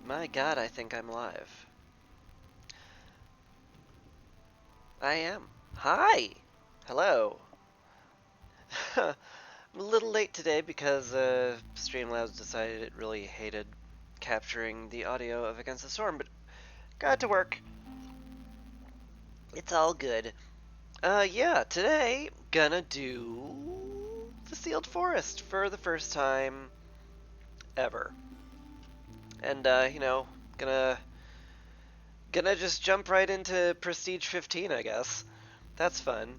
My god, I think I'm live. I am. Hi! Hello. I'm a little late today because Streamlabs decided it really hated capturing the audio of Against the Storm, but got to work. It's all good. Yeah, today, gonna do the Sealed Forest for the first time ever. And, gonna just jump right into Prestige 15, I guess. That's fun.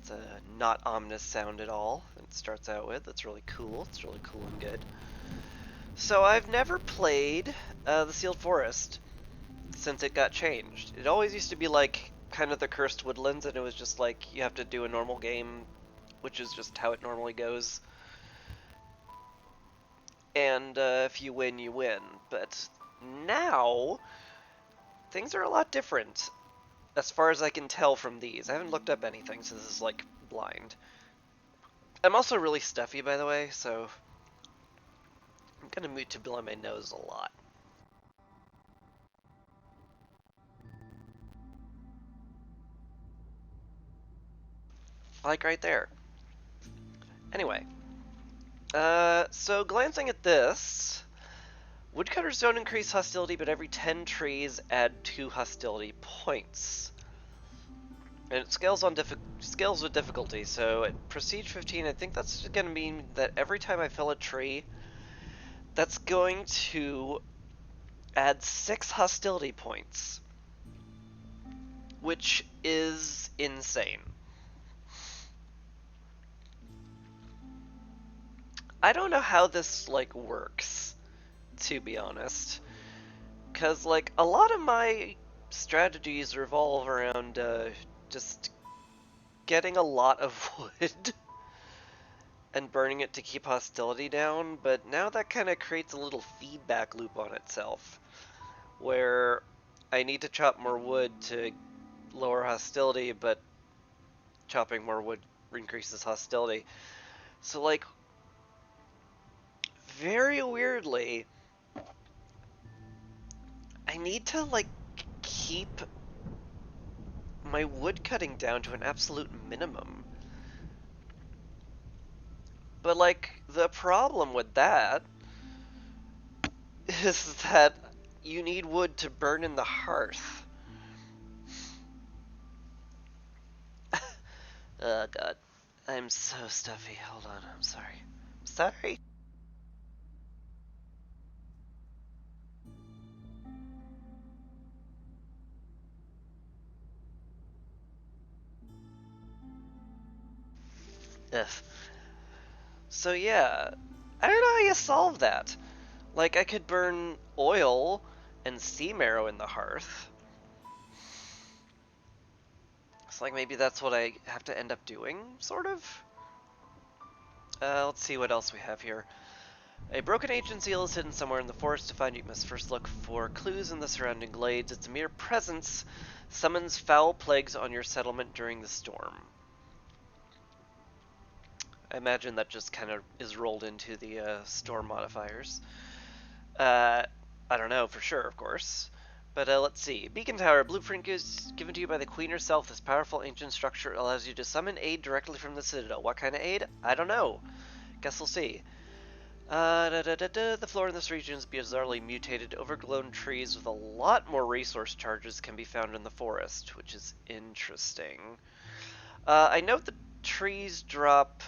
It's a not ominous sound at all. It starts out with. That's really cool. It's really cool and good. So I've never played the Sealed Forest since it got changed. It always used to be like kind of the Cursed Woodlands, and it was just like you have to do a normal game, which is just how it normally goes. And if you win, you win. But now things are a lot different, as far as I can tell from these. I haven't looked up anything, so this is like blind. I'm also really stuffy, by the way, so I'm gonna move to blow my nose a lot. Like right there. Anyway, so glancing at this, woodcutters don't increase hostility, but every 10 trees add 2 hostility points. And it scales with difficulty, so at Prestige 15, I think that's gonna mean that every time I fell a tree, that's going to add 6 hostility points, which is insane. I don't know how this like works, to be honest, because like a lot of my strategies revolve around just getting a lot of wood and burning it to keep hostility down, but now that kind of creates a little feedback loop on itself, where I need to chop more wood to lower hostility, but chopping more wood increases hostility. So like, very weirdly, I need to like keep my wood cutting down to an absolute minimum. But like the problem with that is that you need wood to burn in the hearth. Oh god. I'm so stuffy. Hold on, I'm sorry. I'm sorry. Ugh. So yeah, I don't know how you solve that. Like I could burn oil and sea marrow in the hearth. It's like maybe that's what I have to end up doing, sort of. Let's see what else we have here. A broken ancient seal is hidden somewhere in the forest. To find it, you must first look for clues in the surrounding glades. Its mere presence summons foul plagues on your settlement during the storm. I imagine that just kind of is rolled into the storm modifiers. Uh, I don't know for sure, of course. But let's see. Beacon Tower. Blueprint is given to you by the Queen herself. This powerful ancient structure allows you to summon aid directly from the Citadel. What kind of aid? I don't know. Guess we'll see. The flora in this region is bizarrely mutated. Overgrown trees with a lot more resource charges can be found in the forest, which is interesting. I note the trees drop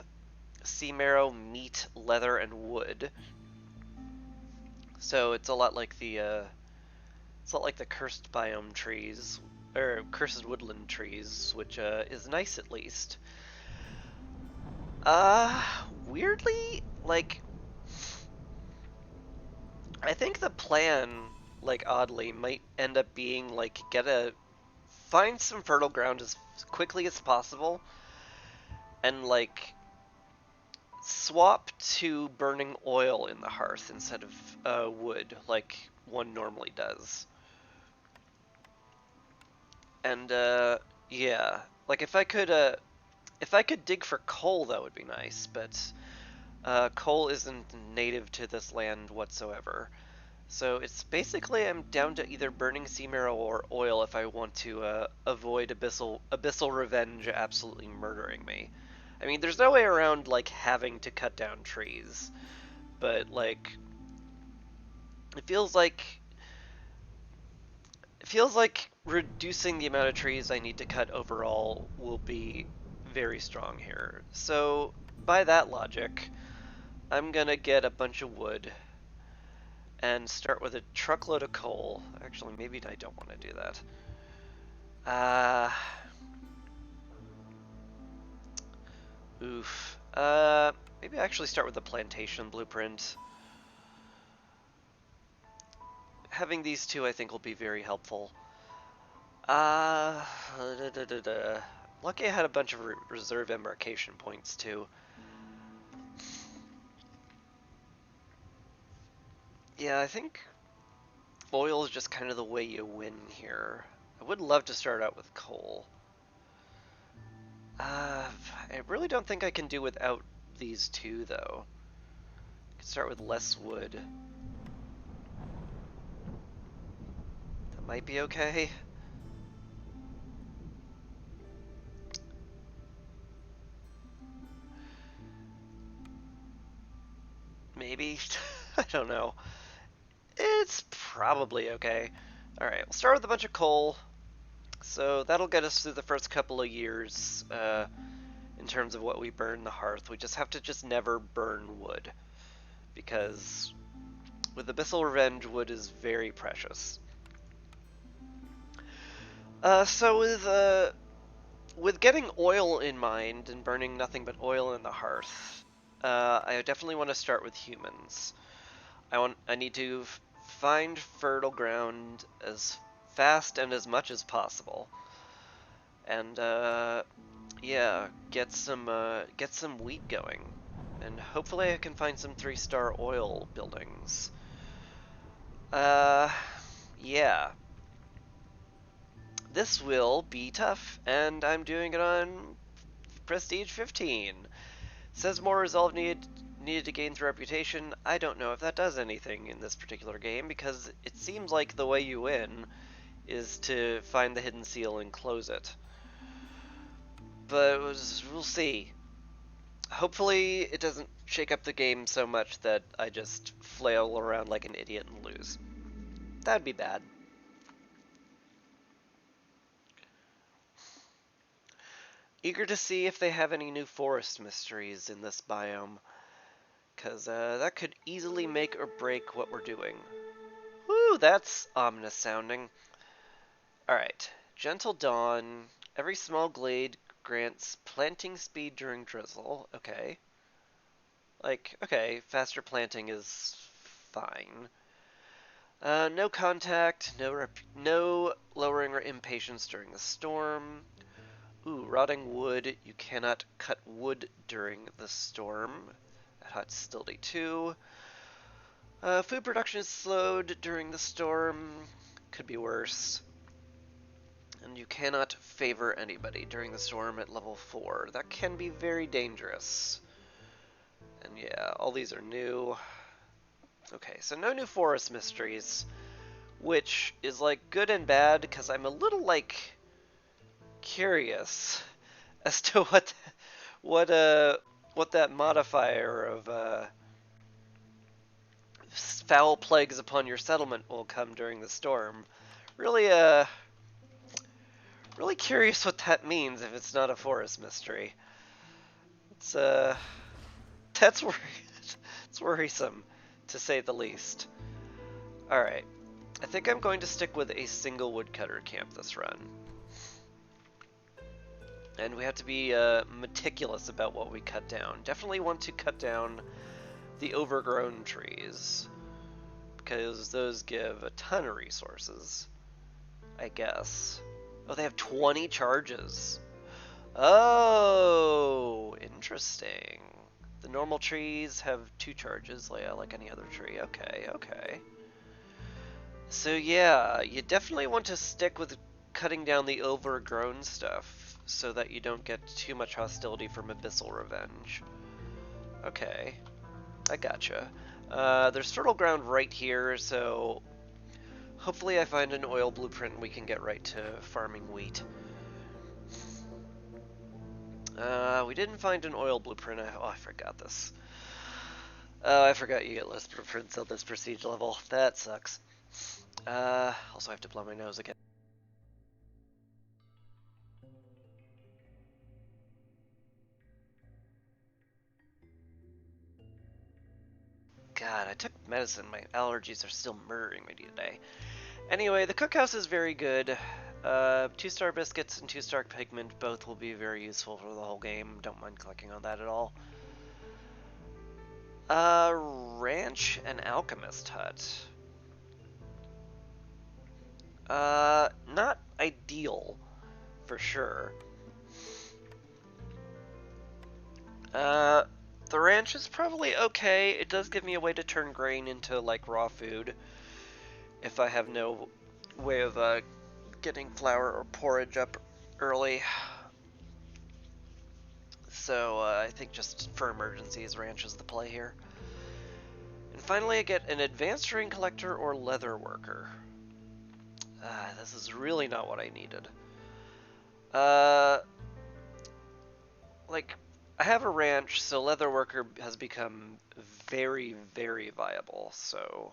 sea marrow, meat, leather, and wood. So it's a lot like the cursed biome trees, or cursed woodland trees, which is nice at least. Weirdly, like I think the plan, like oddly, might end up being like find some fertile ground as quickly as possible, and like swap to burning oil in the hearth instead of wood, like one normally does. And yeah, like if I could If I could dig for coal, that would be nice, but coal isn't native to this land whatsoever. So it's basically I'm down to either burning sea marrow or oil if I want to avoid abyssal revenge absolutely murdering me. I mean, there's no way around like having to cut down trees, but like it feels like reducing the amount of trees I need to cut overall will be very strong here. So by that logic, I'm gonna get a bunch of wood and start with a truckload of coal. Actually, maybe I don't want to do that. Oof. Maybe I actually start with the plantation blueprint. Having these two, I think, will be very helpful. Lucky I had a bunch of reserve embarkation points, too. Yeah, I think oil is just kind of the way you win here. I would love to start out with coal. I really don't think I can do without these two, though. I can start with less wood. That might be okay. Maybe. I don't know. It's probably okay. Alright, we'll start with a bunch of coal. So that'll get us through the first couple of years in terms of what we burn the hearth. We just have to just never burn wood. Because with Abyssal Revenge, wood is very precious. So with getting oil in mind and burning nothing but oil in the hearth, I definitely want to start with humans. I need to find fertile ground as fast and as much as possible, and yeah, get some wheat going, and hopefully I can find some 3-star oil buildings. Yeah. This will be tough, and I'm doing it on Prestige 15. Says more resolve needed to gain through reputation. I don't know if that does anything in this particular game, because it seems like the way you win is to find the hidden seal and close it. But we'll see. Hopefully it doesn't shake up the game so much that I just flail around like an idiot and lose. That'd be bad. Eager to see if they have any new forest mysteries in this biome, because that could easily make or break what we're doing. Woo, that's ominous sounding. Alright, Gentle Dawn. Every small glade grants planting speed during drizzle. Okay. Like, okay, faster planting is fine. No contact, no lowering or impatience during the storm. Ooh, rotting wood. You cannot cut wood during the storm. At Hostility 2. Food production is slowed during the storm. Could be worse. And you cannot favor anybody during the storm at level 4. That can be very dangerous. And yeah, all these are new. Okay, so no new forest mysteries, which is like good and bad because I'm a little like curious as to what that modifier of foul plagues upon your settlement will come during the storm. Really really curious what that means if it's not a forest mystery. It's that's it's worrisome to say the least. All right. I think I'm going to stick with a single woodcutter camp this run. And we have to be meticulous about what we cut down. Definitely want to cut down the overgrown trees, because those give a ton of resources, I guess. Oh, they have 20 charges. Oh, interesting. The normal trees have 2 charges, like any other tree. Okay, okay. So yeah, you definitely want to stick with cutting down the overgrown stuff. so that you don't get too much hostility from Abyssal Revenge. Okay, I gotcha. There's fertile ground right here, so hopefully I find an oil blueprint and we can get right to farming wheat. We didn't find an oil blueprint. Oh, I forgot this. Oh, I forgot you get less blueprints at this prestige level. That sucks. Also I have to blow my nose again. God, I took medicine. My allergies are still murdering me today. Anyway, the cookhouse is very good. 2-star biscuits and 2-star pigment both will be very useful for the whole game. Don't mind clicking on that at all. Ranch and alchemist hut. Not ideal, for sure. The ranch is probably okay. It does give me a way to turn grain into, like, raw food. If I have no way of, getting flour or porridge up early. So, I think just for emergencies, ranch is the play here. And finally, I get an advanced terrain collector or leather worker. This is really not what I needed. Like, I have a ranch, so leather worker has become very, very viable, so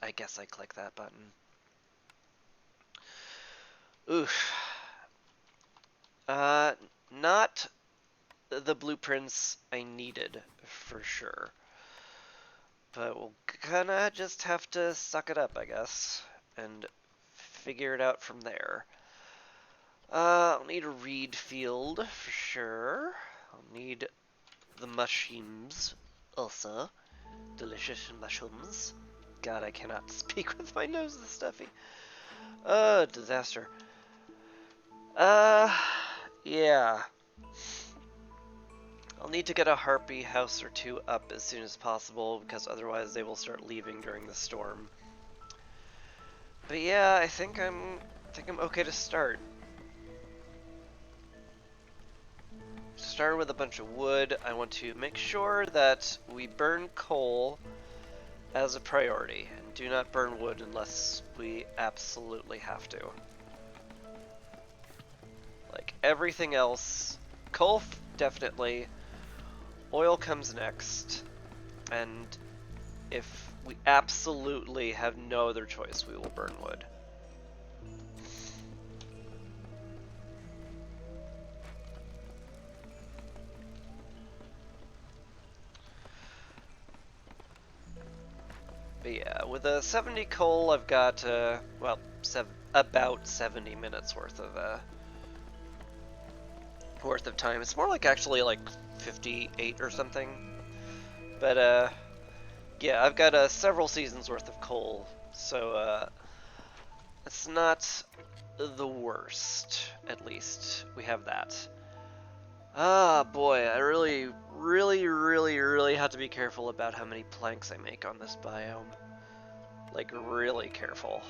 I guess I click that button. Oof. Not the blueprints I needed, for sure. But we'll kinda just have to suck it up, I guess, and figure it out from there. I'll need a reed field, for sure. I'll need the mushrooms, also. Delicious mushrooms. God, I cannot speak with my nose this stuffy. Disaster. Yeah. I'll need to get a harpy house or two up as soon as possible, because otherwise they will start leaving during the storm. But yeah, I think I'm okay to start. Start with a bunch of wood. I want to make sure that we burn coal as a priority, and do not burn wood unless we absolutely have to. Like everything else, coal definitely, oil comes next, and if we absolutely have no other choice, we will burn wood. But yeah, with a 70 coal, I've got, well, about 70 minutes worth of time. It's more like actually like 58 or something. But, yeah, I've got several seasons worth of coal, so, it's not the worst, at least. We have that. Ah, boy, I really, really, really, really have to be careful about how many planks I make on this biome. Like, really careful.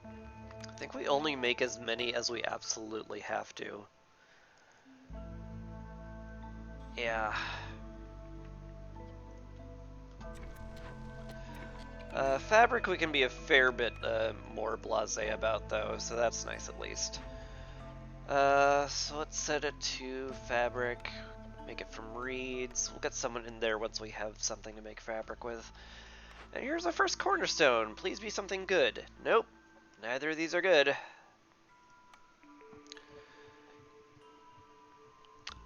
I think we only make as many as we absolutely have to. Yeah. Fabric we can be a fair bit more blasé about, though, so that's nice at least. So let's set it to fabric, make it from reeds. We'll get someone in there once we have something to make fabric with. And here's our first cornerstone. Please be something good. Nope, neither of these are good.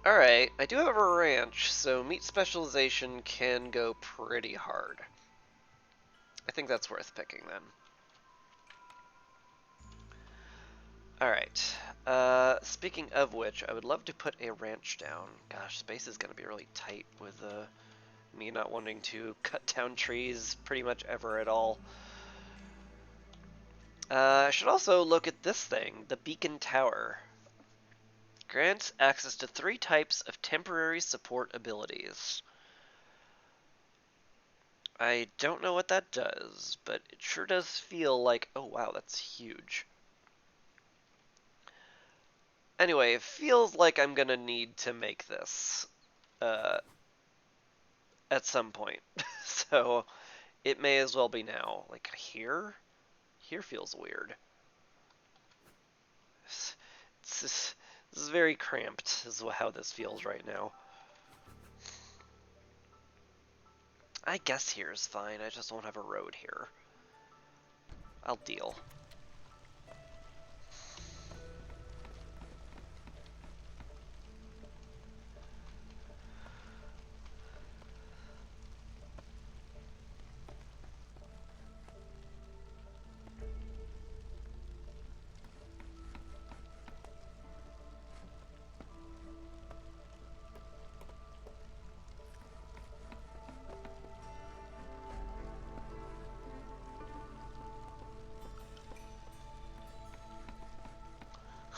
Alright, I do have a ranch, so meat specialization can go pretty hard. I think that's worth picking then. Alright, speaking of which, I would love to put a ranch down. Gosh, space is going to be really tight with me not wanting to cut down trees pretty much ever at all. I should also look at this thing, the Beacon Tower. Grants access to 3 types of temporary support abilities. I don't know what that does, but it sure does feel like, oh wow, that's huge. Anyway, it feels like I'm gonna need to make this at some point. So it may as well be now. Like here? Here feels weird. This is very cramped, is how this feels right now. I guess here is fine, I just won't have a road here. I'll deal.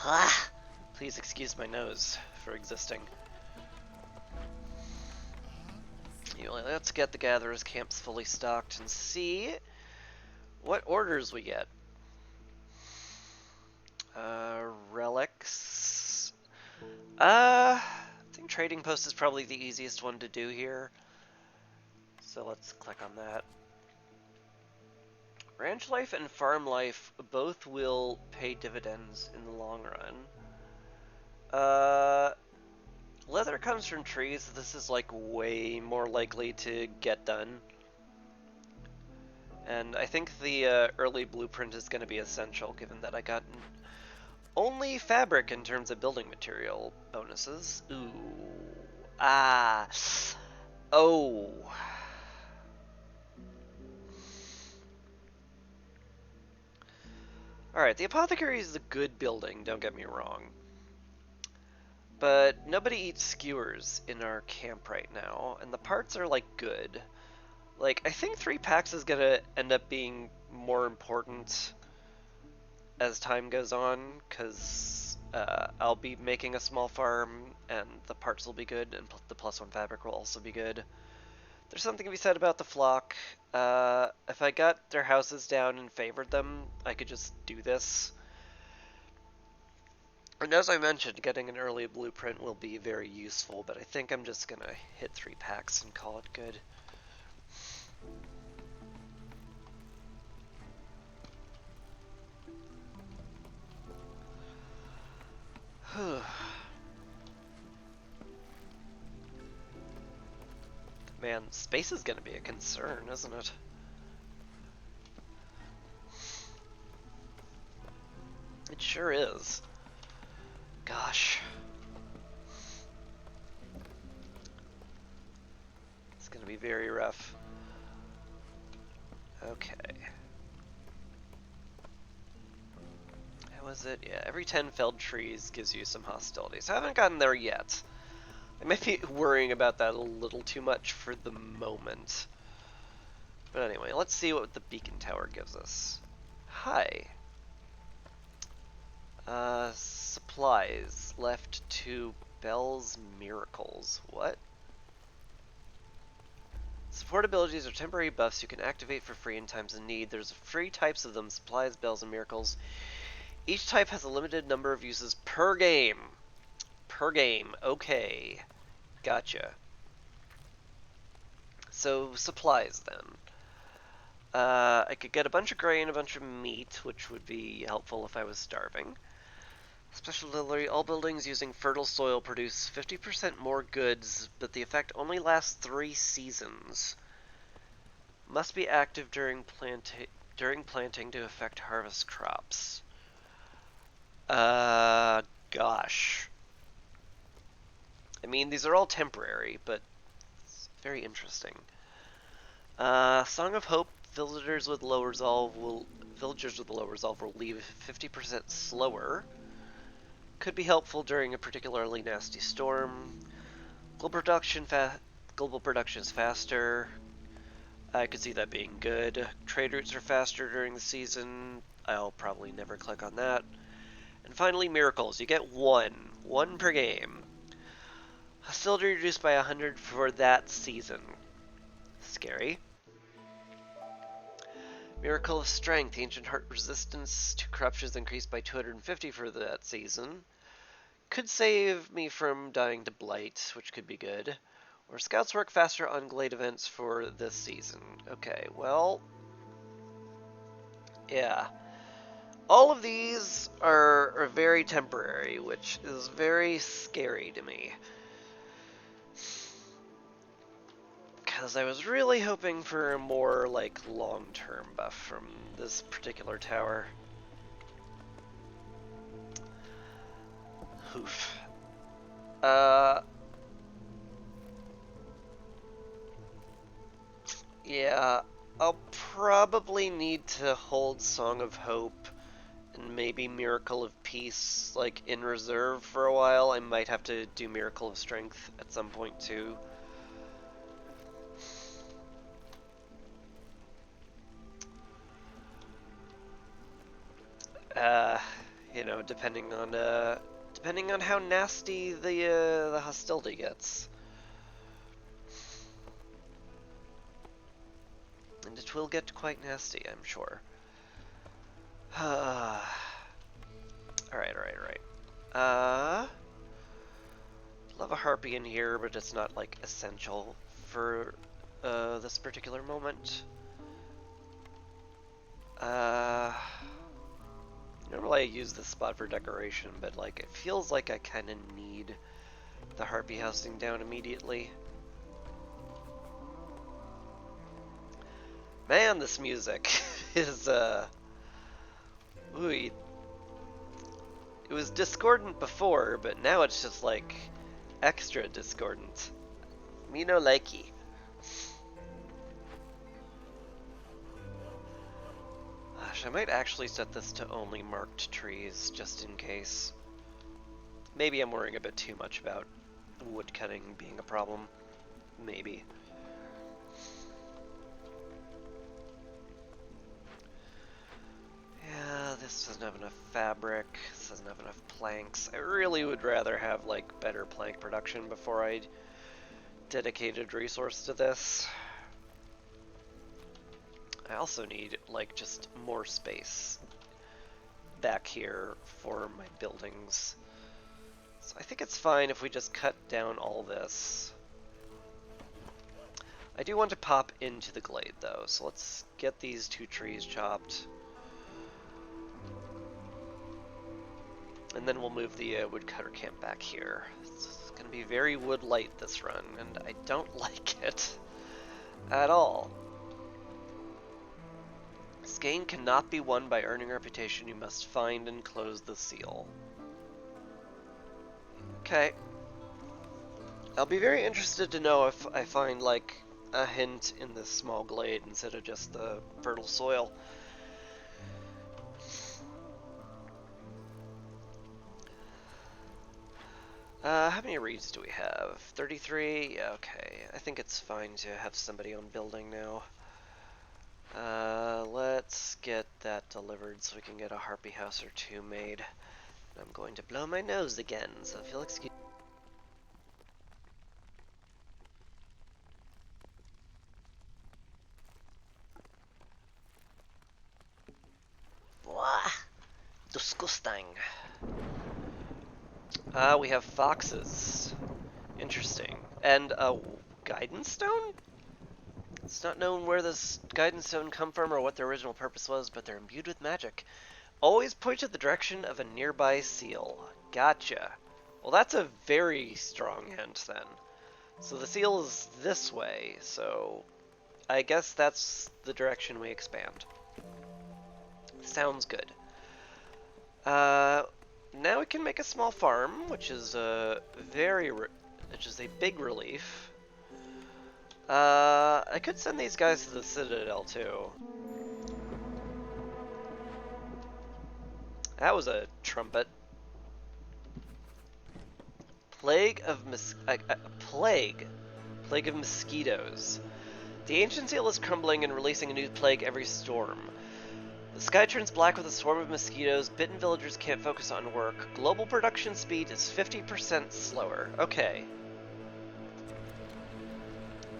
Ah! Please excuse my nose for existing. Anyway, let's get the Gatherers' camps fully stocked and see what orders we get. Relics. I think Trading Post is probably the easiest one to do here. So let's click on that. Ranch life and farm life both will pay dividends in the long run. Leather comes from trees. This is like way more likely to get done. And I think the early blueprint is going to be essential, given that I got only fabric in terms of building material bonuses. Ooh. Ah. Oh. Alright, the apothecary is a good building, don't get me wrong. But nobody eats skewers in our camp right now, and the parts are, like, good. Like, I think 3 packs is gonna end up being more important as time goes on, because I'll be making a small farm, and the parts will be good, and the +1 fabric will also be good. There's something to be said about the flock. If I got their houses down and favored them, I could just do this. And as I mentioned, getting an early blueprint will be very useful, but I think I'm just gonna hit 3 packs and call it good. Man, space is gonna be a concern, isn't it? It sure is. Gosh. It's gonna be very rough. Okay. How is it? Yeah, every 10 felled trees gives you some hostilities. I haven't gotten there yet. I might be worrying about that a little too much for the moment. But anyway, let's see what the beacon tower gives us. Hi. Supplies left to Bell's Miracles. What? Support abilities are temporary buffs you can activate for free in times of need. There's 3 types of them: supplies, bells, and miracles. Each type has a limited number of uses per game. Per game. Okay. Gotcha. So, supplies then. I could get a bunch of grain, a bunch of meat, which would be helpful if I was starving. Special delivery: all buildings using fertile soil produce 50% more goods, but the effect only lasts 3 seasons. Must be active during planting to affect harvest crops. Gosh. I mean, these are all temporary, but it's very interesting. Song of Hope: villagers with low resolve will leave 50% slower. Could be helpful during a particularly nasty storm. Global production is faster. I could see that being good. Trade routes are faster during the season. I'll probably never click on that. And finally, miracles. You get one per game. Hostility reduced by 100 for that season. Scary. Miracle of Strength. Ancient Heart resistance to corruption is increased by 250 for that season. could save me from dying to Blight, which could be good. Or scouts work faster on Glade events for this season. Okay, well... yeah. All of these are very temporary, which is very scary to me. Because I was really hoping for a more, like, long-term buff from this particular tower. Oof. Yeah, I'll probably need to hold Song of Hope and maybe Miracle of Peace, like, in reserve for a while. I might have to do Miracle of Strength at some point, too. You know, depending on how nasty the hostility gets. And it will get quite nasty, I'm sure. Alright. Love a harpy in here, but it's not, like, essential for this particular moment. Normally I use this spot for decoration, but, like, it feels like I kind of need the harpy housing down immediately. Man, this music is, ooh, it was discordant before, but now it's just, like, extra discordant. Me no likey. Gosh, I might actually set this to only marked trees, just in case. Maybe I'm worrying a bit too much about wood cutting being a problem. Maybe. Yeah, this doesn't have enough fabric, this doesn't have enough planks. I really would rather have, like, better plank production before I dedicated resource to this. I also need, like, just more space back here for my buildings. So I think it's fine if we just cut down all this. I do want to pop into the glade, though, so let's get these 2 trees chopped. And then we'll move the woodcutter camp back here. It's going to be very wood light this run, and I don't like it at all. Skein cannot be won by earning reputation. You must find and close the seal. Okay. I'll be very interested to know if I find, like, a hint in this small glade instead of just the fertile soil. How many reeds do we have? 33? Yeah, okay. I think it's fine to have somebody on building now. Let's get that delivered so we can get a harpy house or 2 made. I'm going to blow my nose again, so if you'll excuse me. Disgusting. We have foxes. Interesting. And a guidance stone? It's not known where this guidance stone come from or what their original purpose was, but they're imbued with magic. Always point to the direction of a nearby seal. Gotcha. Well, that's a very strong hint then. So the seal is this way, so I guess that's the direction we expand. Sounds good. Now we can make a small farm, which is a big relief. I could send these guys to the Citadel too. That was a trumpet. Plague of mosquitoes. The ancient seal is crumbling and releasing a new plague every storm. The sky turns black with a swarm of mosquitoes. Bitten villagers can't focus on work. Global production speed is 50% slower. Okay.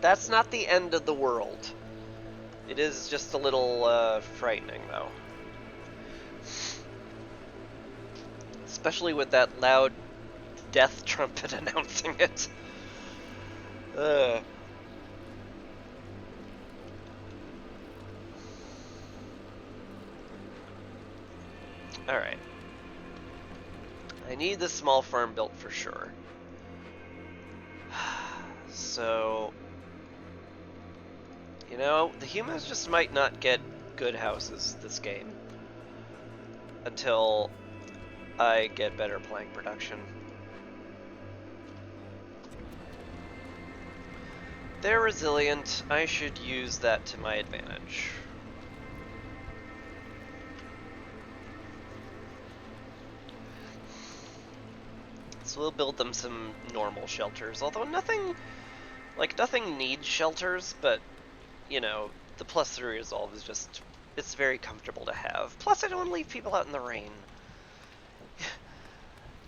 That's not the end of the world. It is just a little frightening, though. Especially with that loud death trumpet announcing it. Alright. I need this small farm built for sure. So, you know, the humans just might not get good houses this game until I get better plank production. They're resilient. I should use that to my advantage. So we'll build them some normal shelters, although nothing needs shelters, but, you know, the +3 resolve is just, it's very comfortable to have. Plus, I don't leave people out in the rain.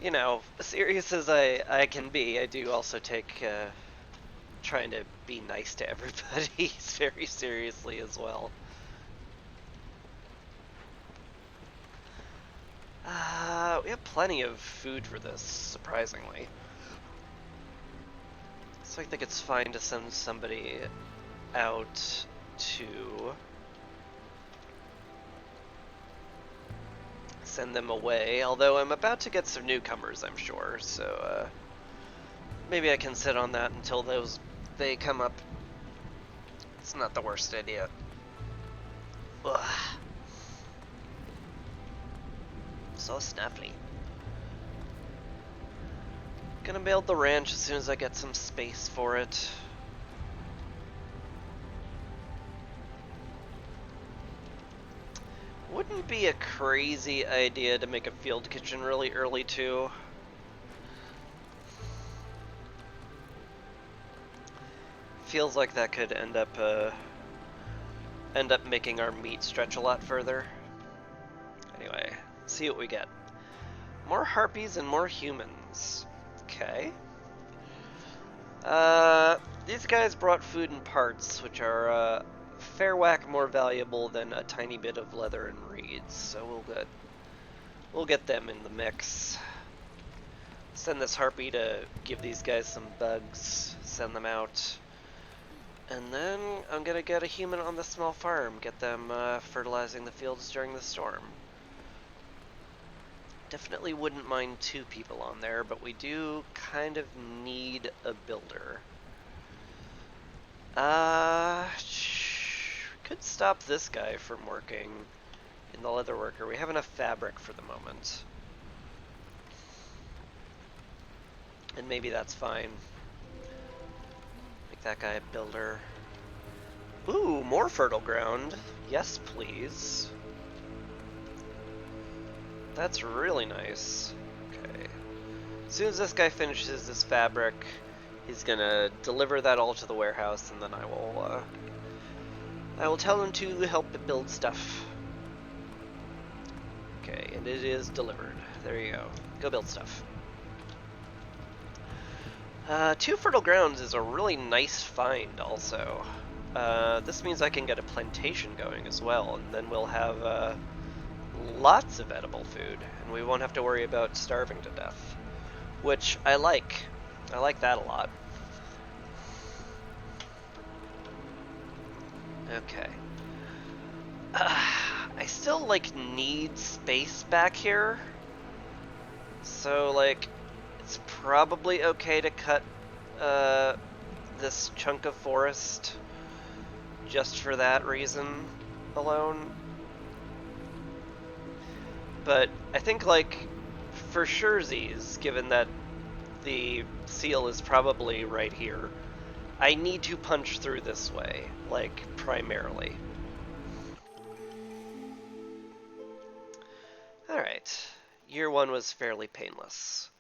You know, serious as I can be, I do also take trying to be nice to everybody very seriously as well. We have plenty of food for this, surprisingly. So I think it's fine to send somebody out to send them away, although I'm about to get some newcomers, I'm sure, so maybe I can sit on that until they come up. It's not the worst idea. Ugh. So snuffly. Gonna build the ranch as soon as I get some space for it. Wouldn't be a crazy idea to make a field kitchen really early too. Feels like that could end up making our meat stretch a lot further. Anyway, see what we get. More harpies and more humans. Okay. These guys brought food and parts, which are fair whack more valuable than a tiny bit of leather and reeds, so we'll get them in the mix. Send this harpy to give these guys some bugs, send them out. And then I'm gonna get a human on the small farm, get them fertilizing the fields during the storm. Definitely wouldn't mind 2 people on there, but we do kind of need a builder. Could stop this guy from working in the leather worker. We have enough fabric for the moment. And maybe that's fine. Make that guy a builder. Ooh, more fertile ground. Yes, please. That's really nice. Okay. As soon as this guy finishes his fabric, he's gonna deliver that all to the warehouse, and then I will tell him to help build stuff. Okay, and it is delivered. There you go. Go build stuff. 2 fertile grounds is a really nice find also. This means I can get a plantation going as well, and then we'll have lots of edible food, and we won't have to worry about starving to death, which I like. I like that a lot. Okay. I still, need space back here, so, it's probably okay to cut this chunk of forest just for that reason alone. But I think, for surezies, given that the seal is probably right here, I need to punch through this way, primarily. Alright, year 1 was fairly painless.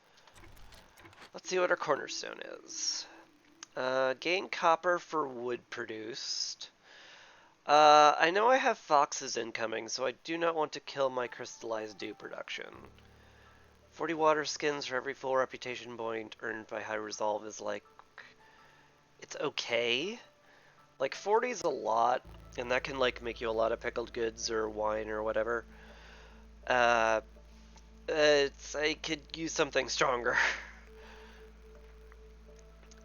Let's see what our cornerstone is. Gain copper for wood produced. I know I have foxes incoming, so I do not want to kill my crystallized dew production. 40 water skins for every full reputation point earned by high resolve is it's okay. 40 is a lot, and that can make you a lot of pickled goods or wine or whatever. I could use something stronger.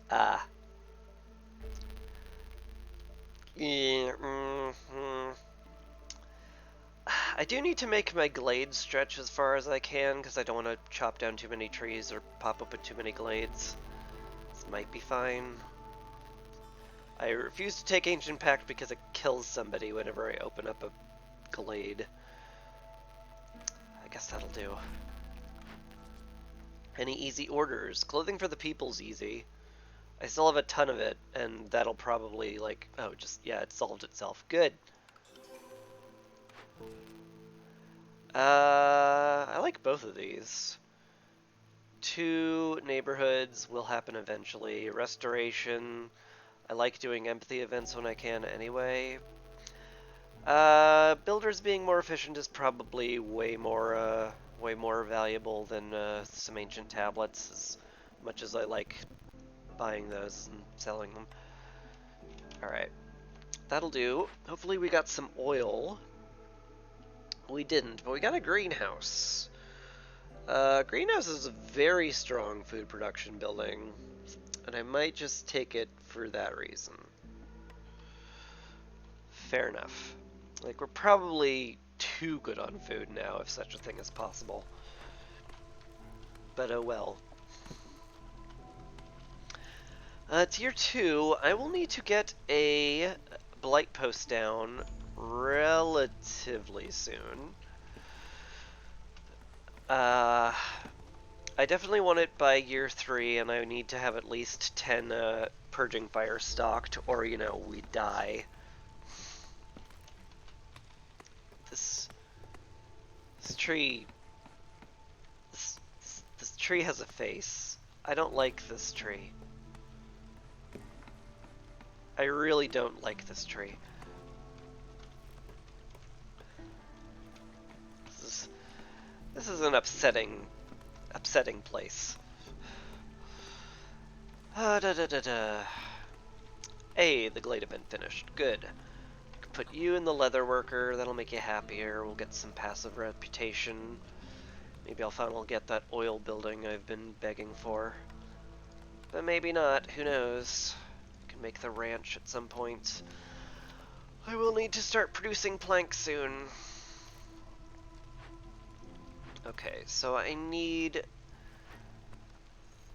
Ah. Yeah, mm-hmm. I do need to make my glades stretch as far as I can, because I don't want to chop down too many trees or pop open too many glades. This might be fine. I refuse to take Ancient Pact because it kills somebody whenever I open up a glade. I guess that'll do. Any easy orders? Clothing for the people's easy. I still have a ton of it, and that'll probably, like, oh, just, yeah, it solved itself. Good. I like both of these. 2 neighborhoods will happen eventually. Restoration. I like doing empathy events when I can anyway. Builders being more efficient is probably way more valuable than some ancient tablets, as much as I like buying those and selling them. Alright, that'll do. Hopefully we got some oil. We didn't, but we got a greenhouse. Greenhouse is a very strong food production building, and I might just take it for that reason. Fair enough. Like, we're probably too good on food now, if such a thing is possible. But oh well. Tier 2, I will need to get a blight post down relatively soon. I definitely want it by year 3, and I need to have at least 10 Purging Fire stocked, or, you know, we die. This tree... This tree has a face. I don't like this tree. I really don't like this tree. This is an upsetting place. Hey, the glade event finished. Good. Put you in the leather worker, that'll make you happier. We'll get some passive reputation. Maybe I'll finally get that oil building I've been begging for. But maybe not, who knows. Can make the ranch at some point. I will need to start producing plank soon. Okay, so I need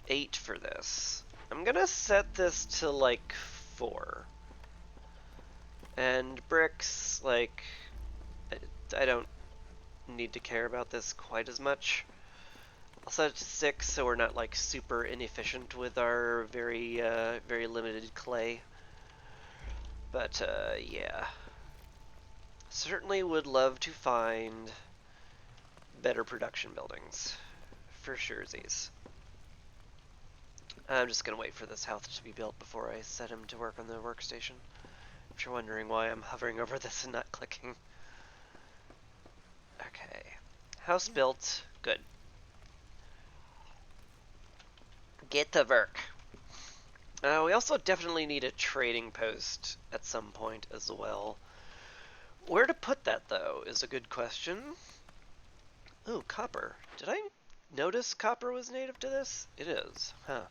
8 for this. I'm gonna set this to like 4. And bricks, like, I don't need to care about this quite as much. I'll set it to 6 so we're not like super inefficient with our very limited clay. But yeah. Certainly would love to find better production buildings. For surezies. I'm just gonna wait for this house to be built before I set him to work on the workstation. If you're wondering why I'm hovering over this and not clicking. Okay. House built. Good. Get to work. We also definitely need a trading post at some point as well. Where to put that, though, is a good question. Ooh, copper. Did I notice copper was native to this? It is. Huh.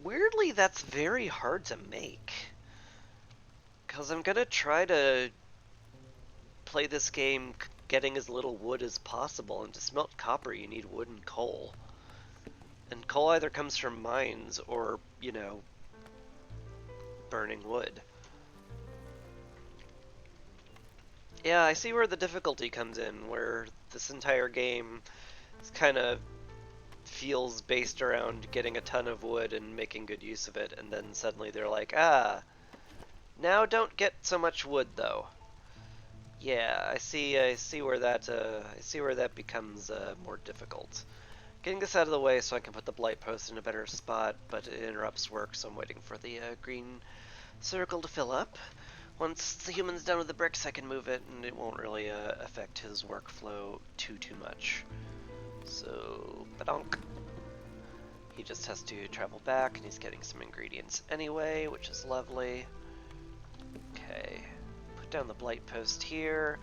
Weirdly, that's very hard to make. Because I'm gonna try to play this game getting as little wood as possible, and to smelt copper you need wood and coal. And coal either comes from mines or, you know, burning wood. Yeah, I see where the difficulty comes in, where this entire game kind of feels based around getting a ton of wood and making good use of it, and then suddenly they're like, ah, now don't get so much wood though. Yeah, I see where that becomes more difficult. Getting this out of the way so I can put the blight post in a better spot, but it interrupts work, so I'm waiting for the green circle to fill up. Once the human's done with the bricks, I can move it, and it won't really affect his workflow too much. So, badonk. He just has to travel back, and he's getting some ingredients anyway, which is lovely. Okay, put down the blight post here.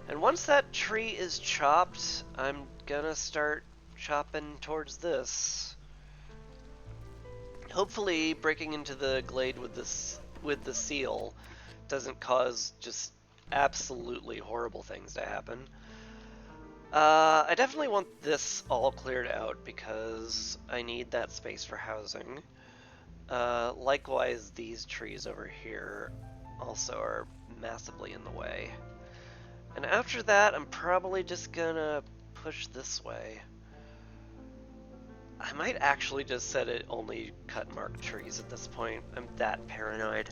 And once that tree is chopped, I'm gonna start chopping towards this. Hopefully, breaking into the glade with the seal doesn't cause just absolutely horrible things to happen. I definitely want this all cleared out because I need that space for housing. Likewise, these trees over here also are massively in the way. And after that, I'm probably just gonna push this way. I might actually just set it only cut marked trees at this point. I'm that paranoid.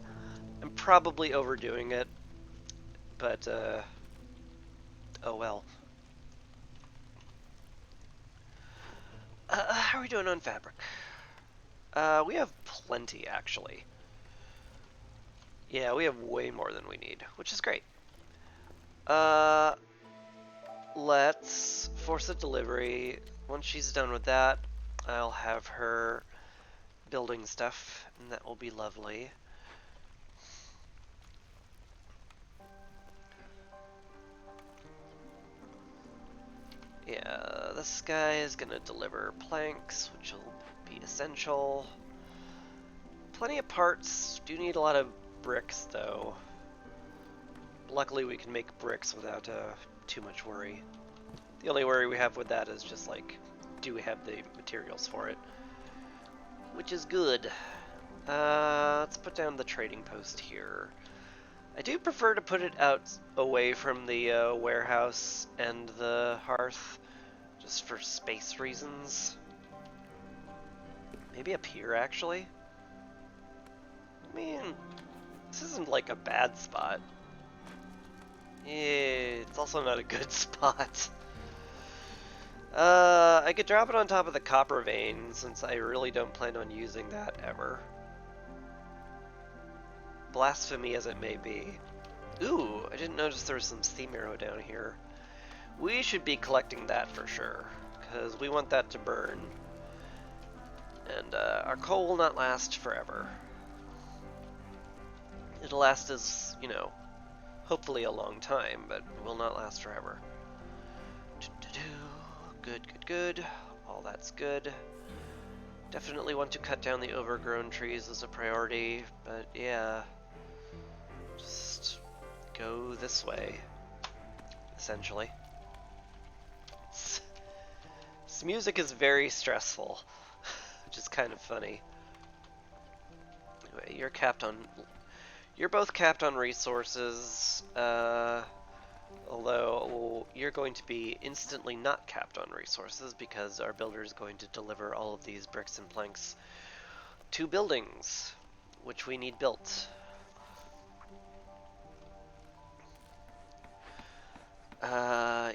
I'm probably overdoing it, but oh well. How are we doing on fabric? We have plenty, actually. Yeah, we have way more than we need, which is great. Uh, let's force a delivery. Once she's done with that, I'll have her building stuff, and that will be lovely. Yeah, this guy is gonna deliver planks, which will be essential. Plenty of parts. Do need a lot of bricks, though. Luckily, we can make bricks without too much worry. The only worry we have with that is just like, do we have the materials for it? Which is good. Let's put down the trading post here. I do prefer to put it out away from the warehouse and the hearth, just for space reasons. Maybe up here, actually? I mean, this isn't like a bad spot. It's also not a good spot. I could drop it on top of the copper vein, since I really don't plan on using that ever. Blasphemy as it may be. Ooh, I didn't notice there was some steam arrow down here. We should be collecting that for sure, because we want that to burn. And our coal will not last forever. It'll last us, you know, hopefully a long time, but will not last forever. Good, good, good. All that's good. Definitely want to cut down the overgrown trees as a priority, but yeah. Just go this way, essentially. This music is very stressful, which is kind of funny. Anyway, you're both capped on resources, although you're going to be instantly not capped on resources because our builder is going to deliver all of these bricks and planks to buildings, which we need built.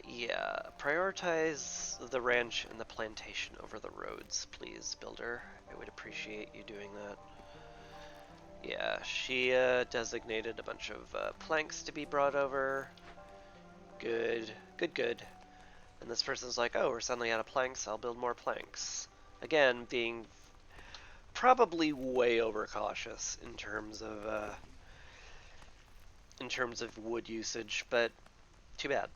Yeah, prioritize the ranch and the plantation over the roads, please, builder. I would appreciate you doing that. Yeah, she designated a bunch of planks to be brought over. Good, good, good. And this person's like, oh, we're suddenly out of planks, I'll build more planks. Again, being probably way overcautious in terms of wood usage, but too bad.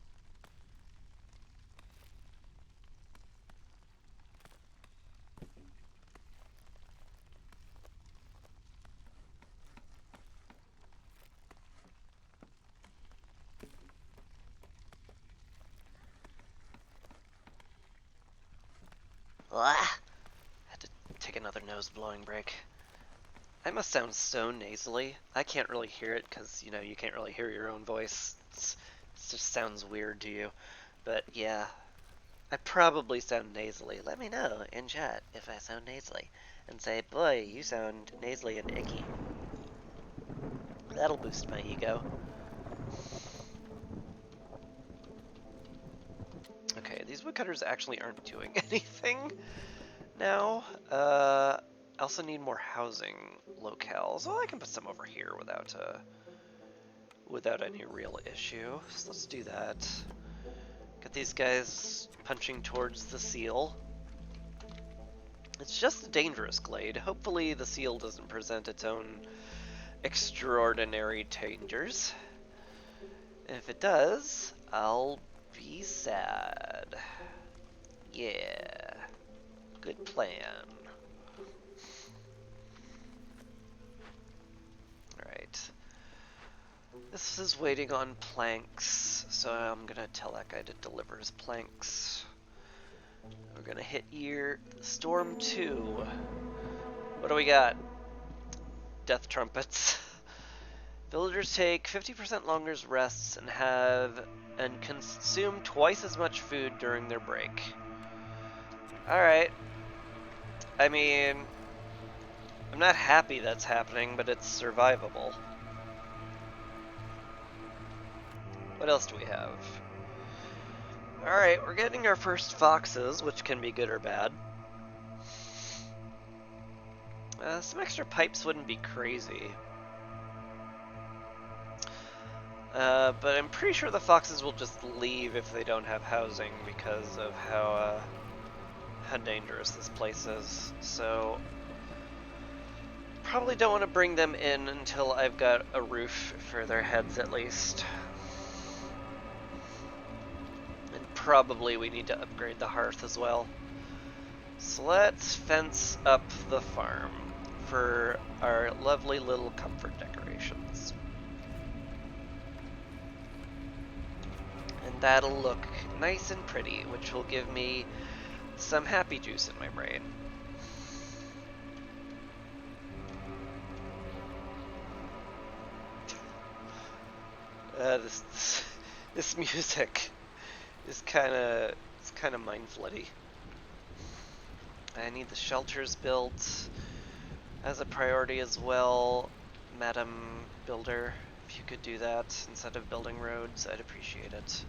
Ah! Had to take another nose blowing break. I must sound so nasally. I can't really hear it because, you know, you can't really hear your own voice. It just sounds weird to you. But yeah, I probably sound nasally. Let me know in chat if I sound nasally. And say, boy, you sound nasally and icky. That'll boost my ego. Okay, these woodcutters actually aren't doing anything now. I also need more housing locales. Well, I can put some over here without any real issue. So let's do that. Get these guys punching towards the seal. It's just a dangerous glade. Hopefully the seal doesn't present its own extraordinary dangers. If it does, I'll be sad. Yeah. Good plan. This is waiting on planks, so I'm gonna tell that guy to deliver his planks. We're gonna hit year Storm 2. What do we got? Death trumpets. Villagers take 50% longer rests and consume twice as much food during their break. Alright. I mean, I'm not happy that's happening, but it's survivable. What else do we have? Alright, we're getting our first foxes, which can be good or bad. Some extra pipes wouldn't be crazy. But I'm pretty sure the foxes will just leave if they don't have housing because of how dangerous this place is. So, probably don't want to bring them in until I've got a roof for their heads at least. And probably we need to upgrade the hearth as well. So let's fence up the farm for our lovely little comfort decorations. And that'll look nice and pretty, which will give me some happy juice in my brain. This music is kind of mind-floody. I need the shelters built as a priority as well, Madam Builder. If you could do that instead of building roads, I'd appreciate it.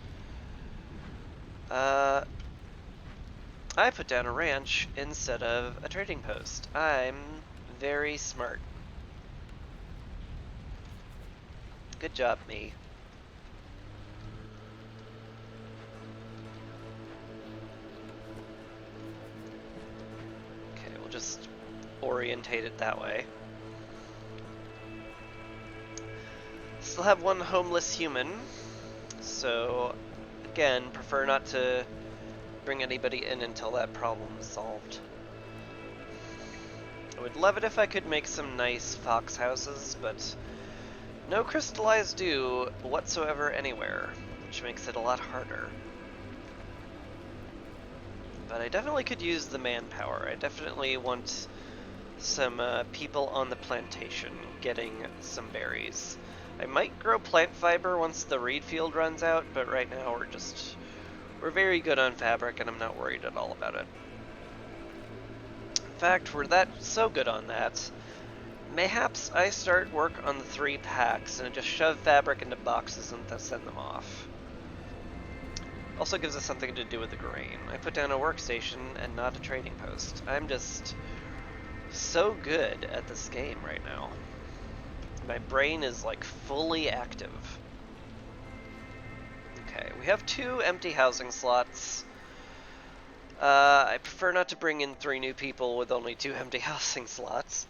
I put down a ranch instead of a trading post. I'm very smart. Good job, me. Okay, we'll just orientate it that way. Still have one homeless human, so again, prefer not to bring anybody in until that problem is solved. I would love it if I could make some nice fox houses, but no crystallized dew whatsoever anywhere, which makes it a lot harder. But I definitely could use the manpower. I definitely want some people on the plantation getting some berries. I might grow plant fiber once the reed field runs out, but right now we're very good on fabric and I'm not worried at all about it. In fact, we're so good on that, mayhaps I start work on the 3 packs and just shove fabric into boxes and send them off. Also gives us something to do with the grain. I put down a workstation and not a trading post. I'm just so good at this game right now. My brain is like fully active. Okay, we have 2 empty housing slots. I prefer not to bring in 3 new people with only 2 empty housing slots.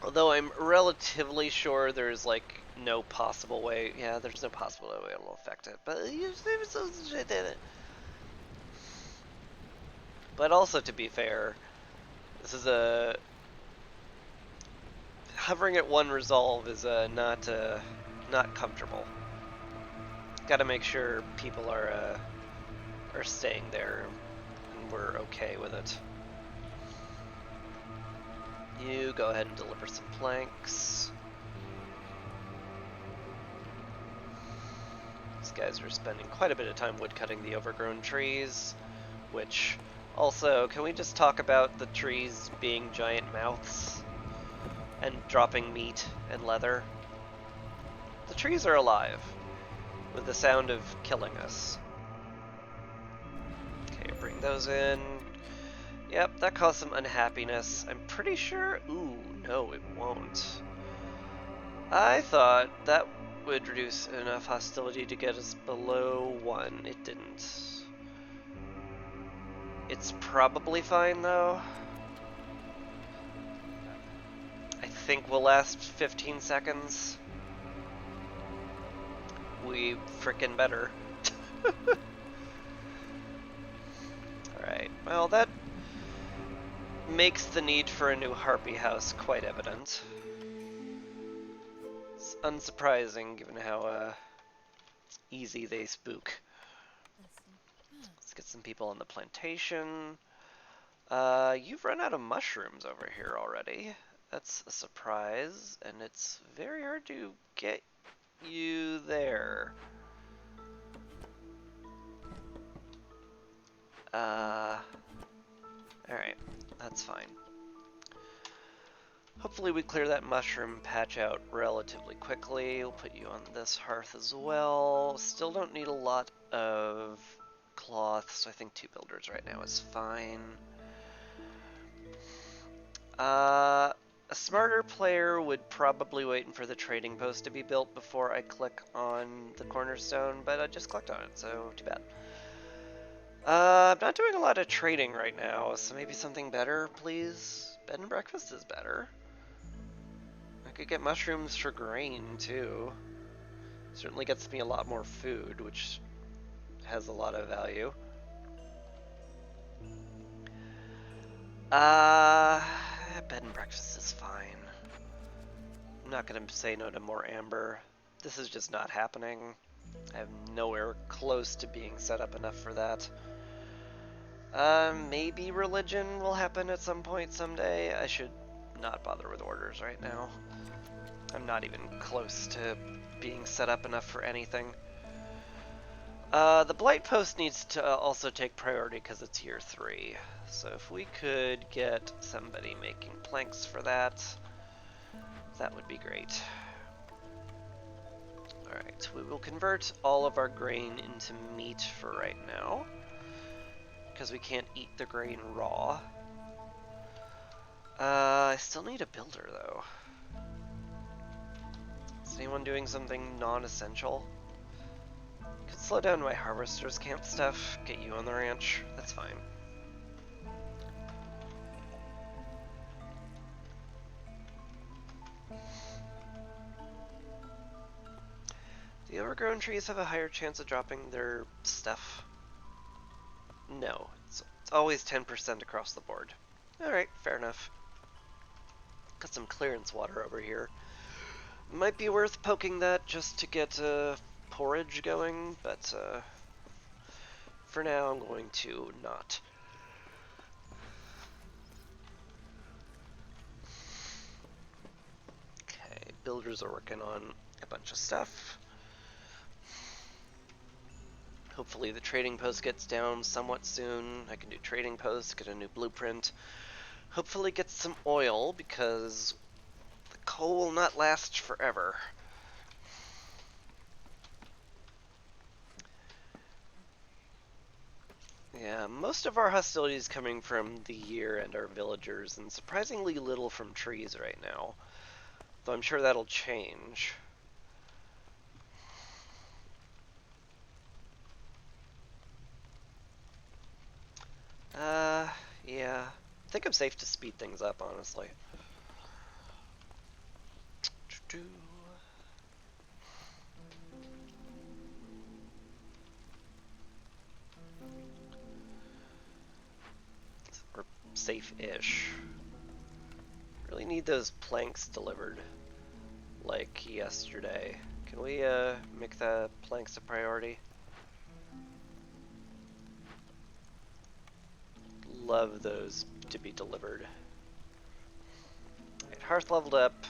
Although I'm relatively sure there's like no possible way. Yeah, there's no possible way it'll affect it. But also, to be fair, this is hovering at 1 resolve is not comfortable. Gotta make sure people are staying there and we're okay with it. You go ahead and deliver some planks. These guys are spending quite a bit of time woodcutting the overgrown trees, which also, can we just talk about the trees being giant mouths and dropping meat and leather? The trees are alive with the sound of killing us. Okay, bring those in. Yep, that caused some unhappiness. I'm pretty sure... Ooh, no, it won't. I thought that would reduce enough hostility to get us below 1. It didn't. It's probably fine, though. I think we'll last 15 seconds. We frickin' better. Alright, well that makes the need for a new harpy house quite evident. unsurprising given how easy they spook. Let's get some people on the plantation. You've run out of mushrooms over here already. That's a surprise, and it's very hard to get you there. Alright, that's fine. Hopefully we clear that mushroom patch out relatively quickly. We'll put you on this hearth as well. Still don't need a lot of cloth, so I think 2 builders right now is fine. A smarter player would probably wait for the trading post to be built before I click on the cornerstone, but I just clicked on it, so too bad. I'm not doing a lot of trading right now, so maybe something better, please? Bed and breakfast is better. I could get mushrooms for grain, too. Certainly gets me a lot more food, which has a lot of value. Bed and breakfast is fine. I'm not gonna say no to more amber. This is just not happening. I have nowhere close to being set up enough for that. Maybe religion will happen at some point someday. I should not bother with orders right now. I'm not even close to being set up enough for anything. The Blight Post needs to also take priority because it's year 3. So if we could get somebody making planks for that, that would be great. Alright, we will convert all of our grain into meat for right now, because we can't eat the grain raw. I still need a builder, though. Is anyone doing something non-essential? Could slow down my harvester's camp stuff, get you on the ranch, that's fine. The overgrown trees have a higher chance of dropping their stuff? No, it's always 10% across the board. Alright, fair enough. Got some clearance water over here. Might be worth poking that just to get porridge going, but for now I'm going to not. Okay, builders are working on a bunch of stuff. Hopefully the trading post gets down somewhat soon. I can do trading posts, get a new blueprint. Hopefully get some oil, because the coal will not last forever. Yeah, most of our hostility is coming from the year and our villagers, and surprisingly little from trees right now. Though I'm sure that'll change. Yeah. I think I'm safe to speed things up, honestly. We're safe-ish. Really need those planks delivered, like yesterday. Can we, make the planks a priority? Love those to be delivered. Right, hearth leveled up.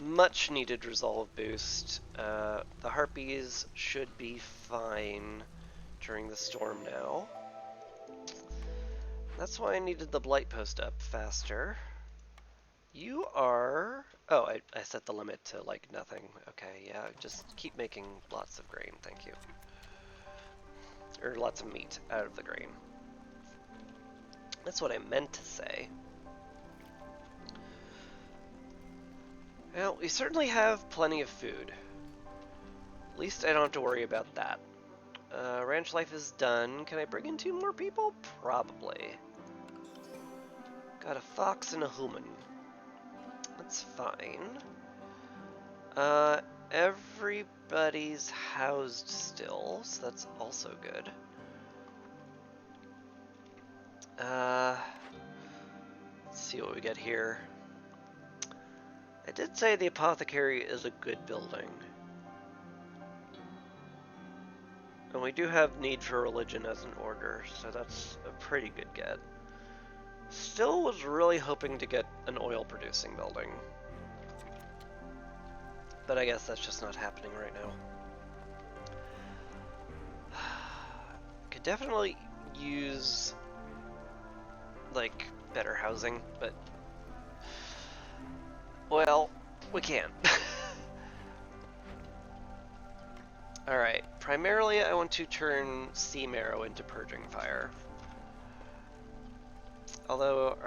Much needed resolve boost. The harpies should be fine during the storm now. That's why I needed the blight post up faster. You are... Oh, I set the limit to, like, nothing. Okay, yeah, just keep making lots of grain, thank you. Or lots of meat out of the grain. That's what I meant to say. Well, we certainly have plenty of food. At least I don't have to worry about that. Ranch life is done. Can I bring in 2 more people? Probably. Got a fox and a human. That's fine. Everybody's housed still, so that's also good. Let's see what we get here. I did say the apothecary is a good building. And we do have need for religion as an order, so that's a pretty good get. Still was really hoping to get an oil producing building. But I guess that's just not happening right now. Could definitely use, like, better housing, but... well, we can't. Alright, primarily I want to turn Sea Marrow into Purging Fire. Although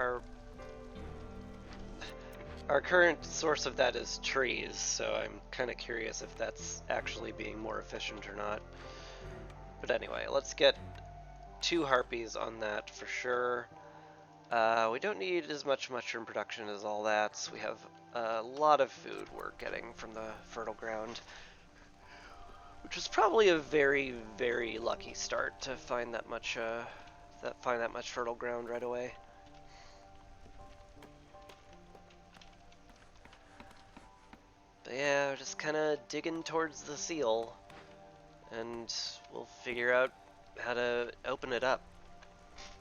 our current source of that is trees, so I'm kind of curious if that's actually being more efficient or not. But anyway, let's get 2 harpies on that for sure. We don't need as much mushroom production as all that. We have a lot of food we're getting from the fertile ground, which is probably a very, very lucky start to find that much fertile ground right away. But yeah, we're just kind of digging towards the seal, and we'll figure out how to open it up.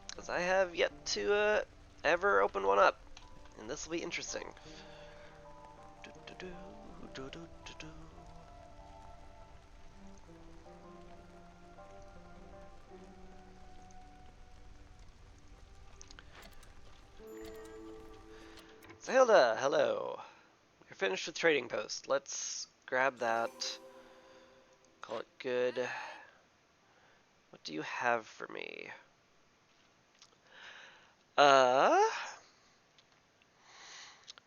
Because I have yet to ever open one up, and this will be interesting. Zelda, hello. We're finished with Trading Post. Let's grab that. Call it good. What do you have for me?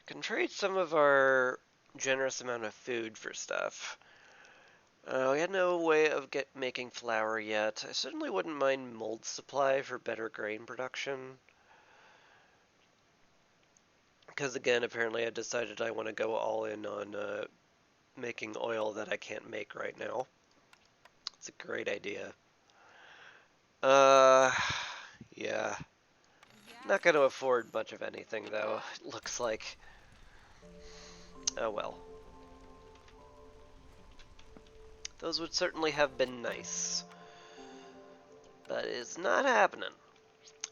Can trade some of our generous amount of food for stuff. We had no way of making flour yet. I certainly wouldn't mind mold supply for better grain production. Because again, apparently I decided I want to go all in on making oil that I can't make right now. It's a great idea. Yeah. Not going to afford much of anything though, it looks like. Oh well. Those would certainly have been nice. But it's not happening.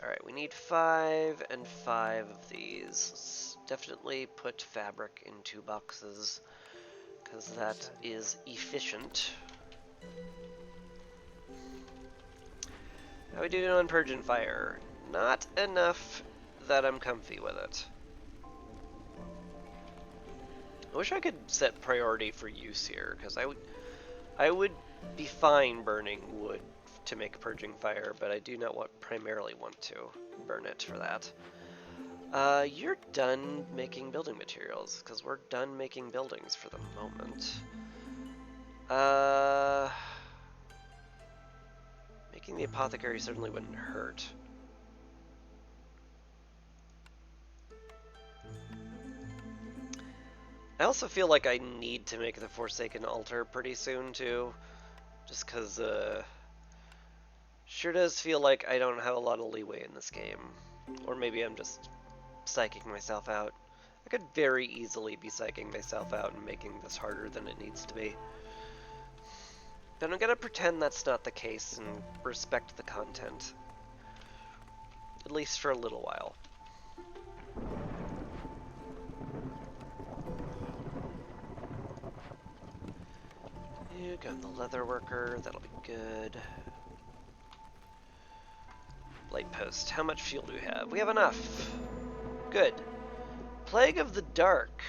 Alright, we need 5 and 5 of these. Let's definitely put fabric in 2 boxes, because that is efficient. How are we doing on Purging Fire? Not enough that I'm comfy with it. I wish I could set priority for use here, because I would be fine burning wood to make Purging Fire, but I do not primarily want to burn it for that. You're done making building materials, because we're done making buildings for the moment. Making the apothecary certainly wouldn't hurt. I also feel like I need to make the Forsaken Altar pretty soon, too. Just because, sure does feel like I don't have a lot of leeway in this game. Or maybe I'm just psyching myself out. I could very easily be psyching myself out and making this harder than it needs to be. But I'm gonna pretend that's not the case and respect the content. At least for a little while. You got the leather worker, that'll be good. Light post, how much fuel do we have? We have enough. Good. Plague of the Dark.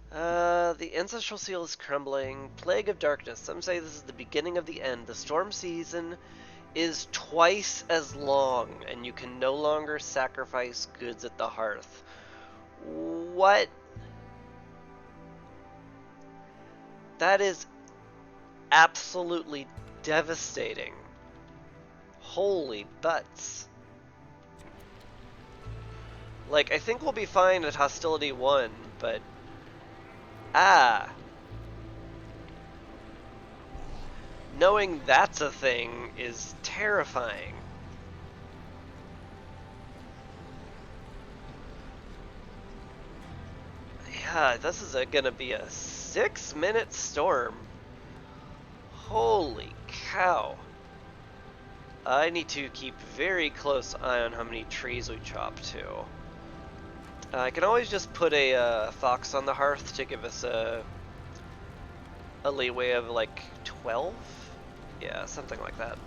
The ancestral seal is crumbling. Plague of Darkness. Some say this is the beginning of the end. The storm season is twice as long, and you can no longer sacrifice goods at the hearth. What? That is absolutely devastating. Holy butts. Like, I think we'll be fine at Hostility 1, but... knowing that's a thing is terrifying. God, this is gonna be a 6-minute storm. Holy cow. I need to keep very close eye on how many trees we chop too. I can always just put a fox on the hearth to give us a leeway of like 12? Yeah, something like that.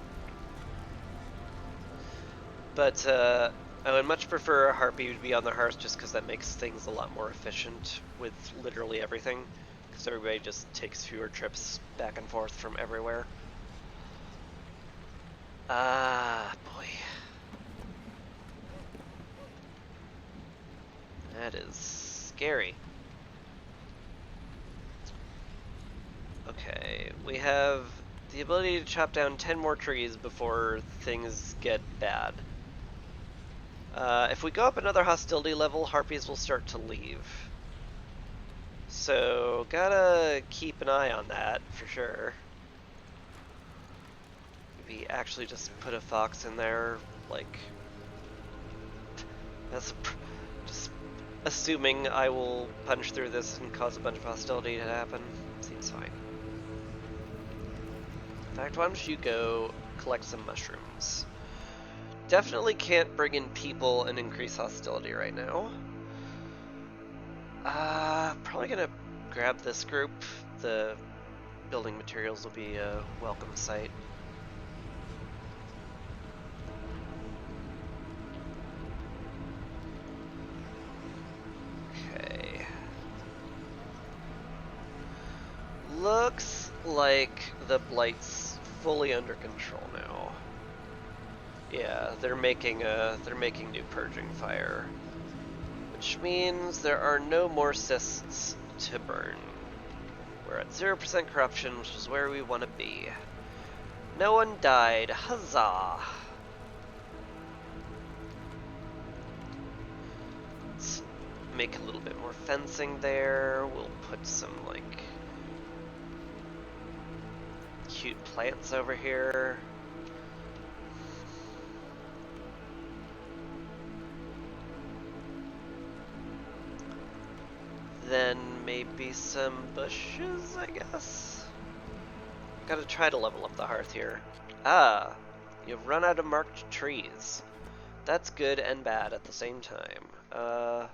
But I would much prefer a harpy to be on the hearth just because that makes things a lot more efficient with literally everything. Because everybody just takes fewer trips back and forth from everywhere. Ah, boy. That is scary. Okay, we have the ability to chop down 10 more trees before things get bad. If we go up another hostility level, harpies will start to leave. So, gotta keep an eye on that for sure. Maybe actually just put a fox in there, like... That's just assuming I will punch through this and cause a bunch of hostility to happen. Seems fine. In fact, why don't you go collect some mushrooms? Definitely can't bring in people and increase hostility right now. Probably gonna grab this group. The building materials will be a welcome sight. Okay. Looks like the Blight's fully under control now. Yeah, they're making new purging fire, which means there are no more cysts to burn. We're at 0% corruption, which is where we want to be. No one died. Huzzah! Let's make a little bit more fencing there. We'll put some, like, cute plants over here. Then maybe some bushes, I guess? Gotta try to level up the hearth here. Ah, you've run out of marked trees. That's good and bad at the same time.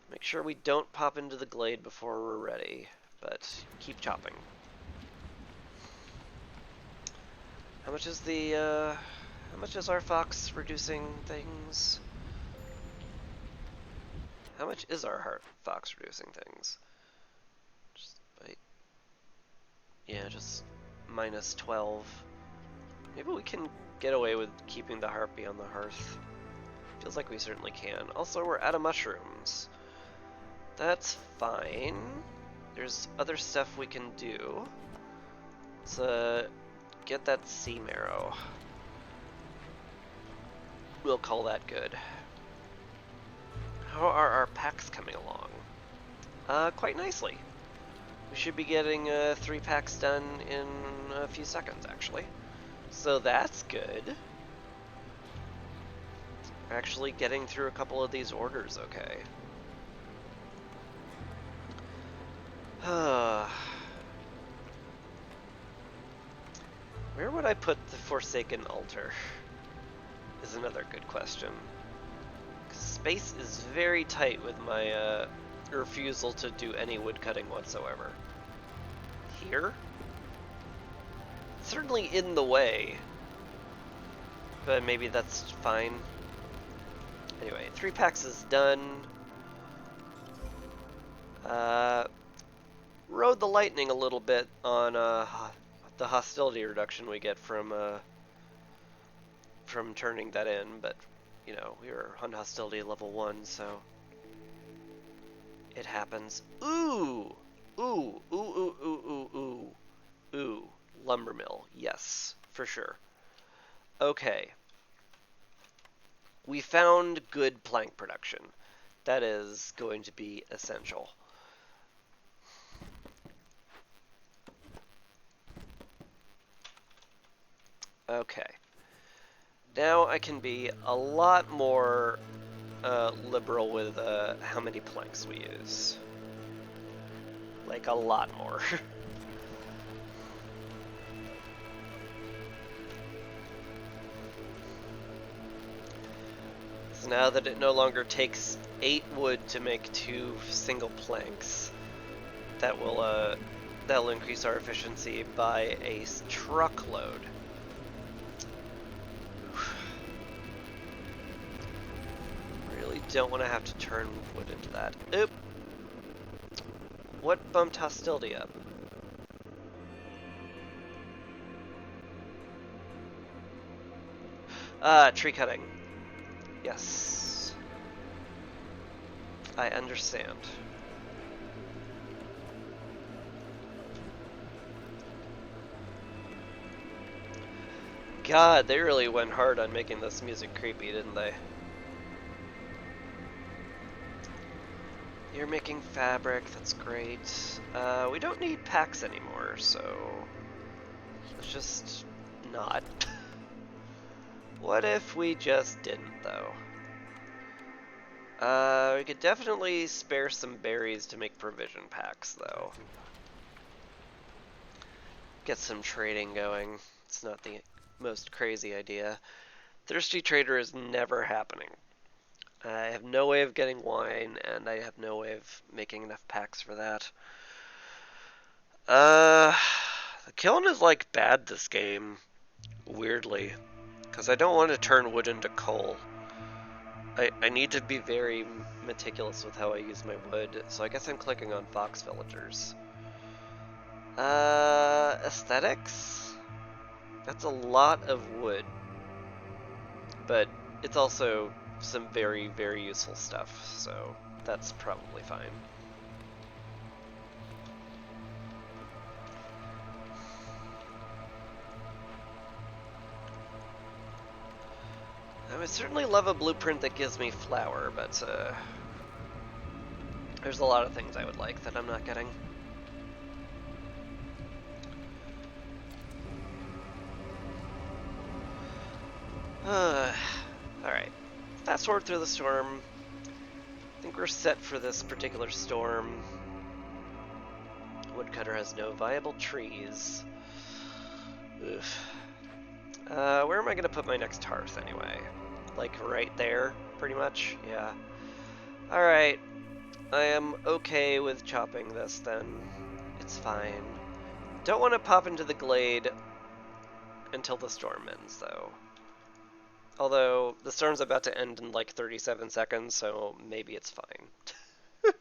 Make sure we don't pop into the glade before we're ready, but keep chopping. How much is our fox reducing things? How much is our fox reducing things? Just minus 12. Maybe we can get away with keeping the harpy on the hearth. Feels like we certainly can. Also, we're out of mushrooms. That's fine. There's other stuff we can do. Let's get that sea marrow. We'll call that good. How are our packs coming along? Quite nicely. We should be getting 3 packs done in a few seconds, actually. So that's good. We're actually getting through a couple of these orders okay. Where would I put the Forsaken Altar? Is another good question. Space is very tight with my refusal to do any woodcutting whatsoever. Here? Certainly in the way, but maybe that's fine. Anyway, 3 packs is done. Rode the lightning a little bit on the hostility reduction we get from turning that in, but you know, we were on hostility level 1, so it happens. Ooh! Ooh! Ooh! Ooh! Ooh! Ooh! Ooh! Ooh! Lumber mill, yes, for sure. Okay. We found good plank production. That is going to be essential. Okay. Now I can be a lot more liberal with how many planks we use. Like, a lot more. So now that it no longer takes 8 wood to make 2 single planks, that'll increase our efficiency by a truckload. Really don't want to have to turn wood into that. Oop! What bumped hostility up? Tree cutting. Yes. I understand. God, they really went hard on making this music creepy, didn't they? You're making fabric, that's great. We don't need packs anymore, so let's just not. What if we just didn't, though? We could definitely spare some berries to make provision packs, though. Get some trading going. It's not the most crazy idea. Thirsty Trader is never happening. I have no way of getting wine, and I have no way of making enough packs for that. The kiln is like bad this game, weirdly, because I don't want to turn wood into coal. I need to be very meticulous with how I use my wood, so I guess I'm clicking on Fox Villagers. Aesthetics? That's a lot of wood, but it's also some very, very useful stuff, so that's probably fine. I would certainly love a blueprint that gives me flour, but there's a lot of things I would like that I'm not getting. Alright. Fast forward through the storm. I think we're set for this particular storm. Woodcutter has no viable trees. Oof. Where am I going to put my next hearth anyway? Like right there, pretty much? Yeah. Alright. I am okay with chopping this then. It's fine. Don't want to pop into the glade until the storm ends, though. Although, the storm's about to end in like 37 seconds, so maybe it's fine.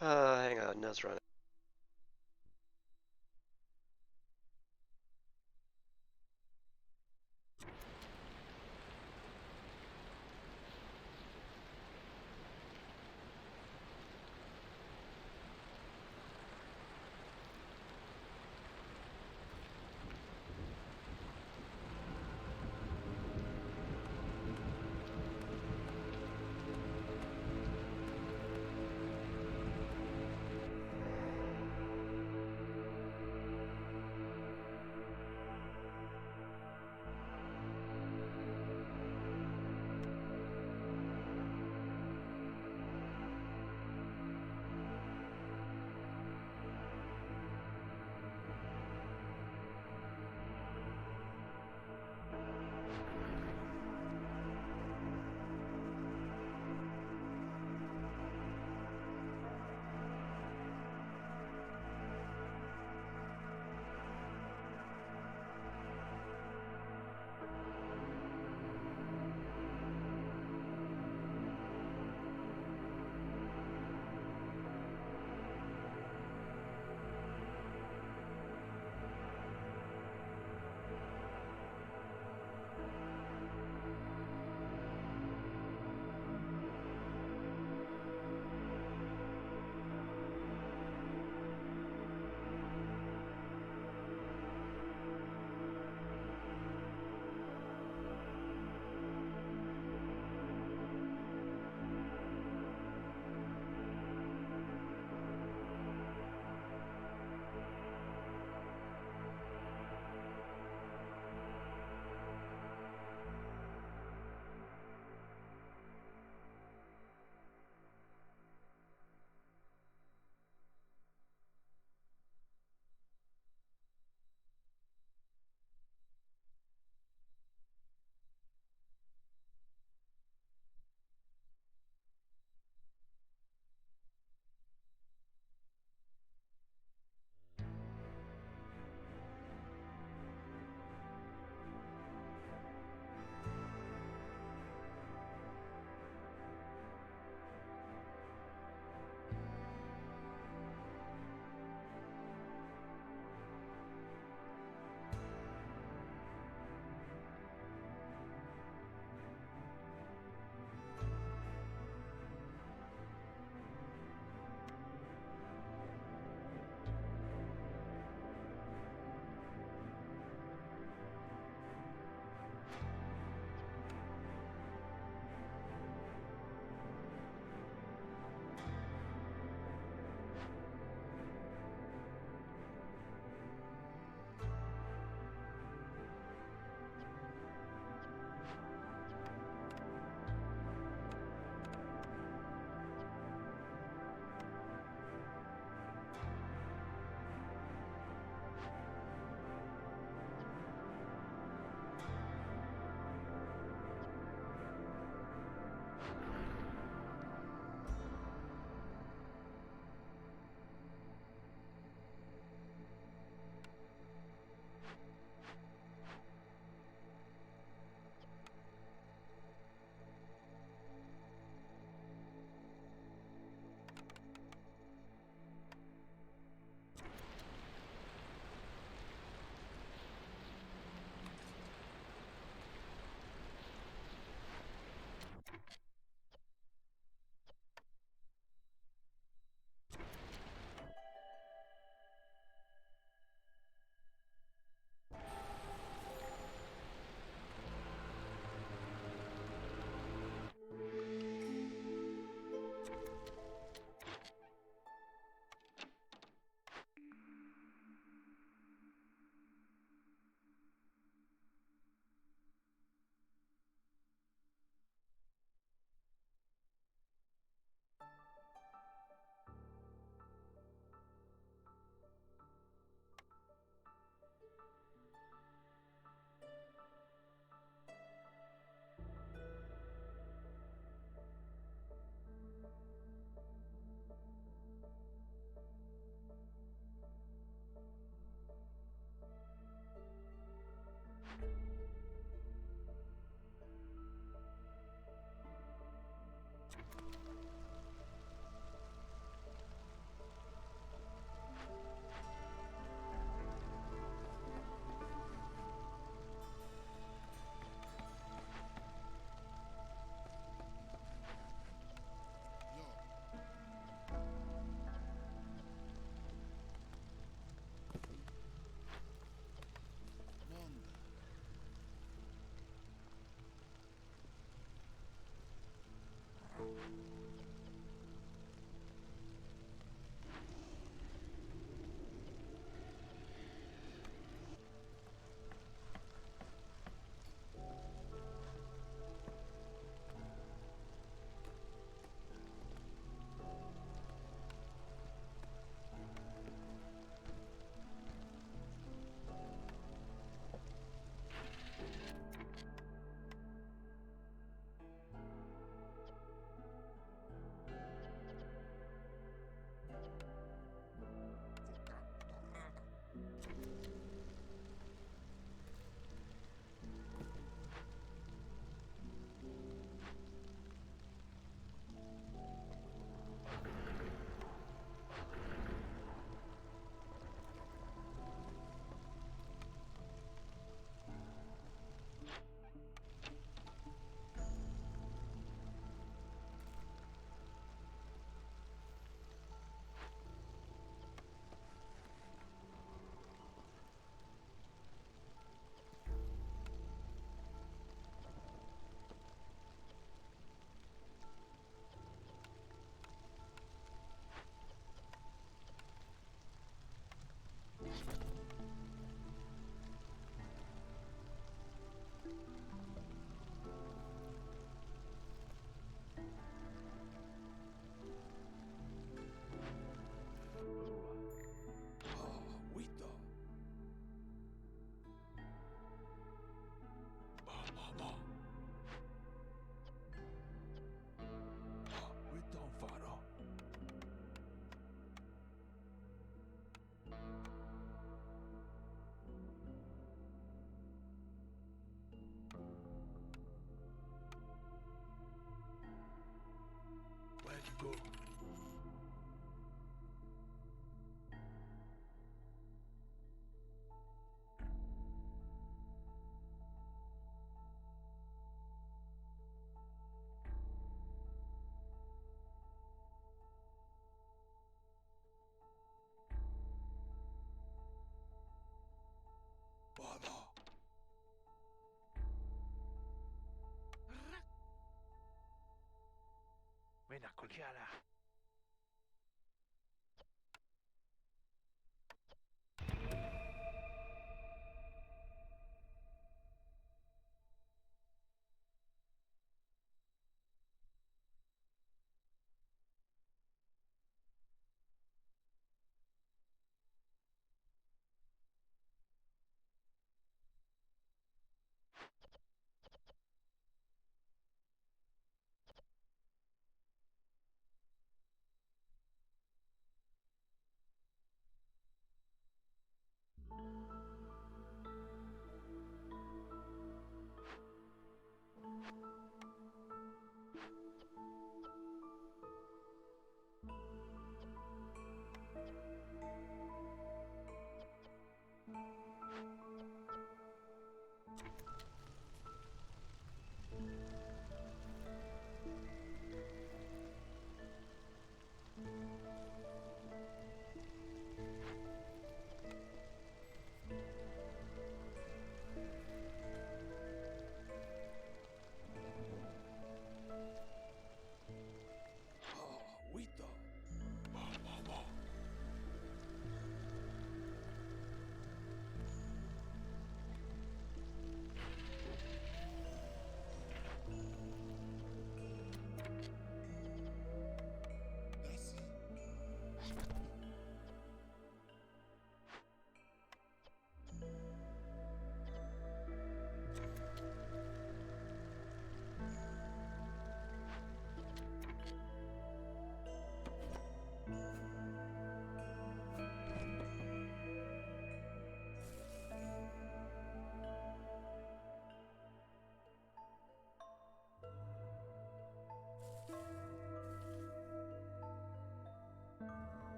Hang on, nose running.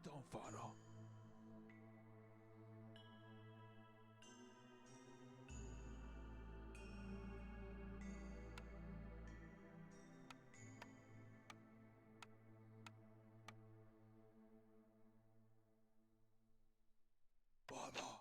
Don't follow. Mama.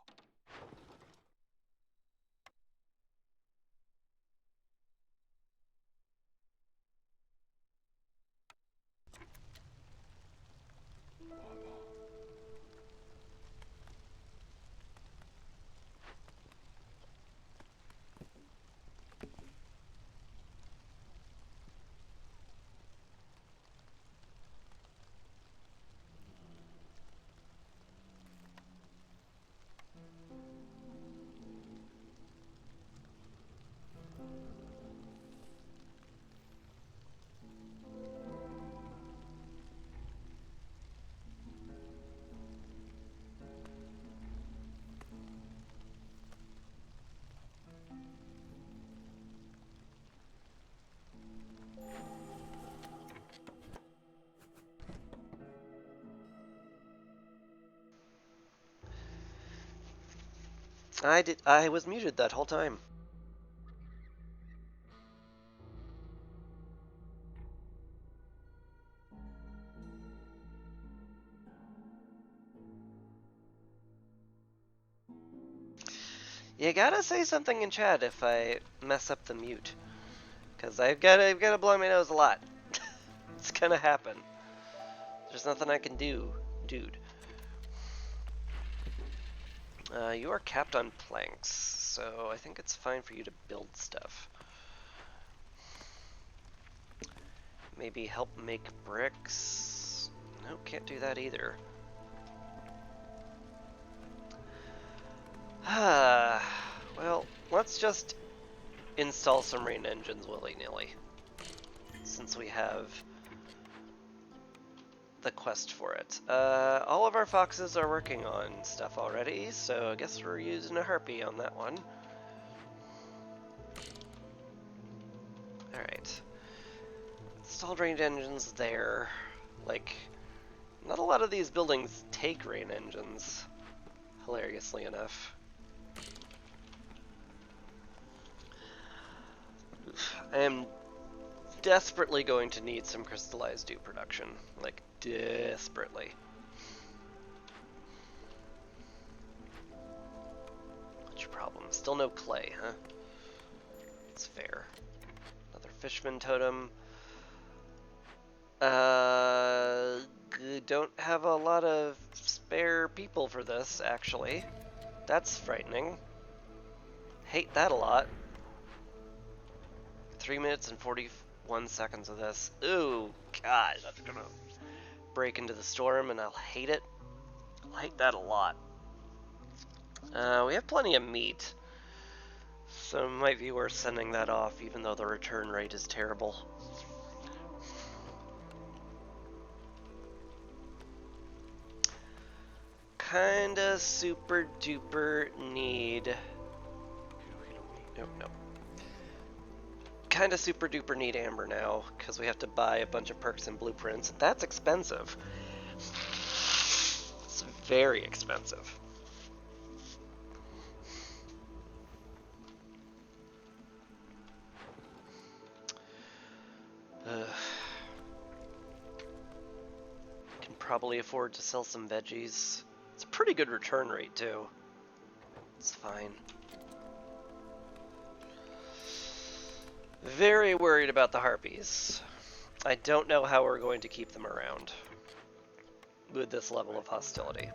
I was muted that whole time. You gotta say something in chat if I mess up the mute, cause I've gotta blow my nose a lot. It's gonna happen. There's nothing I can do, dude. You are capped on planks, so I think it's fine for you to build stuff. Maybe help make bricks. Nope, can't do that either. Well, let's just install some rain engines willy-nilly, since we have the quest for it. All of our foxes are working on stuff already, so I guess we're using a harpy on that one. Alright. Installed rain engines there. Like, not a lot of these buildings take rain engines, hilariously enough. I am desperately going to need some crystallized dew production. Like, desperately. What's your problem? Still no clay, huh? It's fair. Another fishman totem. Don't have a lot of spare people for this, actually. That's frightening. Hate that a lot. 3 minutes and 41 seconds of this. Ooh, God, that's gonna break into the storm and I'll hate it. I'll hate that a lot. We have plenty of meat, so it might be worth sending that off, even though the return rate is terrible. Kinda super duper need... Nope. Kinda super duper need amber now, because we have to buy a bunch of perks and blueprints. That's expensive. It's very expensive. Can probably afford to sell some veggies. It's a pretty good return rate too. It's fine. Very worried about the harpies. I don't know how we're going to keep them around with this level of hostility.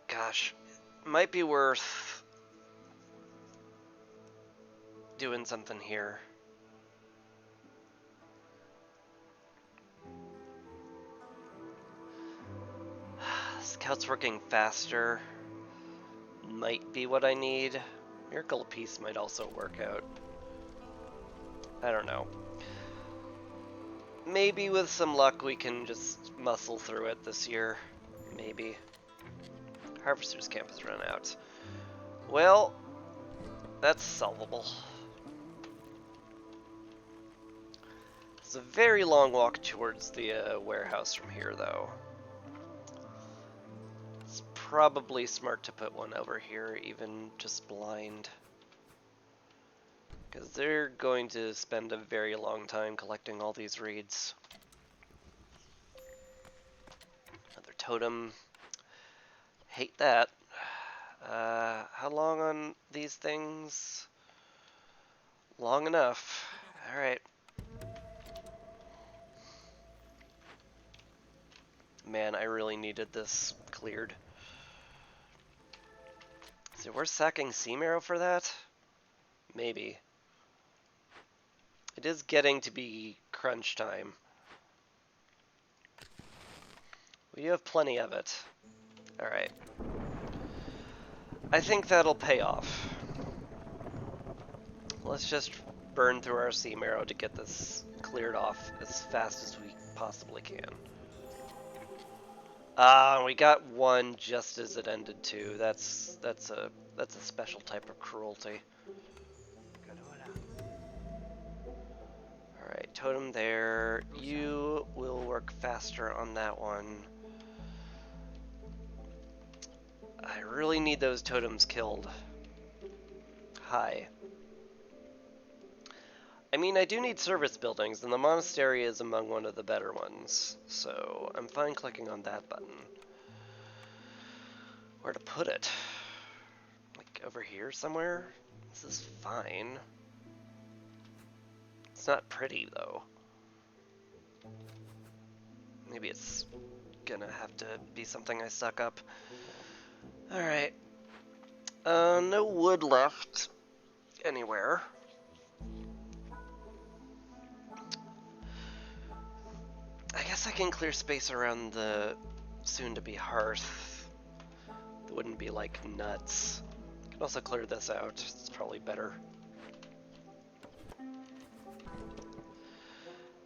Gosh, it might be worth doing something here. Scouts working faster might be what I need. Miracle of Peace might also work out. I don't know. Maybe with some luck we can just muscle through it this year. Maybe. Harvester's Camp has run out. Well, that's solvable. It's a very long walk towards the warehouse from here, though. It's probably smart to put one over here, even just blind. Because they're going to spend a very long time collecting all these reeds. Another totem. Hate that. How long on these things? Long enough. Alright. Man, I really needed this cleared. So we're sacking Sea Marrow for that? Maybe. It is getting to be crunch time. We have plenty of it. Alright. I think that'll pay off. Let's just burn through our Sea Marrow to get this cleared off as fast as we possibly can. We got one just as it ended too. That's a special type of cruelty. Alright, totem there. You will work faster on that one. I really need those totems killed. Hi. I mean, I do need service buildings, and the monastery is among one of the better ones, so I'm fine clicking on that button. Where to put it? Like, over here somewhere? This is fine. It's not pretty, though. Maybe it's gonna have to be something I suck up. Alright. No wood left anywhere. I guess I can clear space around the soon-to-be hearth. It wouldn't be like nuts. I can also clear this out. It's probably better.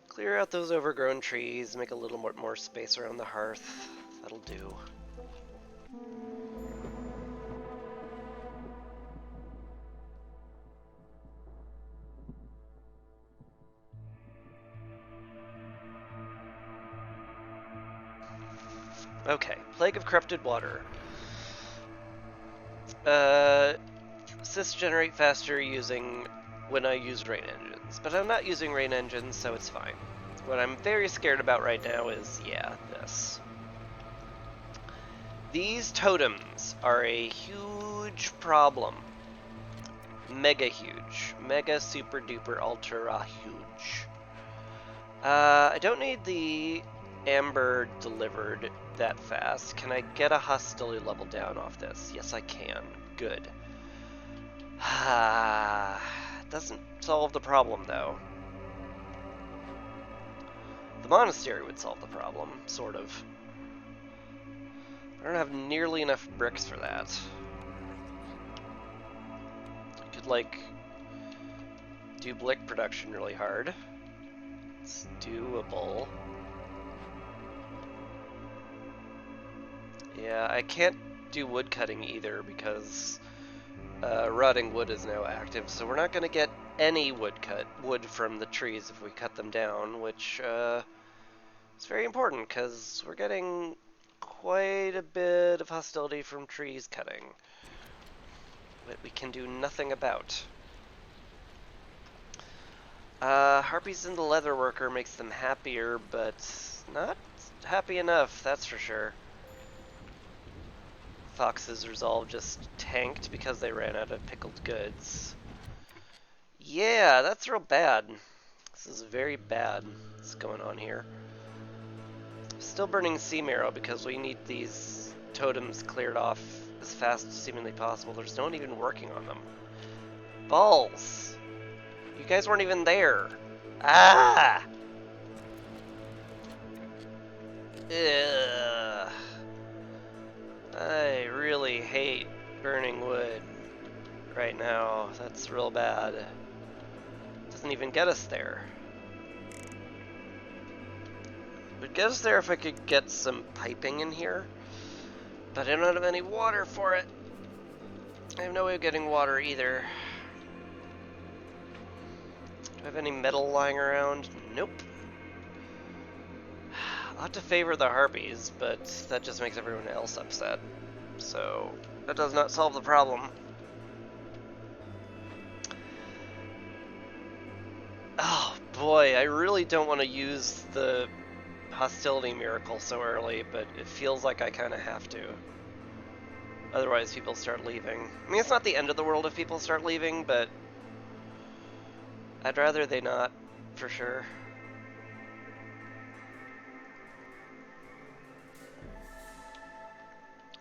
Clear out those overgrown trees, make a little more space around the hearth. That'll do. Okay, Plague of Corrupted Water. Assists generate faster using when I use rain engines, but I'm not using rain engines, so it's fine. What I'm very scared about right now is, yeah, this. These totems are a huge problem. Mega huge. Mega super duper ultra huge. I don't need the amber delivered that fast. Can I get a hostility level down off this? Yes, I can. Good. Doesn't solve the problem, though. The monastery would solve the problem, sort of. I don't have nearly enough bricks for that. I could, like, do blick production really hard. It's doable. Yeah, I can't do wood cutting either because rotting wood is now active, so we're not going to get any wood from the trees if we cut them down, which is very important because we're getting quite a bit of hostility from trees cutting that we can do nothing about. Harpies in the leatherworker makes them happier, but not happy enough, that's for sure. Fox's resolve just tanked because they ran out of pickled goods. Yeah, that's real bad. This is very bad what's going on here. Still burning Sea Marrow because we need these totems cleared off as fast as seemingly possible. There's no one even working on them. Balls! You guys weren't even there. Ah! Ugh. I really hate burning wood right now. That's real bad. It doesn't even get us there. It would get us there if I could get some piping in here, but I don't have any water for it. I have no way of getting water either. Do I have any metal lying around? Nope. I'll have to favor the harpies, but that just makes everyone else upset. So, that does not solve the problem. Oh boy, I really don't want to use the hostility miracle so early, but it feels like I kind of have to. Otherwise people start leaving. I mean, it's not the end of the world if people start leaving, but I'd rather they not, for sure.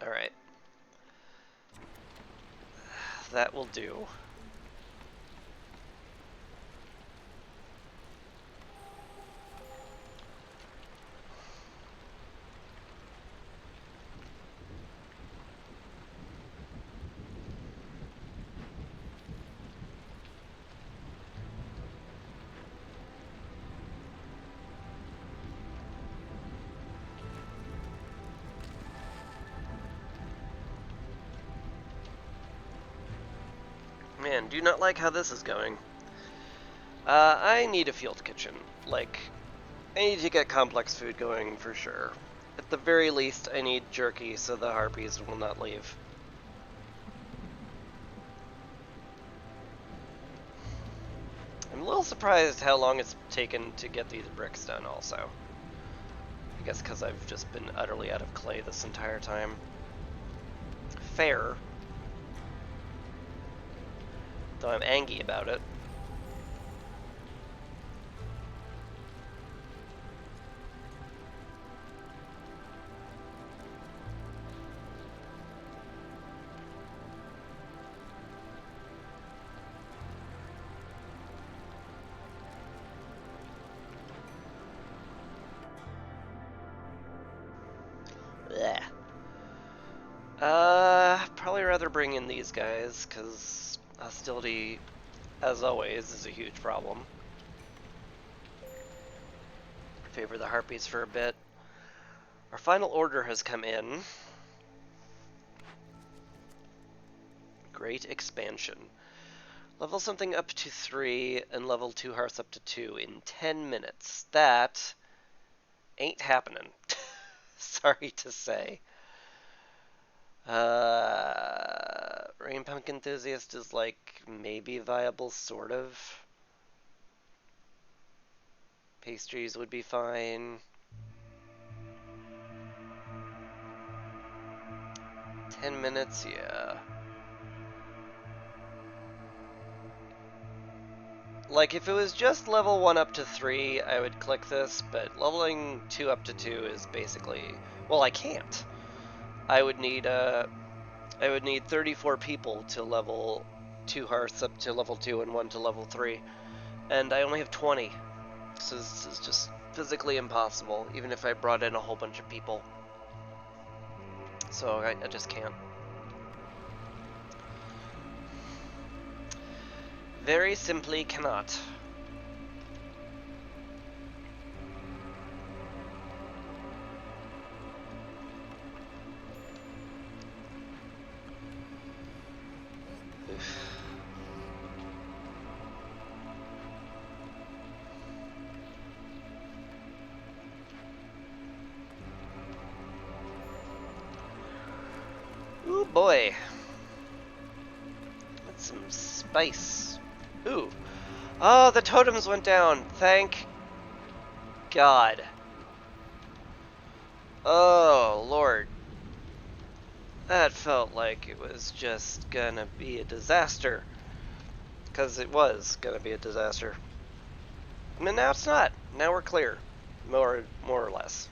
Alright. That will do. Man, do not like how this is going. I need a field kitchen. Like, I need to get complex food going for sure. At the very least, I need jerky so the harpies will not leave. I'm a little surprised how long it's taken to get these bricks done also. I guess because I've just been utterly out of clay this entire time. Fair. Though I'm angry about it. bring in these guys, because hostility, as always, is a huge problem. Favor the Harpies for a bit. Our final order has come in. Great expansion. Level something up to 3 and level 2 hearths up to 2 in 10 minutes. That ain't happening. Sorry to say. Rain Punk Enthusiast is like maybe viable, sort of. Pastries would be fine. 10 minutes, yeah. Like, if it was just level 1 up to 3, I would click this, but leveling 2 up to 2 is basically... Well, I can't. I would need 34 people to level 2 hearths up to level 2 and 1 to level 3. And I only have 20. So this is just physically impossible, even if I brought in a whole bunch of people. So I just can't. Very simply cannot. Ooh boy. That's some spice. Ooh. Oh, the totems went down. Thank God. Oh, Lord. That felt like it was just gonna be a disaster. Because it was gonna be a disaster. And now it's not. Now we're clear. More or less.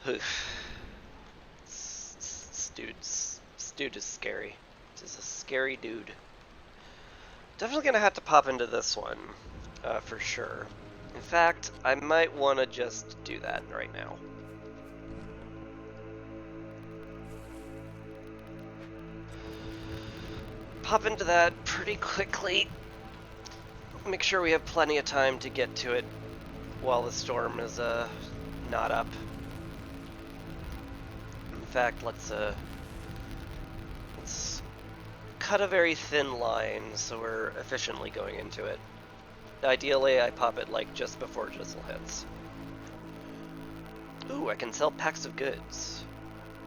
This dude is scary. This is a scary dude. Definitely gonna have to pop into this one, for sure. In fact, I might want to just do that right now. Pop into that pretty quickly. Make sure we have plenty of time to get to it while the storm is not up. In fact, let's cut a very thin line so we're efficiently going into it. Ideally, I pop it like just before Jizzle hits. Ooh, I can sell packs of goods,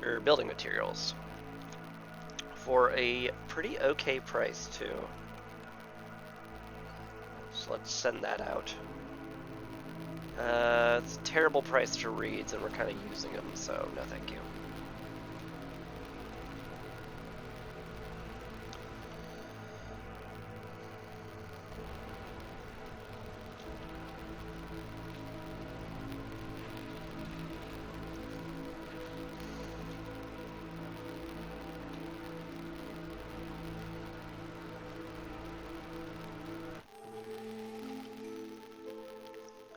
or building materials, for a pretty okay price too. So let's send that out. It's a terrible price to reads, and we're kind of using them, so no thank you.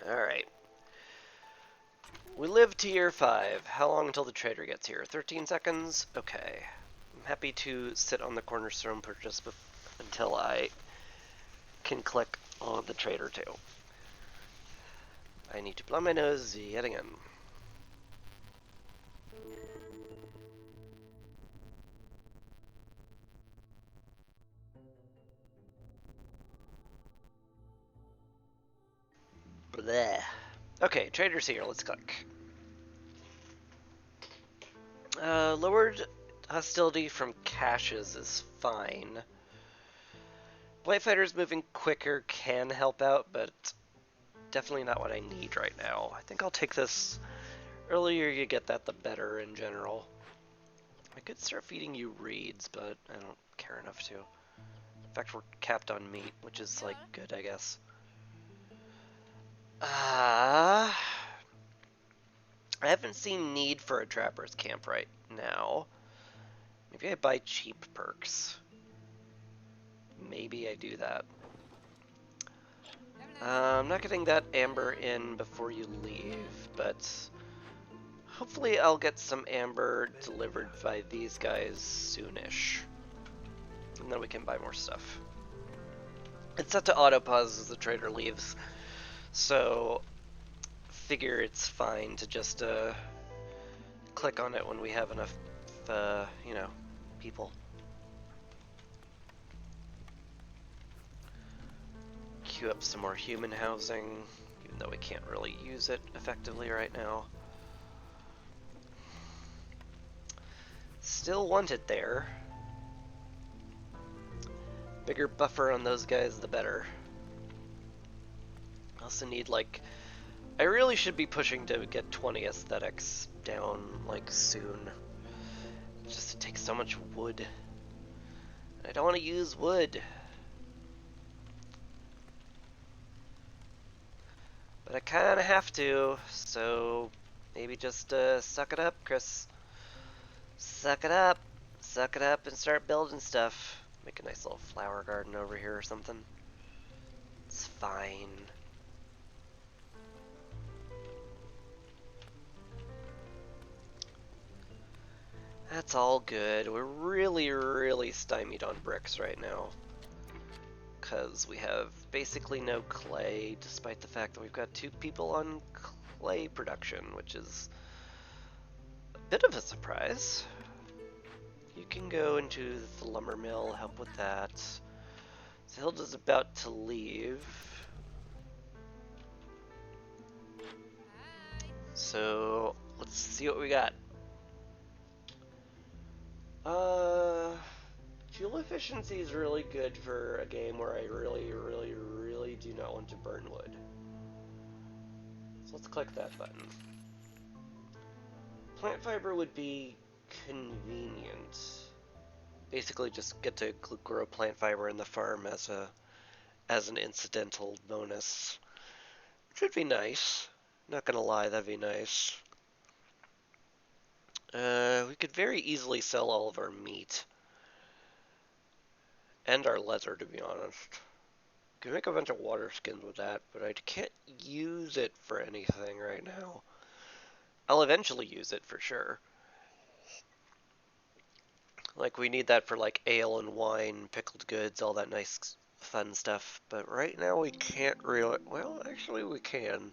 Alright. We live to year 5. How long until the trader gets here? 13 seconds? Okay. I'm happy to sit on the cornerstone purchase until I can click on the trader too. I need to blow my nose yet again. Bleh. Okay, trader's here. Let's click. Lowered hostility from caches is fine. Blight Fighters moving quicker can help out, but definitely not what I need right now. I think I'll take this. Earlier you get that, the better in general. I could start feeding you reeds, but I don't care enough to. In fact, we're capped on meat, which is, like, good, I guess. I haven't seen need for a trapper's camp right now. Maybe I buy cheap perks. Maybe I do that. I'm not getting that amber in before you leave, but Hopefully I'll get some amber delivered by these guys soonish. And then we can buy more stuff. It's set to auto pause as the trader leaves, so figure it's fine to just click on it when we have enough, you know, people. Queue up some more human housing, even though we can't really use it effectively right now. Still want it there. Bigger buffer on those guys, the better. Also need, like, I really should be pushing to get 20 aesthetics down, like, soon. Just it takes so much wood. I don't want to use wood. But I kinda have to, so maybe just suck it up, Chris. Suck it up. Suck it up and start building stuff. Make a nice little flower garden over here or something. It's fine. That's all good. We're really stymied on bricks right now. Because we have basically no clay, despite the fact that we've got 2 people on clay production, which is a bit of a surprise. You can go into the lumber mill, help with that. Hilda's about to leave. So let's see what we got. Fuel efficiency is really good for a game where I really do not want to burn wood. So let's click that button. Plant fiber would be convenient. Basically just get to grow plant fiber in the farm as an incidental bonus. Which would be nice. Not gonna lie, that'd be nice. We could very easily sell all of our meat. And our leather, to be honest. Could make a bunch of water skins with that, but I can't use it for anything right now. I'll eventually use it for sure. Like, we need that for, like, ale and wine, pickled goods, all that nice, fun stuff. But right now we can't really... Well, actually we can.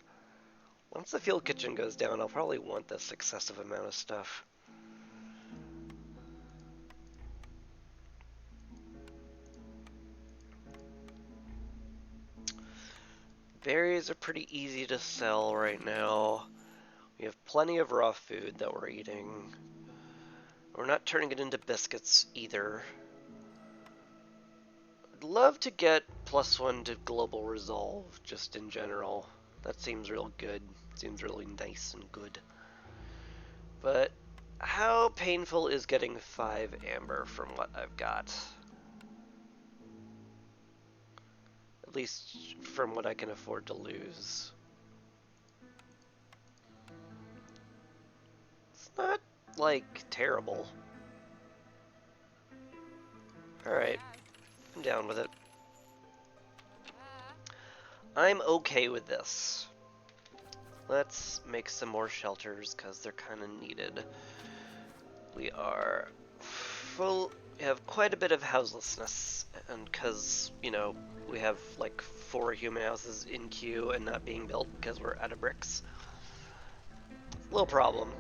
Once the field kitchen goes down, I'll probably want this excessive amount of stuff. Berries are pretty easy to sell right now. We have plenty of raw food that we're eating. We're not turning it into biscuits either. I'd love to get +1 to global resolve, just in general. That seems real good. Seems really nice and good. But how painful is getting 5 amber from what I've got? At least from what I can afford to lose. It's not, like, terrible. Alright, I'm down with it. I'm okay with this. Let's make some more shelters, because they're kind of needed. We are full... We have quite a bit of houselessness, and because, you know, we have like 4 human houses in queue and not being built because we're out of bricks. Little problem.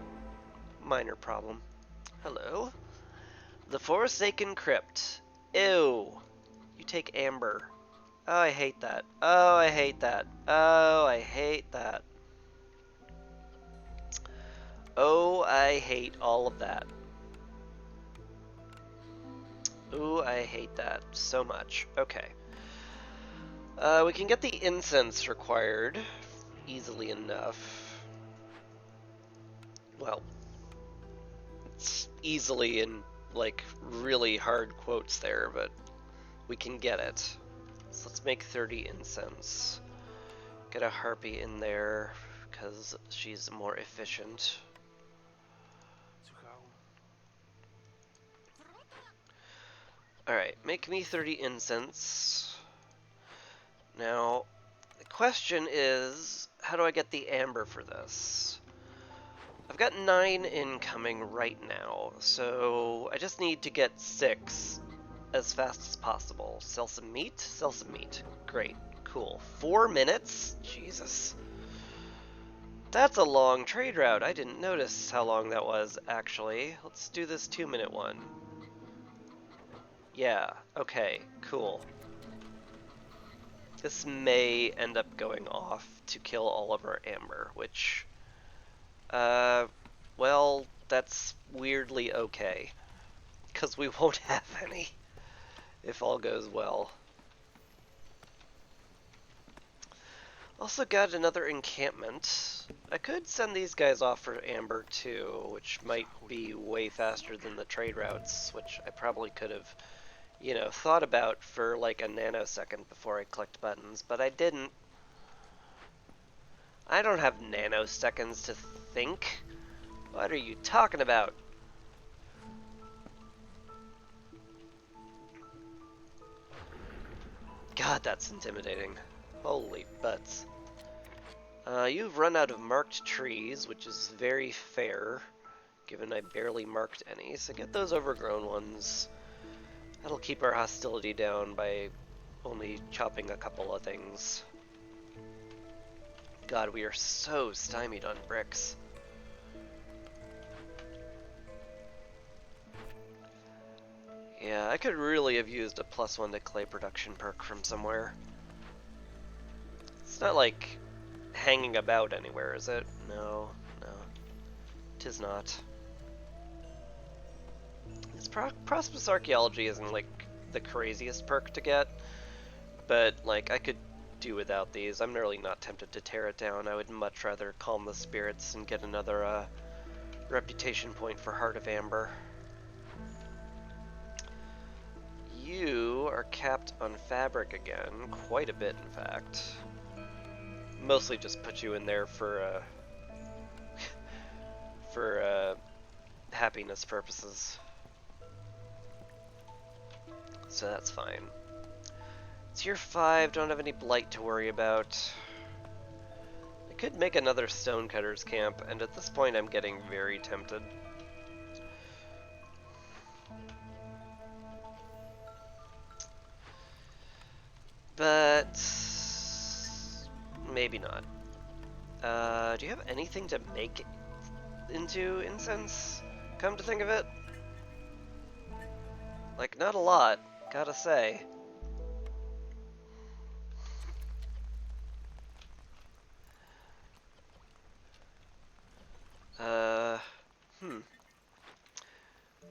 Minor problem. Hello. The Forsaken Crypt. Ew. You take amber. Oh, I hate that. Oh, I hate that. Oh, I hate that. Oh, I hate all of that. Ooh, I hate that so much. Okay. We can get the incense required easily enough. Well, it's easily in, like, really hard quotes there, but we can get it. So let's make 30 incense. Get a harpy in there, because she's more efficient. Alright, make me 30 incense. Now, the question is, how do I get the amber for this? I've got 9 incoming right now, so I just need to get 6 as fast as possible. Sell some meat? Sell some meat. Great. Cool. 4 minutes? Jesus. That's a long trade route. I didn't notice how long that was, actually. Let's do this 2-minute one. Yeah, okay, cool. This may end up going off to kill all of our amber, which... well, that's weirdly okay. Because we won't have any, if all goes well. Also got another encampment. I could send these guys off for amber too, which might be way faster than the trade routes, which I probably could have, you know, thought about for like a nanosecond before I clicked buttons, but I didn't. I don't have nanoseconds to think. What are you talking about? God, that's intimidating. Holy butts. You've run out of marked trees, which is very fair, given I barely marked any, so get those overgrown ones. That'll keep our hostility down by only chopping a couple of things. God, we are so stymied on bricks. Yeah, I could really have used a +1 to clay production perk from somewhere. It's not like hanging about anywhere, is it? No, no. 'Tis not. This Prosperous Archaeology isn't like the craziest perk to get, but like I could do without these. I'm really not tempted to tear it down. I would much rather calm the spirits and get another reputation point for Heart of Amber. You are capped on fabric again, quite a bit in fact. Mostly just put you in there for happiness purposes. So that's fine. Tier 5, don't have any blight to worry about. I could make another stonecutter's camp, and at this point I'm getting very tempted. But maybe not. Do you have anything to make into incense? Come to think of it? Like, not a lot, gotta say.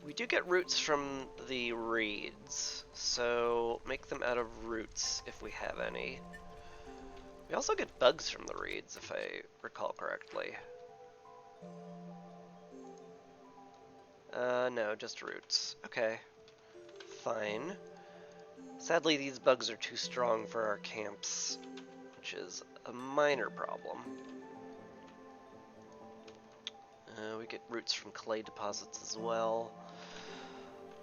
We do get roots from the reeds, so make them out of roots if we have any. We also get bugs from the reeds, if I recall correctly. No, just roots. Okay. Fine. Sadly, these bugs are too strong for our camps, which is a minor problem. We get roots from clay deposits as well.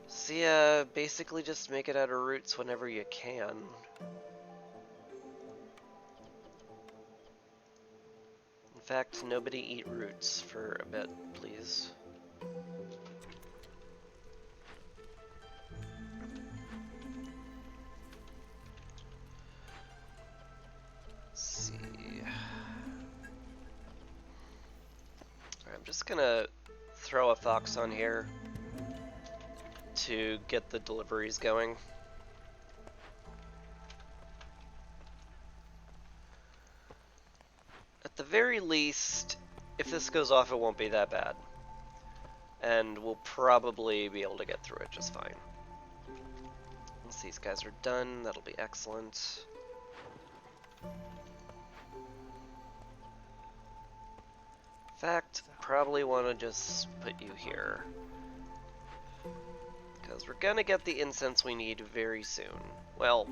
So yeah, basically just make it out of roots whenever you can. In fact, nobody eat roots for a bit, please. Let's see. Alright, I'm just gonna throw a fox on here to get the deliveries going. At the very least, if this goes off, it won't be that bad. And we'll probably be able to get through it just fine. Once these guys are done, that'll be excellent. In fact, probably want to just put you here. Because we're gonna get the incense we need very soon. Well,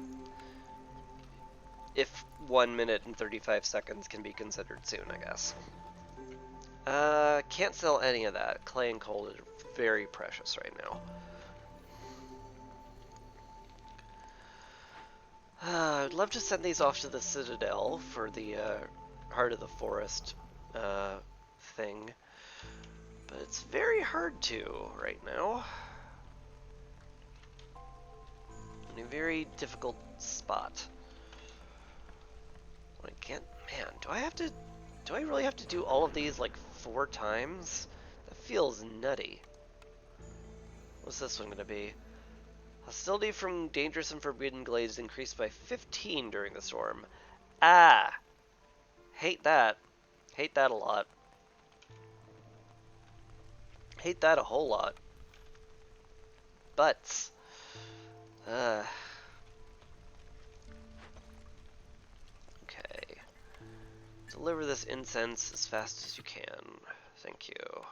if 1 minute and 35 seconds can be considered soon, I guess. Can't sell any of that. Clay and coal is very precious right now. I'd love to send these off to the Citadel for the Heart of the Forest thing. But it's very hard to right now. In a very difficult spot. I can't, man, do I really have to do all of these like 4 times? That feels nutty. What's this one gonna be? Hostility from dangerous and forbidden glades increased by 15 during the storm. Ah! Hate that. Hate that a lot. Hate that a whole lot. Butts. Okay. Deliver this incense as fast as you can. Thank you.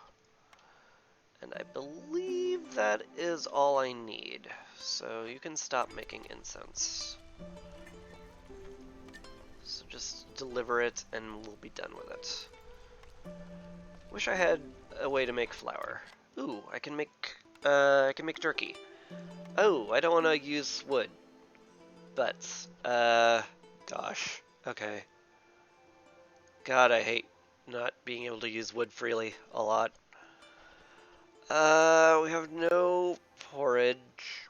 And I believe that is all I need. So you can stop making incense. So just deliver it and we'll be done with it. Wish I had a way to make flour. Ooh, I can make jerky. Oh, I don't want to use wood. But gosh. Okay. God, I hate not being able to use wood freely a lot. We have no porridge.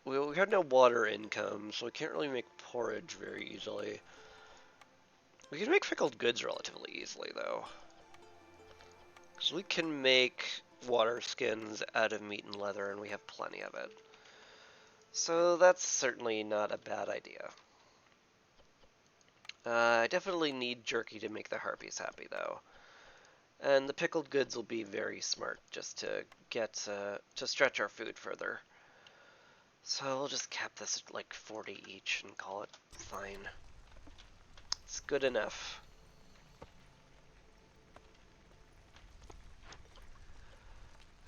We have no water income, so we can't really make porridge very easily. We can make pickled goods relatively easily, though. Because we can make water skins out of meat and leather, and we have plenty of it. So that's certainly not a bad idea. I definitely need jerky to make the harpies happy, though. And the pickled goods will be very smart, just to get, to stretch our food further. So we'll just cap this at like 40 each and call it fine. It's good enough.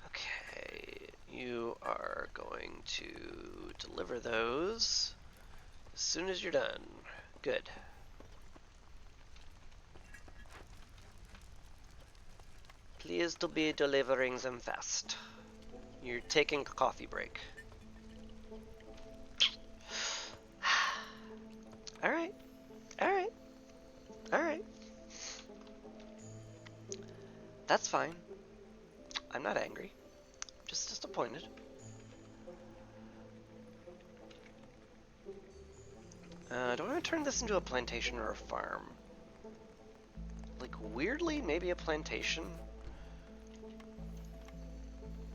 Okay, you are going to deliver those as soon as you're done. Good. Please to be delivering them fast. You're taking a coffee break. Alright. Alright. Alright. That's fine. I'm not angry. Just disappointed. Do I want to turn this into a plantation or a farm? Like, weirdly, maybe a plantation?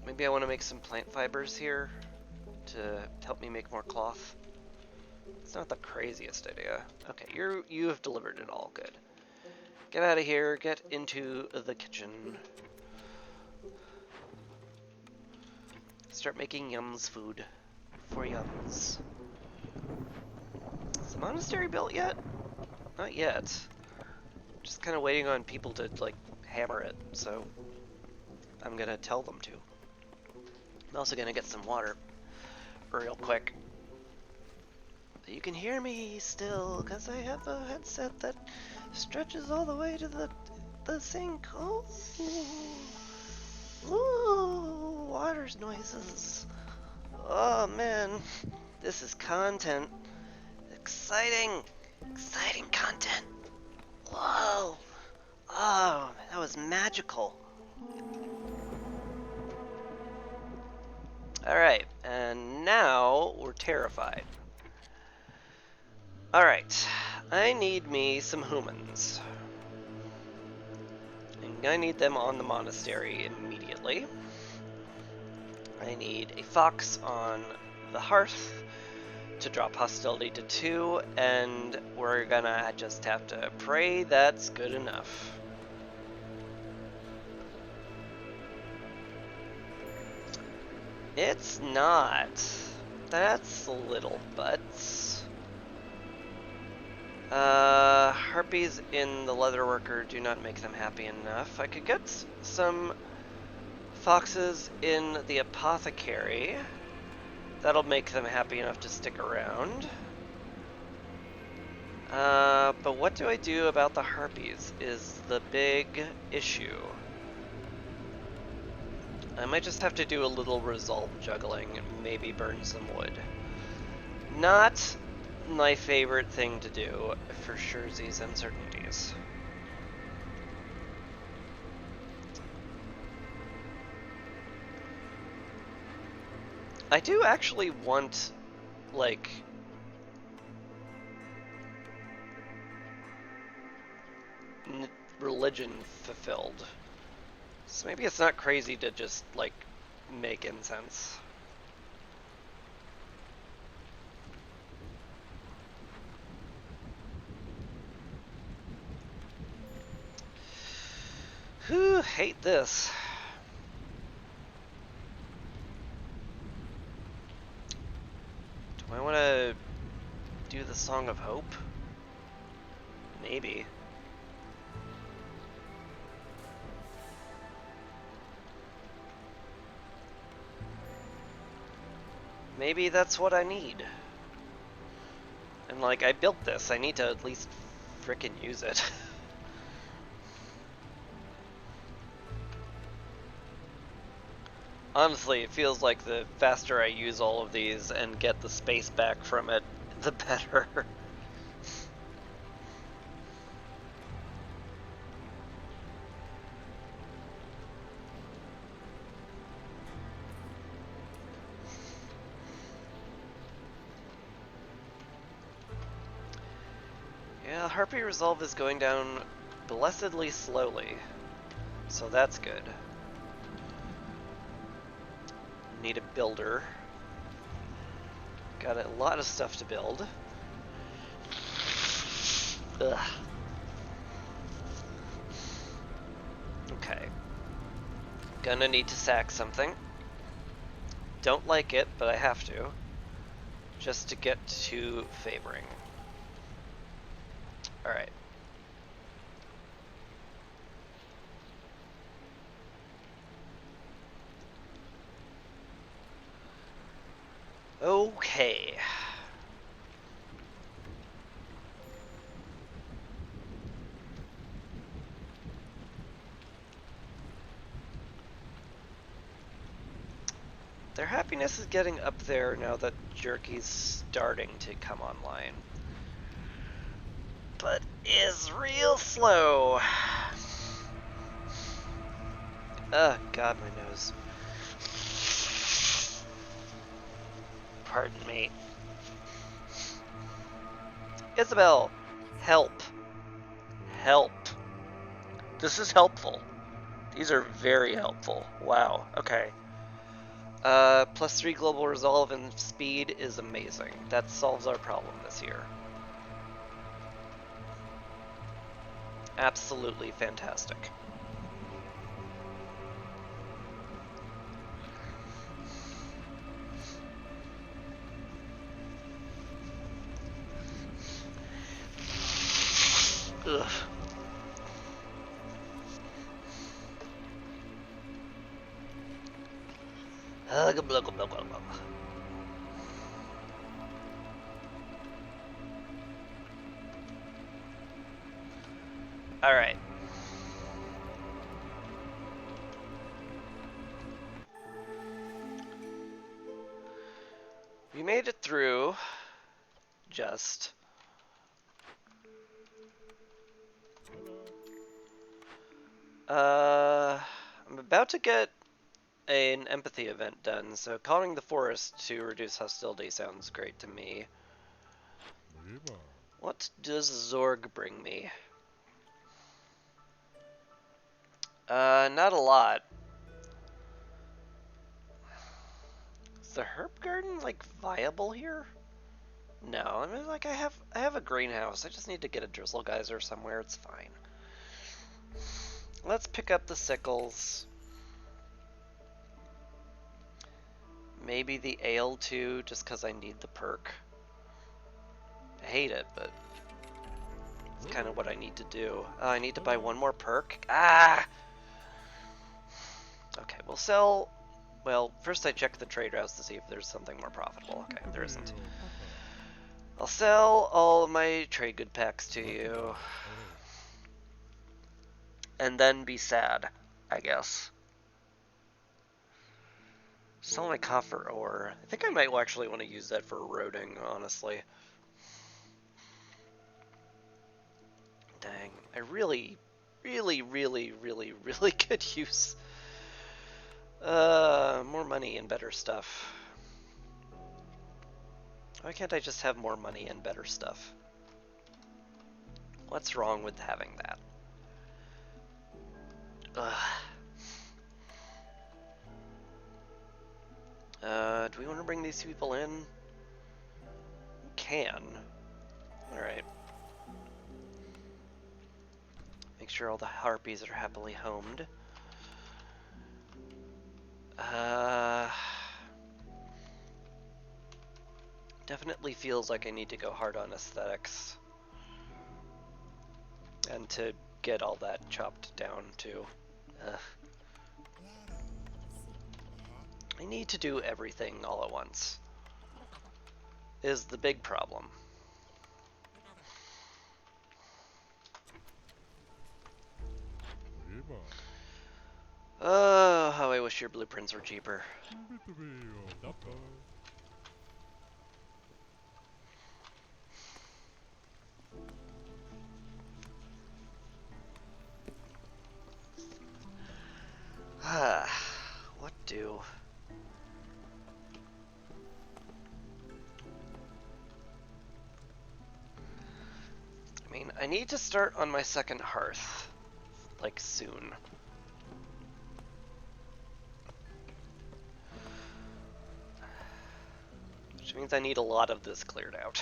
Maybe I want to make some plant fibers here to help me make more cloth. It's not the craziest idea. Okay, you have delivered it all. Good. Get out of here. Get into the kitchen. Start making Yums food for Yums. Is the monastery built yet? Not yet. Just kind of waiting on people to like hammer it. So I'm gonna tell them to. I'm also gonna get some water real quick. But you can hear me still, because I have a headset that stretches all the way to the sink. Oh, ooh, water's noises. Oh man, this is content. Exciting, exciting content. Whoa, oh, that was magical. Alright, and now we're terrified. Alright, I need me some humans. And I need them on the monastery immediately. I need a fox on the hearth to drop hostility to 2, and we're gonna just have to pray that's good enough. It's not. That's little butts. Harpies in the leatherworker do not make them happy enough. I could get some foxes in the apothecary. That'll make them happy enough to stick around. But what do I do about the harpies is the big issue. I might just have to do a little resolve juggling and maybe burn some wood. Not my favorite thing to do for sure these uncertainties. I do actually want, like, religion fulfilled. So maybe it's not crazy to just, like, make incense. Whew, hate this. Do I want to do the Song of Hope? Maybe. Maybe that's what I need. And like, I built this, I need to at least frickin' use it. Honestly, it feels like the faster I use all of these and get the space back from it, the better. Yeah, Harpy Resolve is going down blessedly slowly, so that's good. Need a builder. Got a lot of stuff to build. Ugh. Okay. Gonna need to sack something. Don't like it, but I have to. Just to get to favoring. Alright. Okay. Their happiness is getting up there now that Jerky's starting to come online. But is real slow. Ugh, God, my nose. Pardon me. Isabelle, help. Help. This is helpful. These are very helpful. Wow, okay. +3 global resolve and speed is amazing. That solves our problem this year. Absolutely fantastic. Ugh. Alright. We made it through. Just. I'm about to get an empathy event done, so calling the forest to reduce hostility sounds great to me. What does Zorg bring me? Not a lot. Is the herb garden, like, viable here? No, I mean, like, I have a greenhouse. I just need to get a drizzle geyser somewhere. It's fine. Let's pick up the sickles. Maybe the ale too, just because I need the perk. I hate it, but it's kind of what I need to do. Oh, I need to buy one more perk? Ah! Okay, we'll sell... Well, first I check the trade routes to see if there's something more profitable. Okay, there isn't. I'll sell all of my trade good packs to you. And then be sad, I guess. Sell my copper ore. I think I might actually want to use that for roading, honestly. Dang, I really could use more money and better stuff. Why can't I just have more money and better stuff? What's wrong with having that? Ugh. Do we want to bring these people in? We can. Alright. Make sure all the harpies are happily homed. Definitely feels like I need to go hard on aesthetics. And to get all that chopped down too. I need to do everything all at once. Is the big problem. Oh, how I wish your blueprints were cheaper. What do? I mean, I need to start on my second hearth, like soon. Which means I need a lot of this cleared out.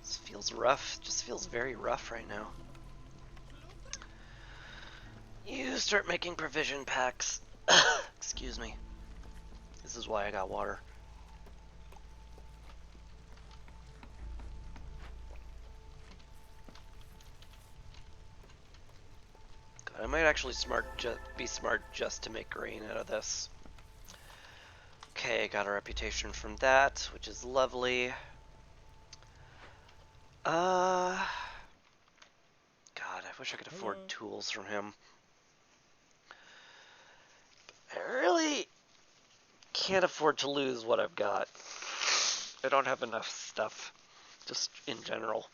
This feels rough, just feels very rough right now. You start making provision packs. Excuse me. This is why I got water. God, I might actually be smart just to make grain out of this. Okay, got a reputation from that, which is lovely. God, I wish I could afford tools from him. I really can't afford to lose what I've got. I don't have enough stuff, just in general.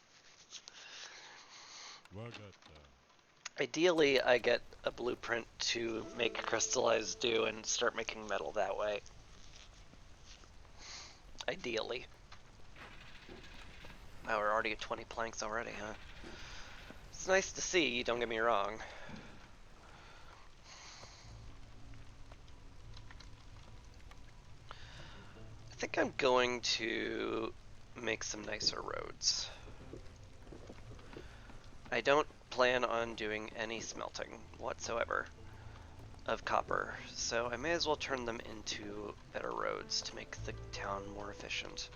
Ideally, I get a blueprint to make crystallized dew and start making metal that way. Ideally. Wow, we're already at 20 planks already, huh? It's nice to see, don't get me wrong. I think I'm going to make some nicer roads. I don't plan on doing any smelting whatsoever of copper, so I may as well turn them into better roads to make the town more efficient.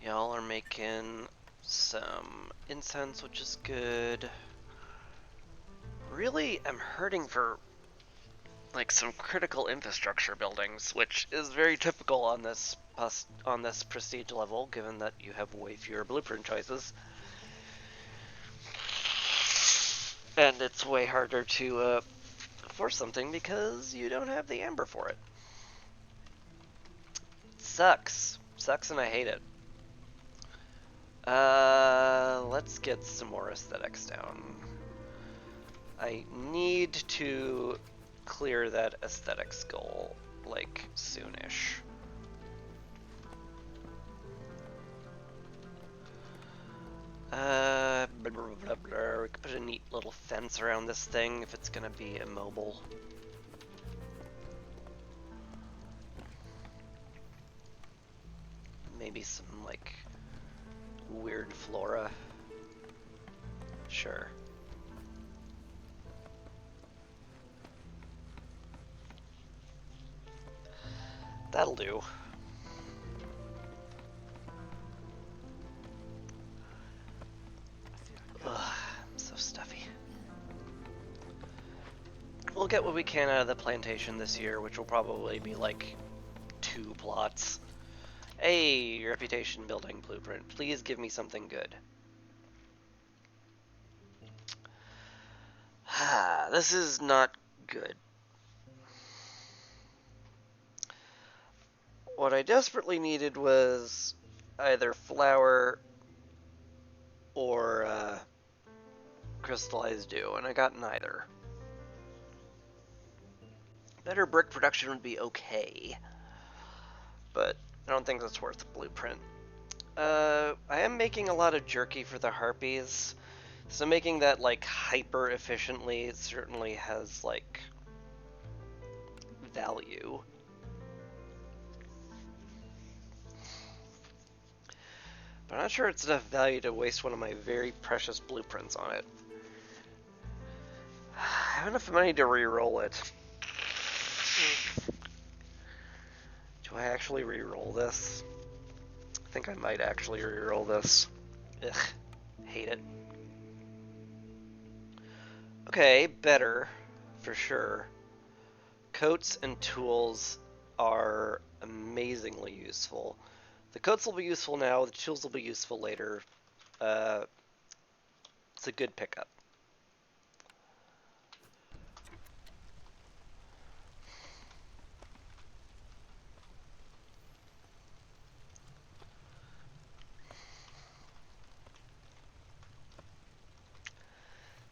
Y'all are making some incense, which is good. Really, I'm hurting for like some critical infrastructure buildings, which is very typical on this prestige level, given that you have way fewer blueprint choices. And it's way harder to force something because you don't have the amber for it. Sucks. Sucks and I hate it. Let's get some more aesthetics down. I need to clear that aesthetics goal, like, soonish. Blah, blah, blah, blah. We could put a neat little fence around this thing if it's gonna be immobile. Maybe some, like, weird flora. Sure. That'll do. Ugh, I'm so stuffy. We'll get what we can out of the plantation this year, which will probably be like 2 plots. Hey, reputation building blueprint. Please give me something good. This is not good. What I desperately needed was either flour or crystallized dew, and I got neither. Better brick production would be okay, but I don't think that's worth a blueprint. I am making a lot of jerky for the harpies, so making that like hyper efficiently certainly has like value. But I'm not sure it's enough value to waste one of my very precious blueprints on it. I have enough money to re-roll it. Do I actually re-roll this? I think I might actually re-roll this. Ugh, hate it. Okay, better, for sure. Coats and tools are amazingly useful. The coats will be useful now, the tools will be useful later. It's a good pickup.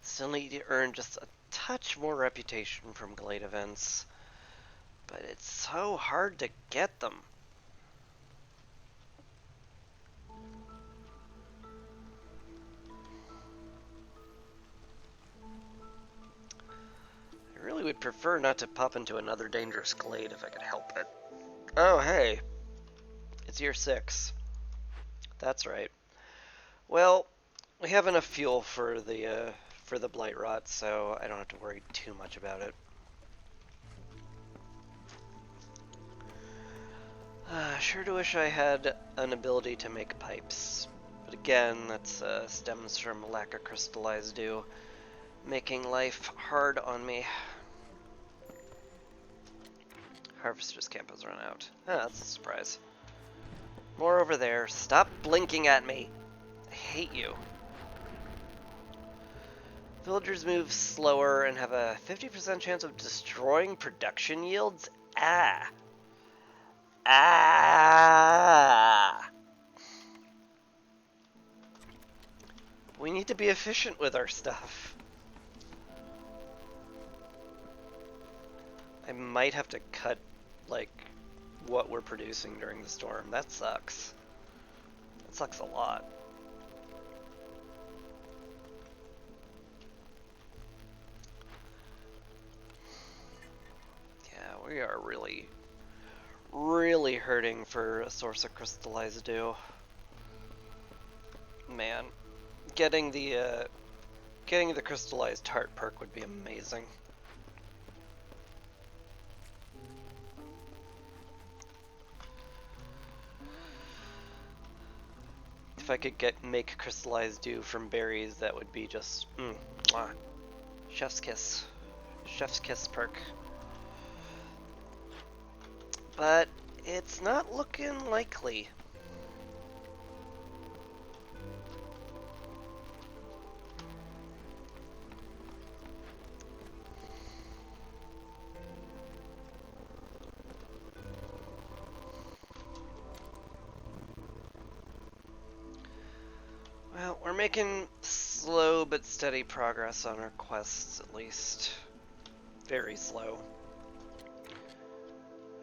Still need to earn just a touch more reputation from Glade events, but it's so hard to get them. I really would prefer not to pop into another dangerous glade if I could help it. Oh, hey. It's year 6. That's right. Well, we have enough fuel for the blight rot, so I don't have to worry too much about it. Sure do wish I had an ability to make pipes. But again, that stems from a lack of crystallized dew, making life hard on me. Harvester's camp has run out. Ah, that's a surprise. More over there. Stop blinking at me. I hate you. Villagers move slower and have a 50% chance of destroying production yields? Ah. Ah. We need to be efficient with our stuff. I might have to cut, like, what we're producing during the storm. That sucks. That sucks a lot. Yeah, we are really, really hurting for a source of crystallized dew. Man, getting the crystallized tart perk would be amazing. If I could make crystallized dew from berries, that would be just mwah. Chef's kiss. Chef's kiss perk. But it's not looking likely. Well, we're making slow but steady progress on our quests, at least. Very slow.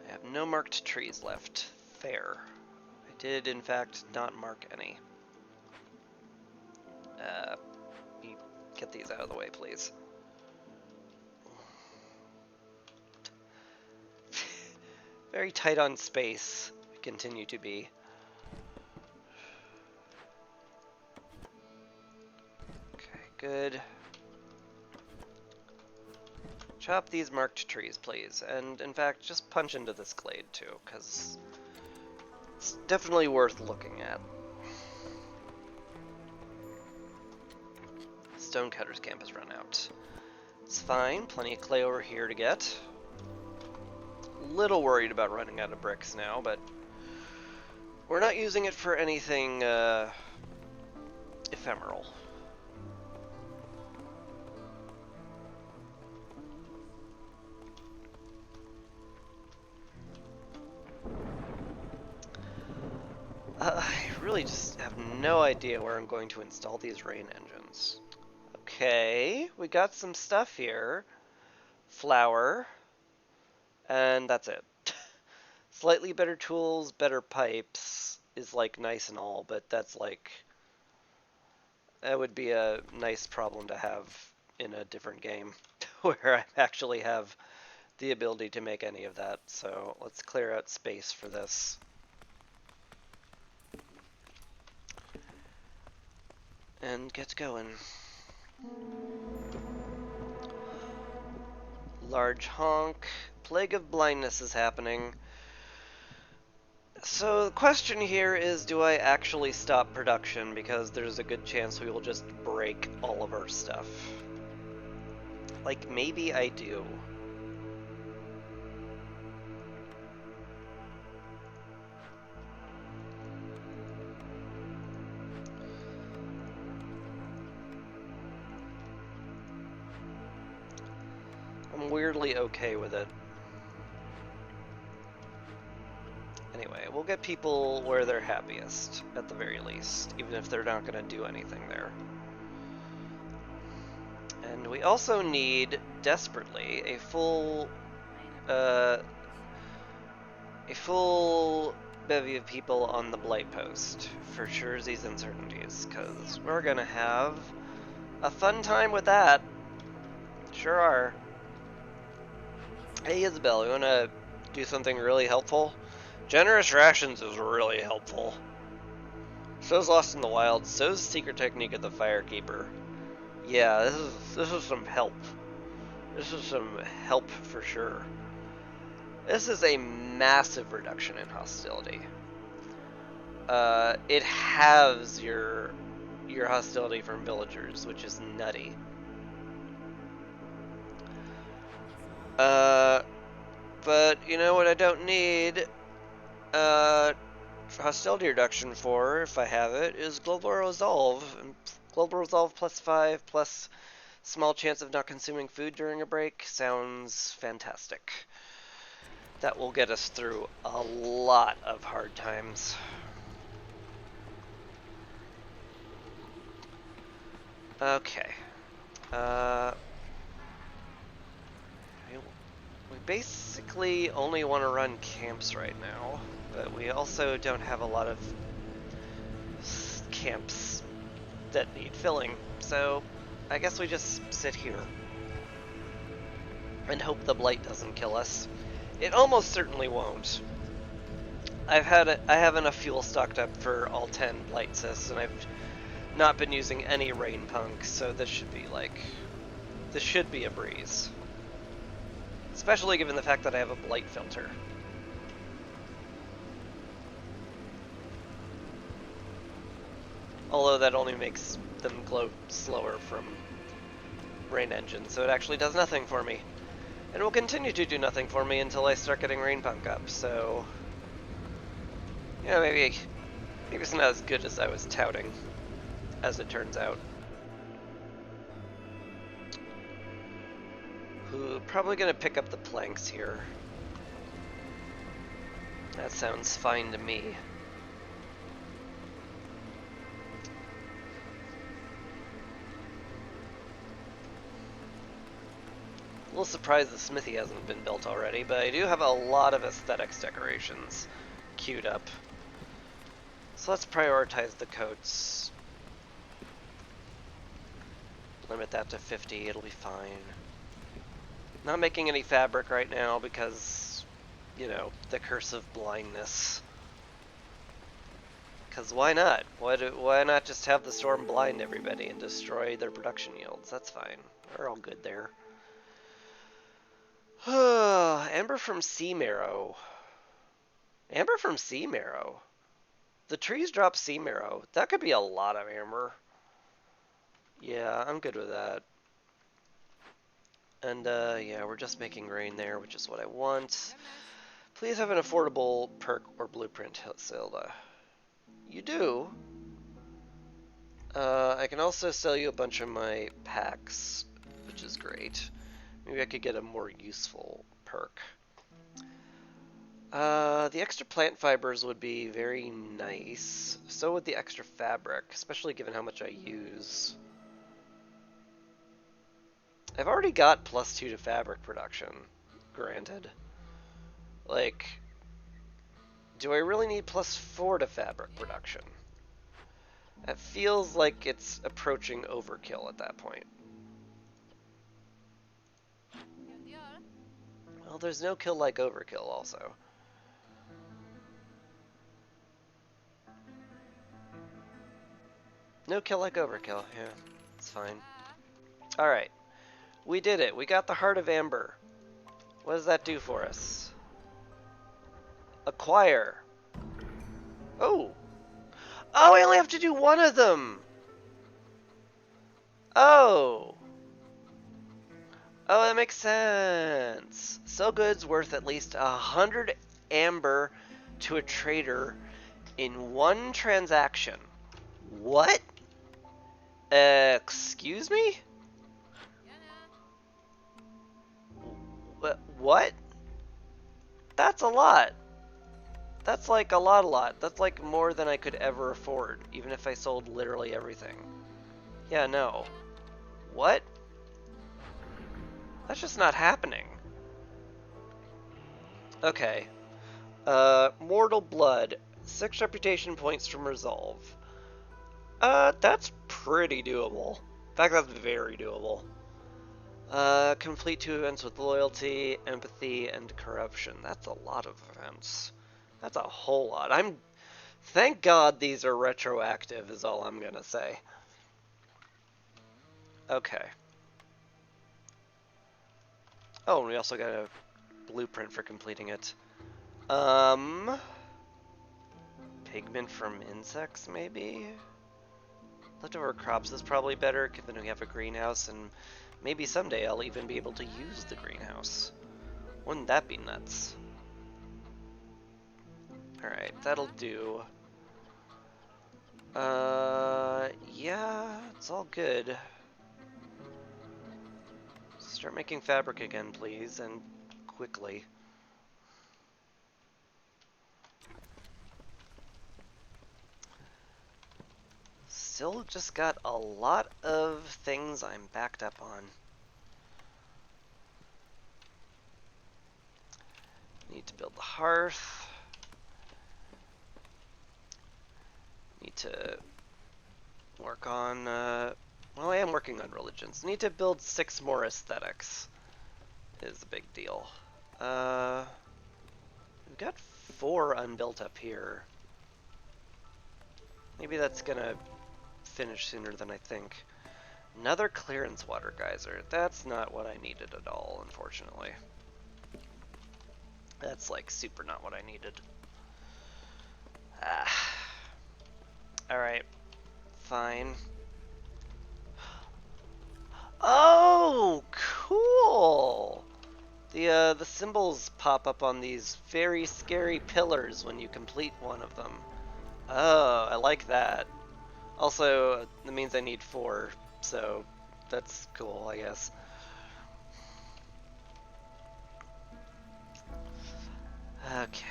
I have no marked trees left. Fair. I did, in fact, not mark any. You get these out of the way, please. Very tight on space. We continue to be. Okay, good. Chop these marked trees, please. And, in fact, just punch into this glade, too, because it's definitely worth looking at. Stonecutter's camp has run out. It's fine, plenty of clay over here to get. Little worried about running out of bricks now, but we're not using it for anything ephemeral. I really really just have no idea where I'm going to install these rain engines. Okay, we got some stuff here. Flour, and that's it. Slightly better tools, better pipes is like nice and all, but that's like, that would be a nice problem to have in a different game where I actually have the ability to make any of that. So let's clear out space for this. And get going. Large honk. Plague of blindness is happening. So the question here is, do I actually stop production because there's a good chance we will just break all of our stuff? Like, maybe I do. I'm weirdly okay with it. Anyway, we'll get people where they're happiest, at the very least, even if they're not going to do anything there. And we also need, desperately, a full bevy of people on the Blight Post for Sherzy's Uncertainties, because we're going to have a fun time with that. Sure are. Hey Isabel, you want to do something really helpful? Generous rations is really helpful. So's Lost in the Wild, so's Secret Technique of the Firekeeper. Yeah, this is some help. This is some help for sure. This is a massive reduction in hostility. It halves your hostility from villagers, which is nutty. But you know what I don't need hostility reduction for, if I have it, is Global Resolve. Global Resolve +5 plus small chance of not consuming food during a break sounds fantastic. That will get us through a lot of hard times. Okay. We basically only want to run camps right now, but we also don't have a lot of camps that need filling, so I guess we just sit here and hope the blight doesn't kill us. It almost certainly won't. I have enough fuel stocked up for all 10 blight cysts, and I've not been using any rain punk, so this should be a breeze. Especially given the fact that I have a blight filter. Although that only makes them glow slower from rain engine, so it actually does nothing for me. And will continue to do nothing for me until I start getting rain punk up, so... yeah, maybe it's not as good as I was touting, as it turns out. Probably gonna pick up the planks here. That sounds fine to me. A little surprised the smithy hasn't been built already, but I do have a lot of aesthetics decorations queued up. So let's prioritize the coats. Limit that to 50, it'll be fine. Not making any fabric right now because, you know, the curse of blindness. Because why not? Why not just have the storm blind everybody and destroy their production yields? That's fine. We're all good there. Amber from Sea Marrow. Amber from Sea Marrow. The trees drop Sea Marrow. That could be a lot of amber. Yeah, I'm good with that. And, yeah, we're just making rain there, which is what I want. Please have an affordable perk or blueprint, Hilda. You do? I can also sell you a bunch of my packs, which is great. Maybe I could get a more useful perk. The extra plant fibers would be very nice. So would the extra fabric, especially given how much I use. I've already got +2 to fabric production, granted. Like, do I really need +4 to fabric production? It feels like it's approaching overkill at that point. Well, there's no kill like overkill also. No kill like overkill, yeah, it's fine. Alright, we did it. We got the Heart of Amber. What does that do for us? Acquire. Oh! Oh, I only have to do one of them! Oh! Oh, that makes sense. Sell goods worth at least 100 amber to a trader in one transaction. What? Excuse me? What? That's a lot. That's like a lot. That's like more than I could ever afford, even if I sold literally everything. Yeah, no. What? That's just not happening. Okay. Mortal Blood. 6 reputation points from Resolve. That's pretty doable. In fact, that's very doable. Complete 2 events with loyalty, empathy, and corruption. That's a lot of events. That's a whole lot. Thank God these are retroactive, is all I'm gonna say. Okay. Oh, and we also got a blueprint for completing it. Pigment from insects, maybe? Leftover crops is probably better, given we have a greenhouse, and maybe someday I'll even be able to use the greenhouse. Wouldn't that be nuts? Alright, that'll do. Yeah, it's all good. Start making fabric again, please, and quickly. Still just got a lot of things I'm backed up on. Need to build the hearth. Need to work on, well, I am working on religions. Need to build 6 more aesthetics. Is a big deal. We've got 4 unbuilt up here. Maybe that's gonna finish sooner than I think. Another clearance water geyser. That's not what I needed at all, unfortunately. That's like super not what I needed. Alright. Fine. Oh, cool! The symbols pop up on these very scary pillars when you complete one of them. Oh, I like that. Also, that means I need 4, so that's cool, I guess. Okay.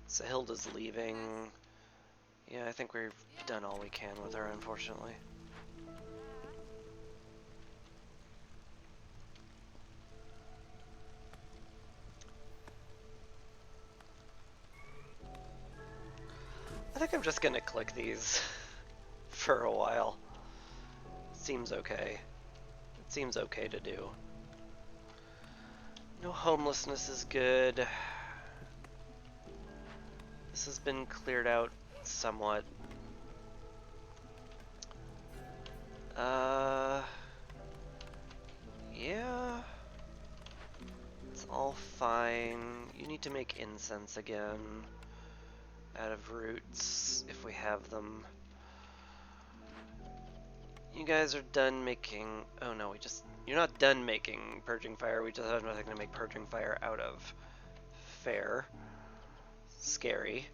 Sahilda's leaving. Yeah, I think we've done all we can with her, unfortunately. I think I'm just gonna click these for a while. Seems okay. It seems okay to do. No homelessness is good. This has been cleared out somewhat. Yeah. It's all fine. You need to make incense again. Out of roots, if we have them. You guys are done making... Oh no, you're not done making Purging Fire, we just have nothing to make Purging Fire out of. Fair. Scary.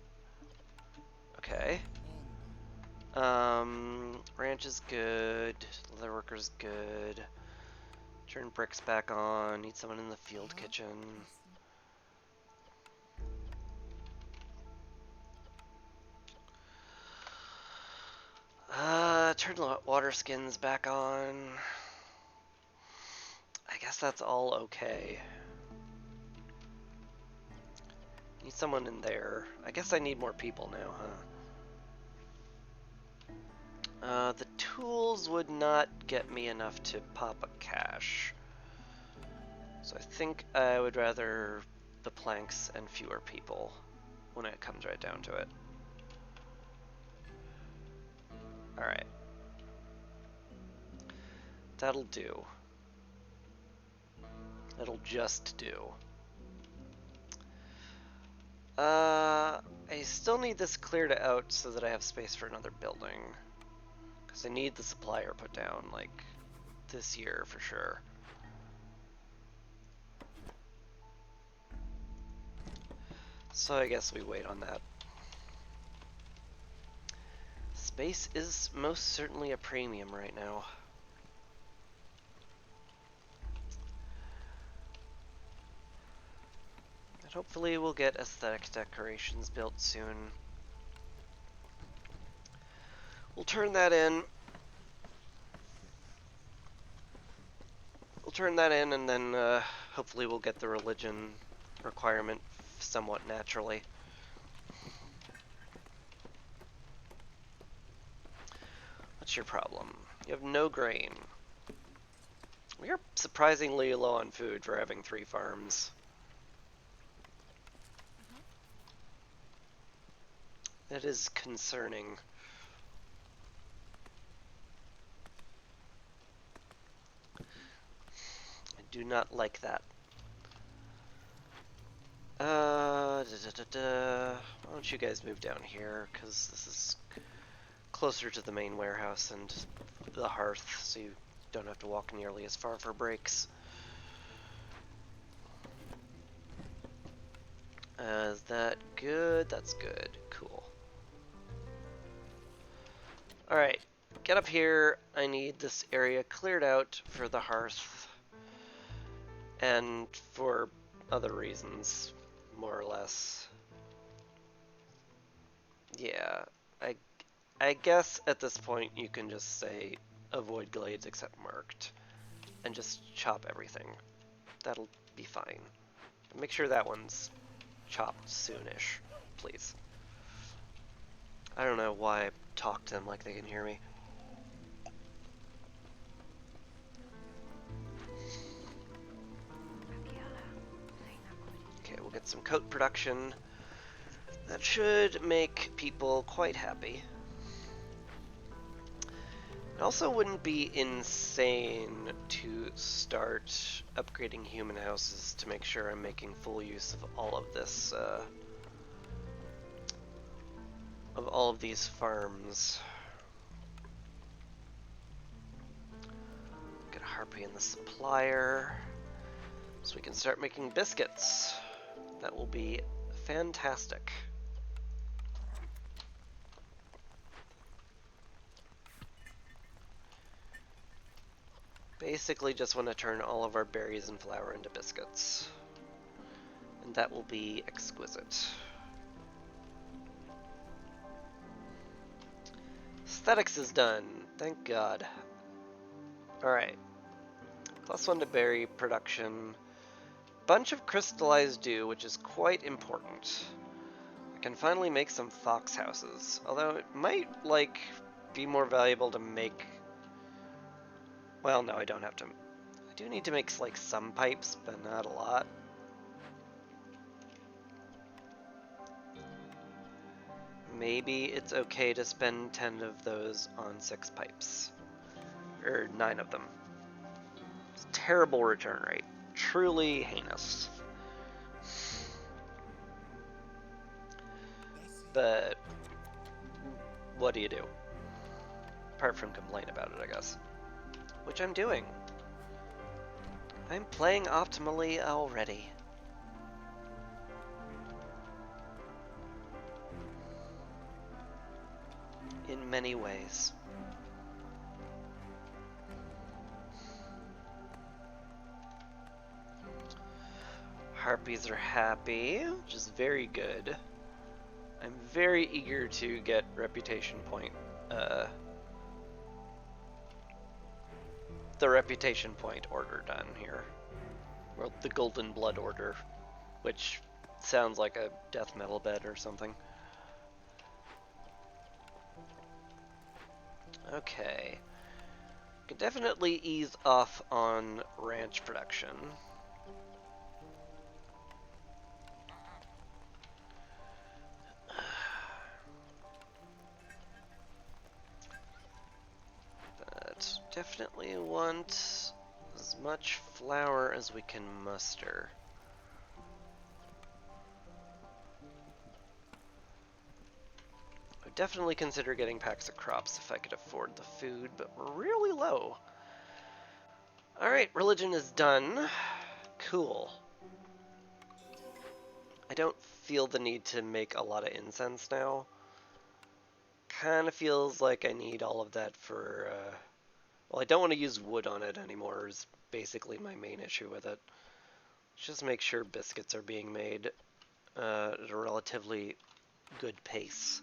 Okay. Ranch is good. Leather worker's good. Turn bricks back on. Need someone in the field kitchen. Turn the water skins back on. I guess that's all okay. Need someone in there. I guess I need more people now, huh? The tools would not get me enough to pop a cache. So I think I would rather the planks and fewer people when it comes right down to it. Alright. That'll do. That'll just do. I still need this cleared out so that I have space for another building. Because I need the supplier put down, like, this year for sure. So I guess we wait on that. Space is most certainly a premium right now. And hopefully we'll get aesthetic decorations built soon. We'll turn that in. We'll turn that in and then hopefully we'll get the religion requirement somewhat naturally. What's your problem? You have no grain. We are surprisingly low on food for having 3 farms. That is concerning. I do not like that. Why don't you guys move down here, because this is closer to the main warehouse and the hearth, so you don't have to walk nearly as far for breaks. Is that good? That's good. Cool. Alright, get up here. I need this area cleared out for the hearth and for other reasons, more or less. Yeah, I guess at this point you can just say avoid glades except marked and just chop everything. That'll be fine. Make sure that one's chopped soonish, please. I don't know why I talk to them like they can hear me. Okay, we'll get some coat production. That should make people quite happy. It also wouldn't be insane to start upgrading human houses to make sure I'm making full use of all of this, of all of these farms. Get a harpy in the supplier, so we can start making biscuits. That will be fantastic. Basically just want to turn all of our berries and flour into biscuits. And that will be exquisite. Aesthetics is done, thank God. Alright. +1 to berry production. Bunch of crystallized dew, which is quite important. I can finally make some fox houses, although it might, like, be more valuable to make... Well, no, I don't have to. I do need to make, like, some pipes, but not a lot. Maybe it's okay to spend 10 of those on 6 pipes. Or 9 of them. It's a terrible return rate. Truly heinous. But what do you do? Apart from complain about it, I guess. Which I'm doing. I'm playing optimally already. In many ways. Harpies are happy, which is very good. I'm very eager to get reputation point, the reputation point order done here. Or the Golden Blood Order, which sounds like a death metal bed or something. Okay. Can definitely ease off on ranch production. But definitely want as much flour as we can muster. I would definitely consider getting packs of crops if I could afford the food, but we're really low. Alright, religion is done. Cool. I don't feel the need to make a lot of incense now. Kind of feels like I need all of that for, well, I don't want to use wood on it anymore is basically my main issue with it. Just make sure biscuits are being made at a relatively good pace.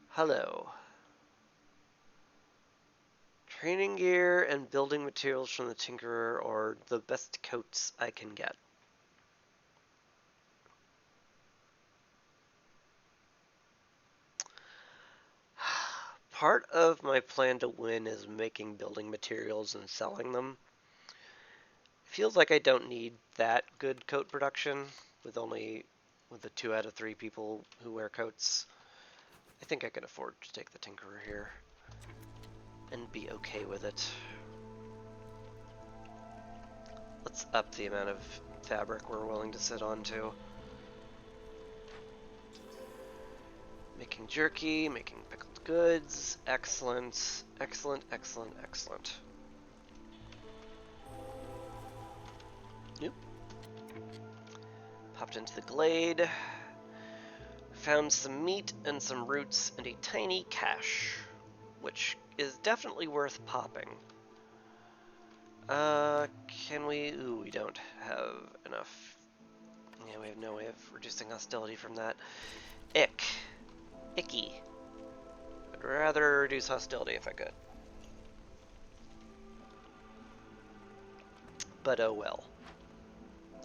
Hello. Training gear and building materials from the Tinkerer are the best coats I can get. Part of my plan to win is making building materials and selling them. It feels like I don't need that good coat production with the 2 out of 3 people who wear coats. I think I can afford to take the Tinkerer here and be okay with it. Let's up the amount of fabric we're willing to sit on too. Making jerky, making pickled goods. Excellent, excellent, excellent, excellent. Nope. Popped into the glade. Found some meat and some roots and a tiny cache, which is definitely worth popping. Can we... Ooh, we don't have enough. Yeah, we have no way of reducing hostility from that. Icky. I'd rather reduce hostility if I could. But oh well.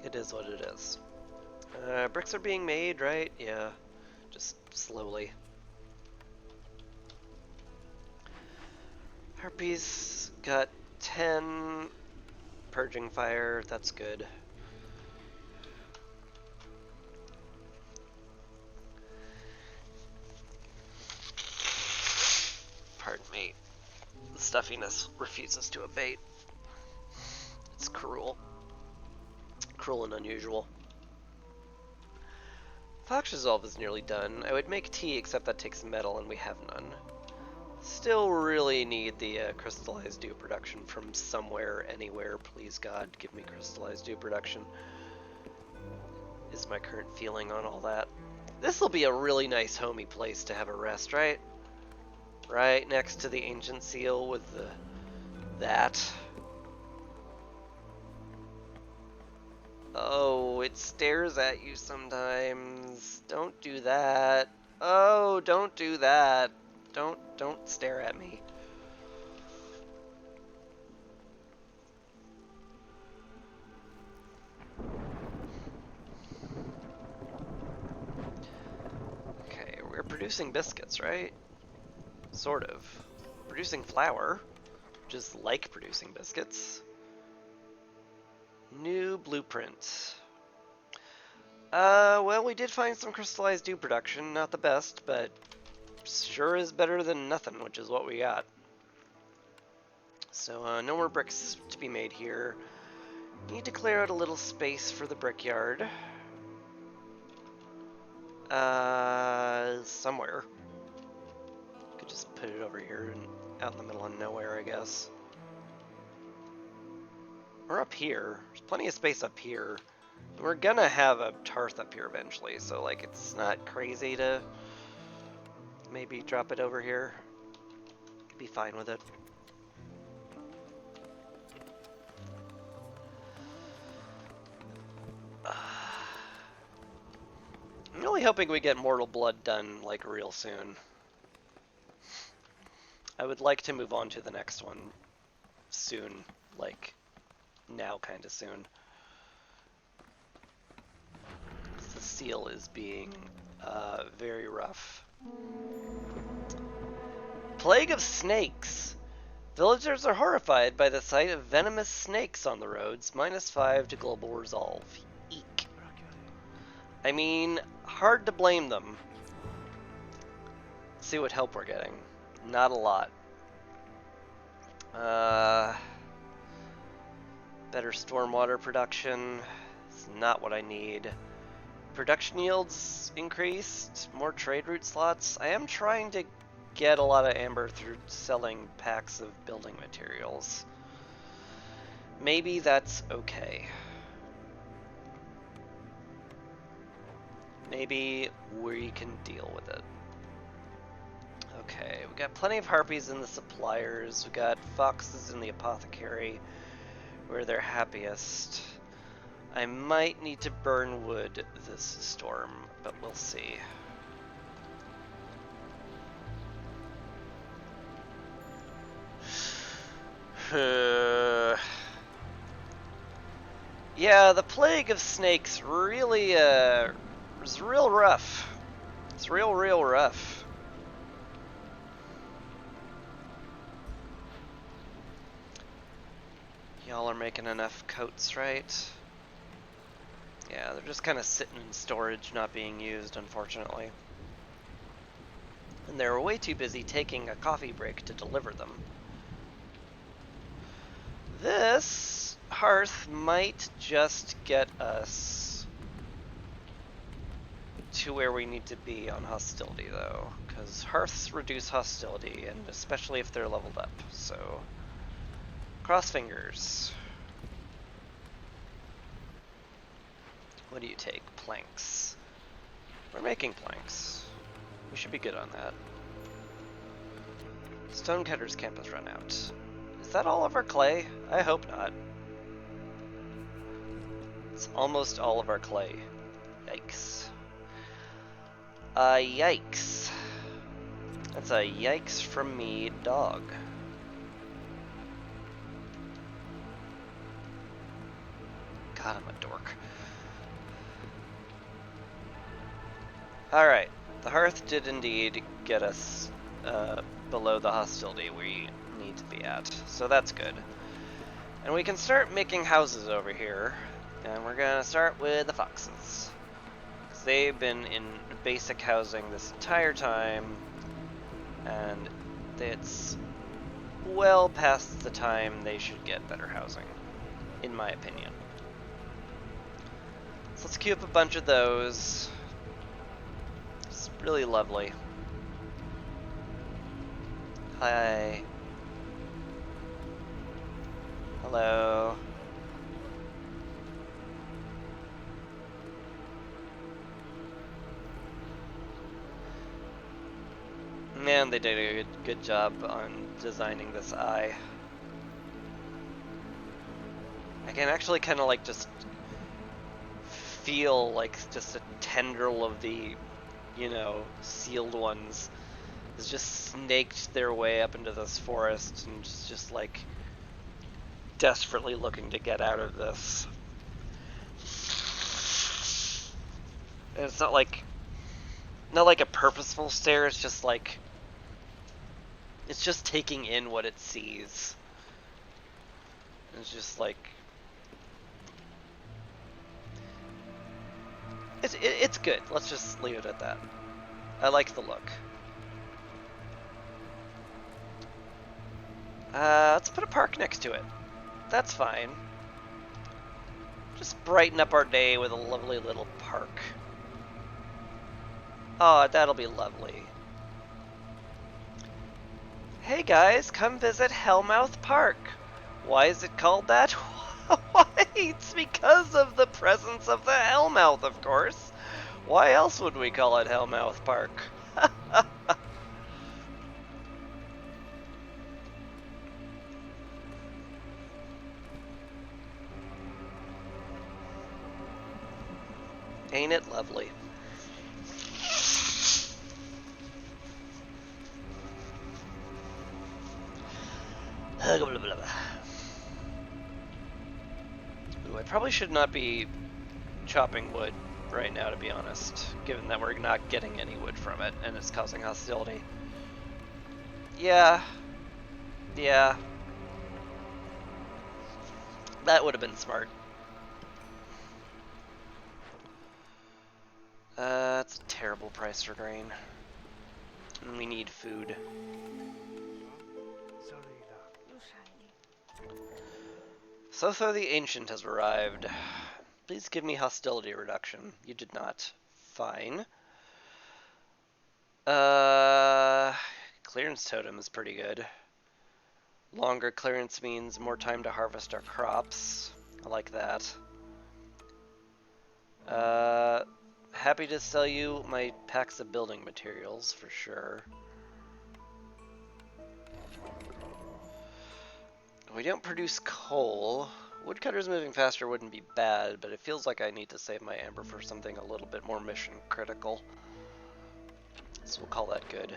It is what it is. Bricks are being made, right? Yeah. Just slowly. Harpies got 10 purging fire. That's good. Pardon me. The stuffiness refuses to abate. It's cruel. Cruel and unusual. Fox Resolve is nearly done. I would make tea, except that takes metal and we have none. Still really need the crystallized dew production from somewhere, anywhere. Please God, give me crystallized dew production. Is my current feeling on all that. This will be a really nice homey place to have a rest, right? Right next to the ancient seal with that. Oh, it stares at you sometimes. Don't do that. Oh, don't do that. Don't stare at me. Okay, we're producing biscuits, right? Sort of. Producing flour, just like producing biscuits. New blueprint. Well, we did find some crystallized dew production. Not the best, but sure is better than nothing, which is what we got. So, no more bricks to be made here. Need to clear out a little space for the brickyard. Somewhere. Could just put it over here and out in the middle of nowhere, I guess. Or up here. There's plenty of space up here. We're gonna have a Tarth up here eventually, so like it's not crazy to maybe drop it over here. Be fine with it. really hoping we get Mortal Blood done, like, real soon. I would like to move on to the next one soon, like, now kind of soon. The seal is being very rough. Plague of snakes. Villagers are horrified by the sight of venomous snakes on the roads. -5 to global resolve. Eek. I mean, hard to blame them. Let's see what help we're getting. Not a lot. Better stormwater production. It's not what I need. Production yields increased. More trade route slots. I am trying to get a lot of amber through selling packs of building materials. Maybe that's okay. Maybe we can deal with it. Okay, we got plenty of harpies in the suppliers. We got foxes in the apothecary, where they're happiest. I might need to burn wood this storm, but we'll see. Yeah, the plague of snakes really is real rough. It's real rough. Y'all are making enough coats, right? Yeah, they're just kind of sitting in storage, not being used, unfortunately. And they were way too busy taking a coffee break to deliver them. This hearth might just get us to where we need to be on hostility, though, because hearths reduce hostility, and especially if they're leveled up, so cross fingers. What do you take? Planks. We're making planks. We should be good on that. Stonecutter's camp has run out. Is that all of our clay? I hope not. It's almost all of our clay. Yikes. Yikes. That's a yikes from me, dog. God, I'm a dork. Alright, the hearth did indeed get us below the hostility we need to be at, so that's good. And we can start making houses over here, and we're gonna start with the foxes. Because they've been in basic housing this entire time, and it's well past the time they should get better housing, in my opinion. So let's queue up a bunch of those. It's really lovely. Hi. Hello. Man, they did a good job on designing this eye. I can actually kind of like just feel like just a tendril of the, you know, sealed ones has just snaked their way up into this forest and just like desperately looking to get out of this. And it's not like a purposeful stare, it's just like it's just taking in what it sees. It's just like it's good. Let's just leave it at that. I like the look. Let's put a park next to it. That's fine. Just brighten up our day with a lovely little park. Oh, that'll be lovely. Hey guys, come visit Hellmouth Park. Why is it called that? Why? It's because of the presence of the Hellmouth, of course. Why else would we call it Hellmouth Park? Ain't it lovely? Ooh, I probably should not be chopping wood right now, to be honest, given that we're not getting any wood from it and it's causing hostility. Yeah. Yeah. That would have been smart. That's a terrible price for grain. And we need food. Sotho the Ancient has arrived. Please give me hostility reduction. You did not. Fine. Clearance totem is pretty good. Longer clearance means more time to harvest our crops. I like that. Happy to sell you my packs of building materials for sure. We don't produce coal. Woodcutters moving faster wouldn't be bad, but it feels like I need to save my amber for something a little bit more mission critical. So we'll call that good.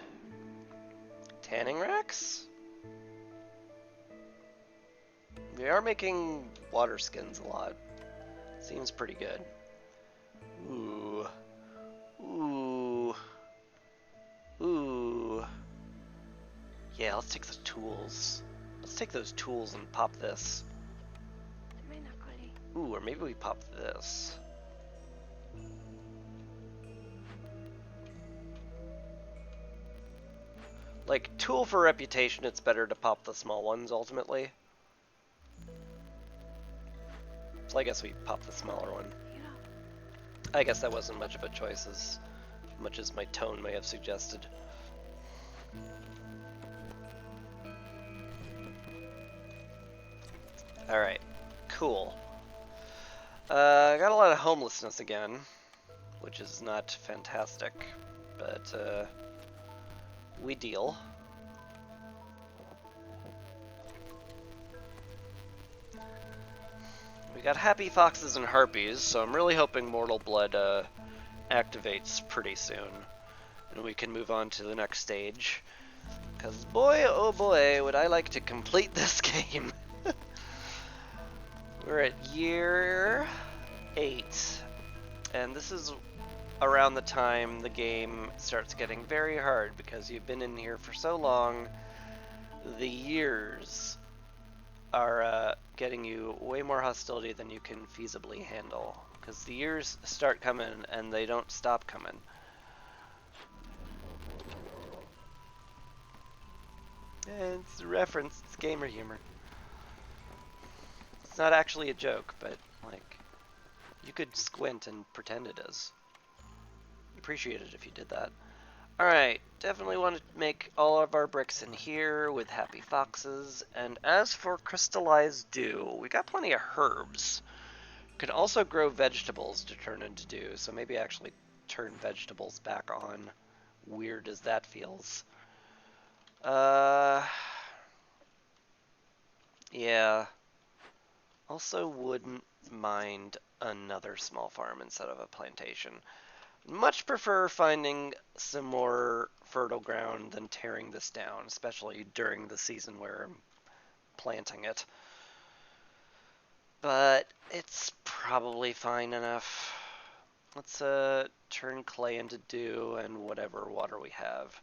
Tanning racks? We are making water skins a lot. Seems pretty good. Ooh. Ooh. Ooh. Yeah, let's take the tools. Let's take those tools and pop this. Ooh, or maybe we pop this. Like, tool for reputation, it's better to pop the small ones, ultimately. So I guess we pop the smaller one. I guess that wasn't much of a choice, as much as my tone may have suggested. Alright, cool. I got a lot of homelessness again, which is not fantastic, but we deal. We got happy foxes and harpies, so I'm really hoping Mortal Blood activates pretty soon, and we can move on to the next stage. Because boy, oh boy, would I like to complete this game. We're at year 8, and this is around the time the game starts getting very hard because you've been in here for so long. The years are getting you way more hostility than you can feasibly handle, because the years start coming and they don't stop coming. And it's a reference, it's gamer humor. It's not actually a joke, but like, you could squint and pretend it is. Appreciate it if you did that. Alright, definitely want to make all of our bricks in here with happy foxes. And as for crystallized dew, we got plenty of herbs. Can also grow vegetables to turn into dew, so maybe actually turn vegetables back on. Weird as that feels. Yeah. Also wouldn't mind another small farm instead of a plantation. Much prefer finding some more fertile ground than tearing this down, especially during the season where I'm planting it. But it's probably fine enough. Let's turn clay into dew and whatever water we have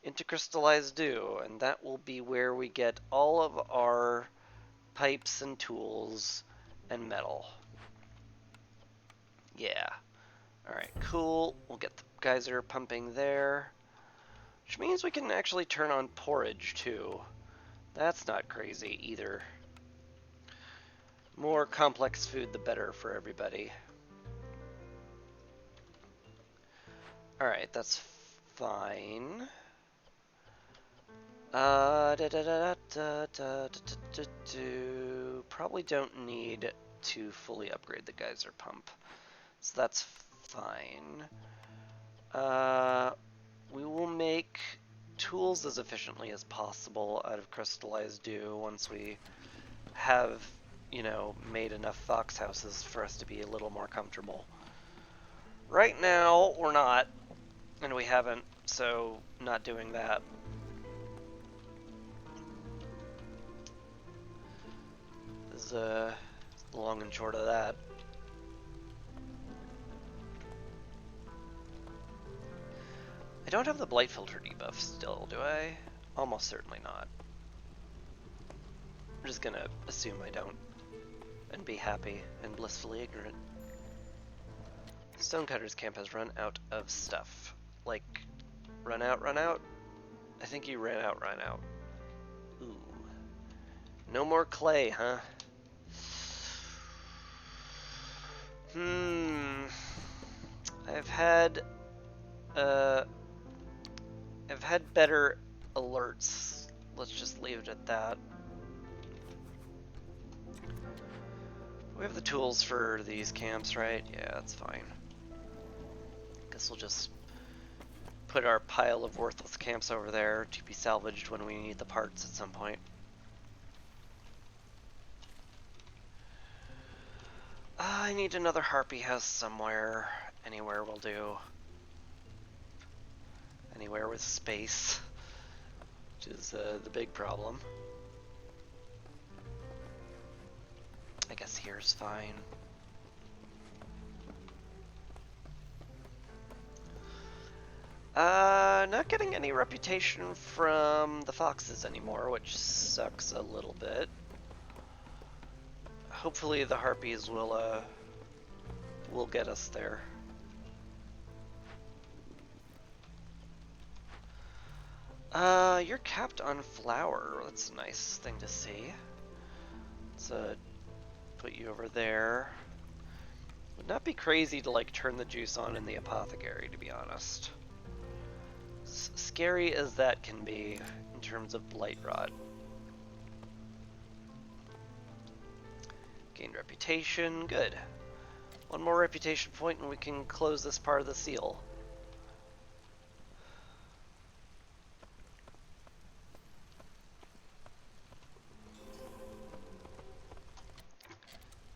into crystallized dew, and that will be where we get all of our pipes and tools and metal. Yeah. Alright, cool. We'll get the geyser pumping there. Which means we can actually turn on porridge, too. That's not crazy, either. More complex food, the better for everybody. Alright, that's fine. Probably don't need to fully upgrade the geyser pump. So that's fine. We will make tools as efficiently as possible out of crystallized dew once we have, you know, made enough fox houses for us to be a little more comfortable. Right now, we're not, and we haven't, so not doing that. is the long and short of that. I don't have the blight filter debuff still, do I? Almost certainly not. I'm just gonna assume I don't, and be happy and blissfully ignorant. Stonecutter's camp has run out of stuff. Like, run out, run out? I think you ran out, run out. Ooh. No more clay, huh? I've had better alerts. Let's just leave it at that. We have the tools for these camps, right? Yeah, that's fine. Guess we'll just put our pile of worthless camps over there to be salvaged when we need the parts at some point. I need another harpy house somewhere. Anywhere will do. Anywhere with space, which is the big problem. I guess here's fine. Not getting any reputation from the foxes anymore, which sucks a little bit. Hopefully the harpies will get us there. You're capped on flour. That's a nice thing to see. Let's put you over there. Would not be crazy to like turn the juice on in the apothecary, to be honest. Scary as that can be in terms of blight rot. Gained reputation, good. One more reputation point and we can close this part of the seal.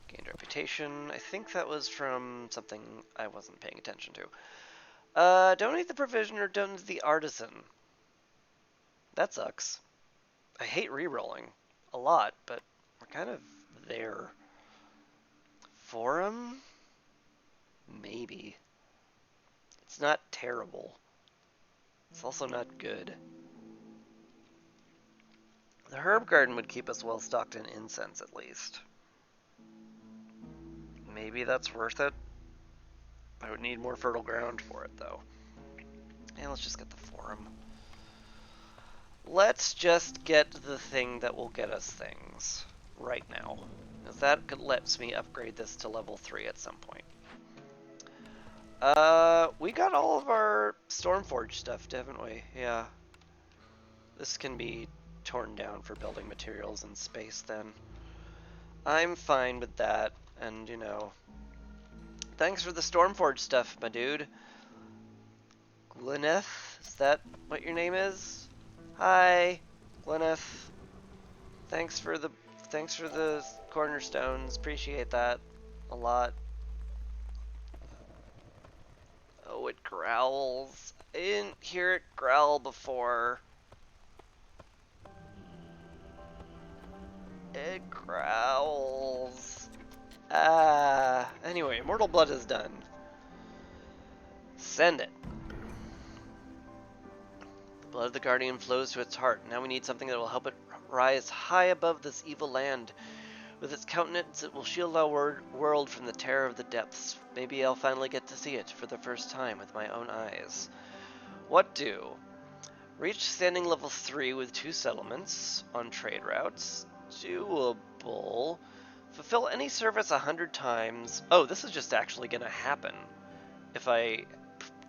Gained reputation. I think that was from something I wasn't paying attention to. Donate the provision or donate the artisan. That sucks. I hate re-rolling a lot, but we're kind of there. Forum? Maybe. It's not terrible. It's also not good. The herb garden would keep us well stocked in incense at least. Maybe that's worth it. I would need more fertile ground for it, though. And let's just get the forum. Let's just get the thing that will get us things right now. Because that lets me upgrade this to level 3 at some point. We got all of our Stormforge stuff, haven't we? Yeah. This can be torn down for building materials in space then. I'm fine with that, and you know... Thanks for the Stormforge stuff, my dude. Glyneth? Is that what your name is? Hi, Glyneth. Thanks for the cornerstones. Appreciate that a lot. Oh, it growls. I didn't hear it growl before. It growls. Anyway, Mortal Blood is done. Send it. The blood of the Guardian flows to its heart. Now we need something that will help it rise high above this evil land. With its countenance, it will shield our world from the terror of the depths. Maybe I'll finally get to see it for the first time with my own eyes. What do? Reach standing level 3 with 2 settlements on trade routes. Doable. Fulfill any service 100 times. Oh, this is just actually going to happen if I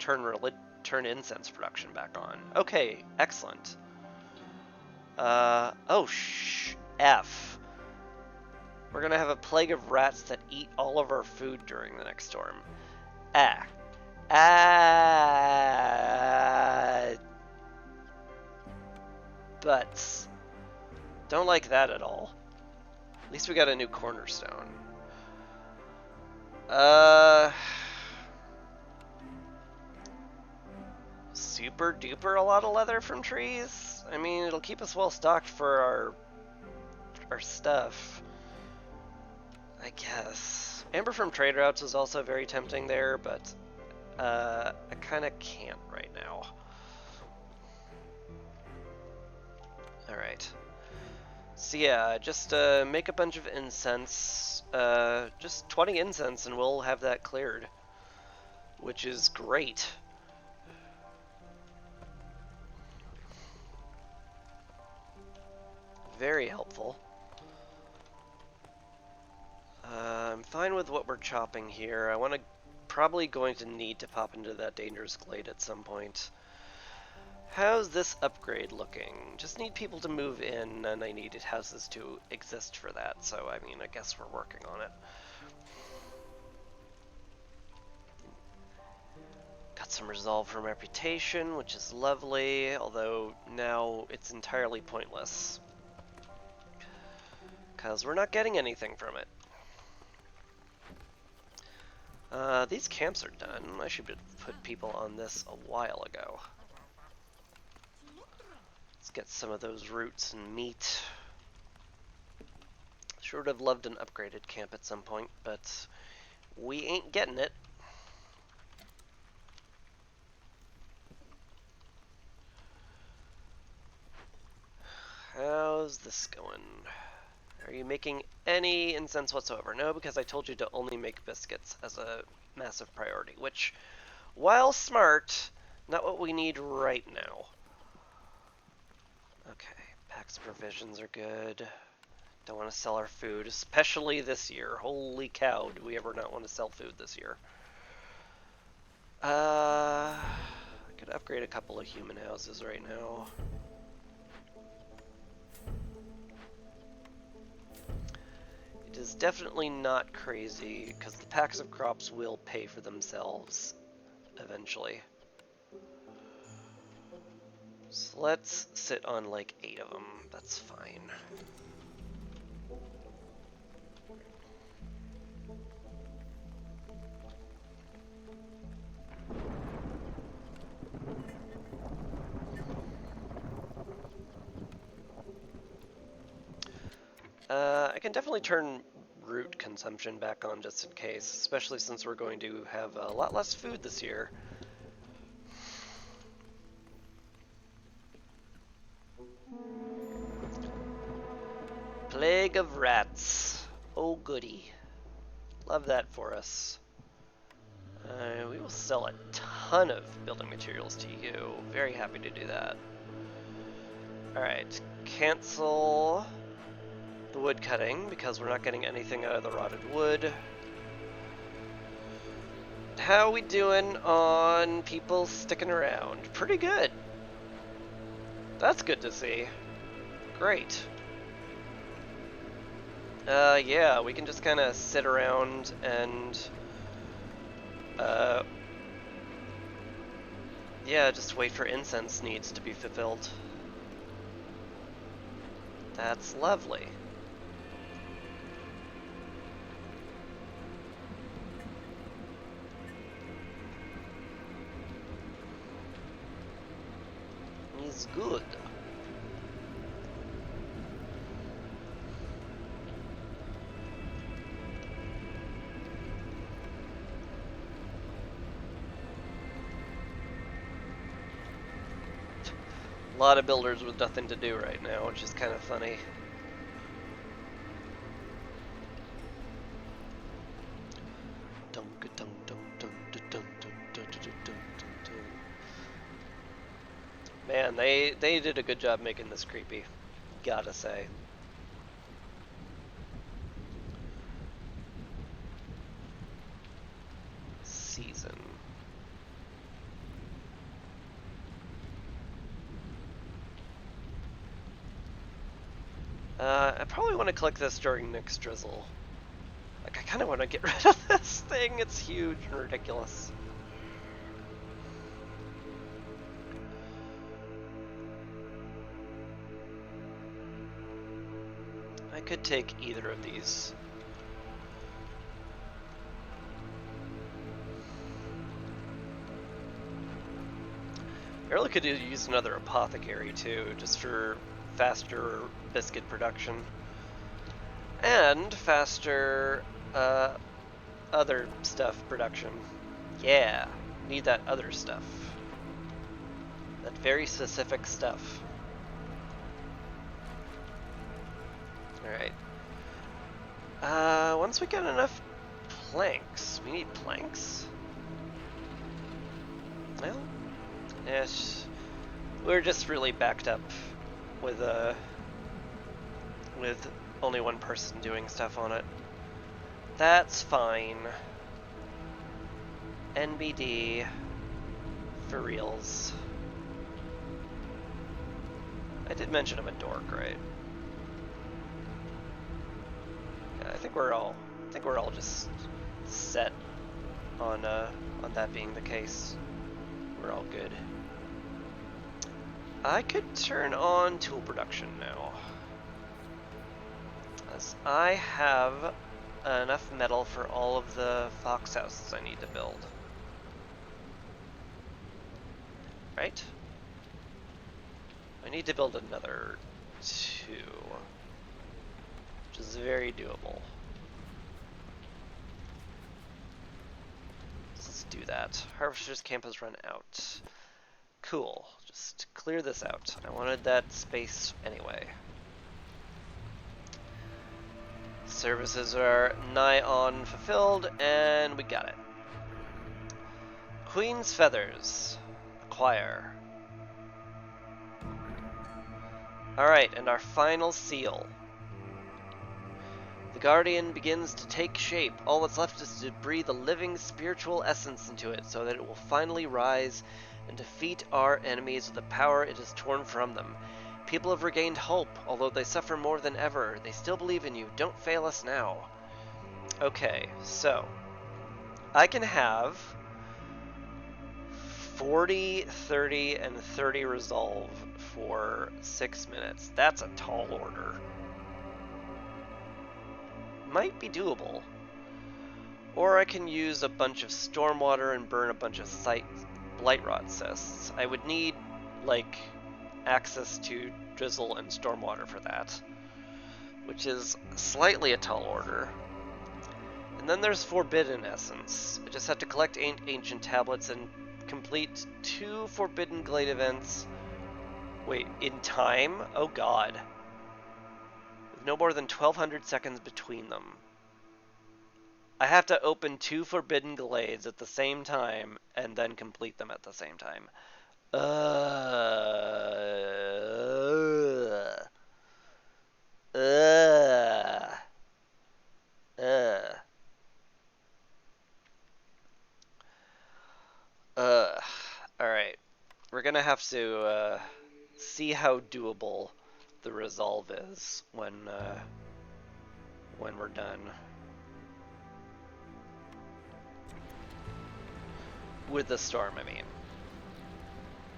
turn incense production back on. Okay, excellent. F. We're going to have a plague of rats that eat all of our food during the next storm. Butts. Don't like that at all. At least we got a new cornerstone. Super duper a lot of leather from trees? I mean, it'll keep us well stocked for our stuff. I guess. Amber from trade routes is also very tempting there, but I kind of can't right now. Alright. So yeah, just make a bunch of incense. Just 20 incense and we'll have that cleared. Which is great. Very helpful. I'm fine with what we're chopping here. I want to probably going to need to pop into that dangerous glade at some point. How's this upgrade looking? Just need people to move in, and I needed houses to exist for that, so I mean, I guess we're working on it. Got some resolve from reputation, which is lovely, although now it's entirely pointless. Because we're not getting anything from it. These camps are done. I should have put people on this a while ago. Let's get some of those roots and meat. Sure would have loved an upgraded camp at some point, but we ain't getting it. How's this going? Are you making any incense whatsoever? No, because I told you to only make biscuits as a massive priority, which, while smart, not what we need right now. Okay, packs of provisions are good. Don't want to sell our food, especially this year. Holy cow, do we ever not want to sell food this year? I could upgrade a couple of human houses right now. It is definitely not crazy, because the packs of crops will pay for themselves eventually. So let's sit on like 8 of them. That's fine. I can definitely turn root consumption back on just in case, especially since we're going to have a lot less food this year. Plague of rats. Oh goody. Love that for us. We will sell a ton of building materials to you. Very happy to do that. Alright, cancel the wood cutting because we're not getting anything out of the rotted wood. How we doing on people sticking around? Pretty good. That's good to see. Great. Yeah, we can just kind of sit around and yeah, just wait for incense needs to be fulfilled. That's lovely. He's good. A lot of builders with nothing to do right now, which is kind of funny. Man, they did a good job making this creepy, gotta say. Season. I probably want to click this during next drizzle. Like, I kind of want to get rid of this thing. It's huge and ridiculous. I could take either of these. I really could use another apothecary too, just for faster biscuit production. And faster other stuff production. Yeah, need that other stuff. That very specific stuff. Alright. Once we get enough planks, we need planks? Well, yes, we're just really backed up with only one person doing stuff on it. That's fine. NBD for reals. I did mention I'm a dork, right? Yeah, I think we're all just set on that being the case. We're all good. I could turn on tool production now, as I have enough metal for all of the fox houses I need to build. Right? I need to build another 2, which is very doable. Let's do that. Harvester's camp has run out. Cool. Just clear this out. I wanted that space anyway. Services are nigh on fulfilled, and we got it. Queen's Feathers. Acquire. Alright, and our final seal. The Guardian begins to take shape. All that's left is to breathe a living spiritual essence into it so that it will finally rise and defeat our enemies with the power it has torn from them. People have regained hope, although they suffer more than ever. They still believe in you. Don't fail us now. Okay, so I can have 40, 30, and 30 resolve for 6 minutes. That's a tall order. Might be doable. Or I can use a bunch of stormwater and burn a bunch of Blightrot cysts. I would need, like, access to drizzle and stormwater for that, which is slightly a tall order. And then there's Forbidden Essence. I just have to collect ancient tablets and complete 2 Forbidden Glade events. Wait, in time? Oh god. With no more than 1200 seconds between them. I have to open 2 Forbidden Glades at the same time and then complete them at the same time. Alright. We're gonna have to see how doable the resolve is when we're done. With the storm, I mean.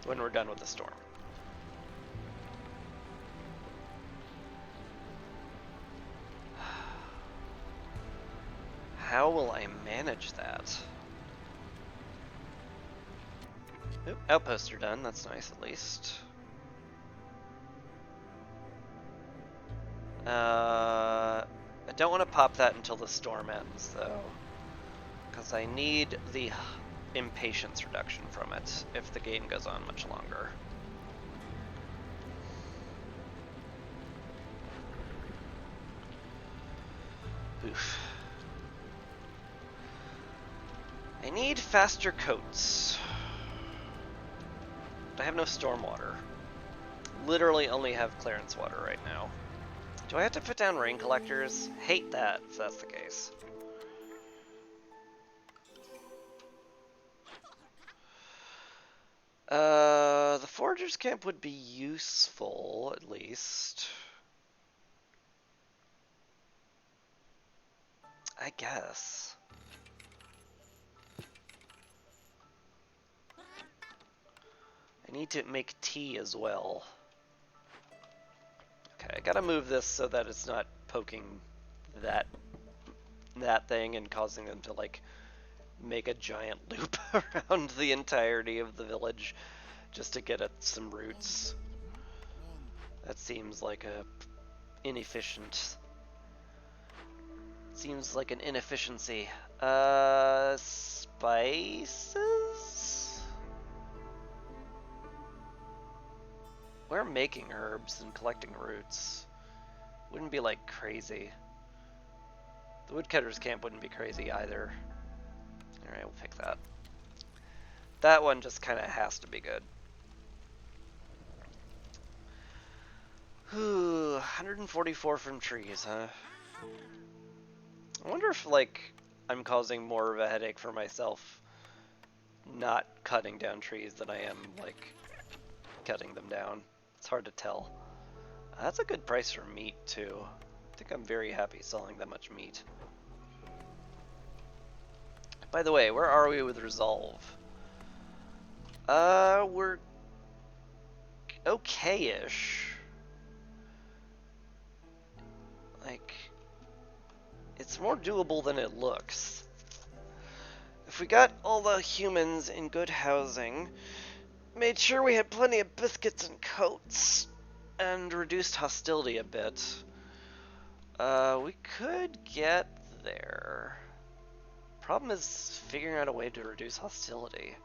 When we're done with the storm. How will I manage that? Oop, outposts are done. That's nice, at least. I don't want to pop that until the storm ends, though, because I need the impatience reduction from it if the game goes on much longer. Oof. I need faster coats. I have no stormwater. Literally only have clearance water right now. Do I have to put down rain collectors? Hate that if that's the case. The Foragers camp would be useful, at least. I guess. I need to make tea as well. Okay, I gotta move this so that it's not poking that thing and causing them to, like, make a giant loop around the entirety of the village just to get at some roots. That seems like a inefficient seems like an inefficiency. Spices? We're making herbs and collecting roots. Wouldn't be like crazy. The woodcutter's camp wouldn't be crazy either. Alright, we'll pick that. That one just kind of has to be good. 144 from trees, huh? I wonder if, like, I'm causing more of a headache for myself not cutting down trees than I am, like, cutting them down. It's hard to tell. That's a good price for meat, too. I think I'm very happy selling that much meat. By the way, where are we with Resolve? We're okay-ish. Like, it's more doable than it looks. If we got all the humans in good housing, made sure we had plenty of biscuits and coats, and reduced hostility a bit, we could get there. Problem is figuring out a way to reduce hostility.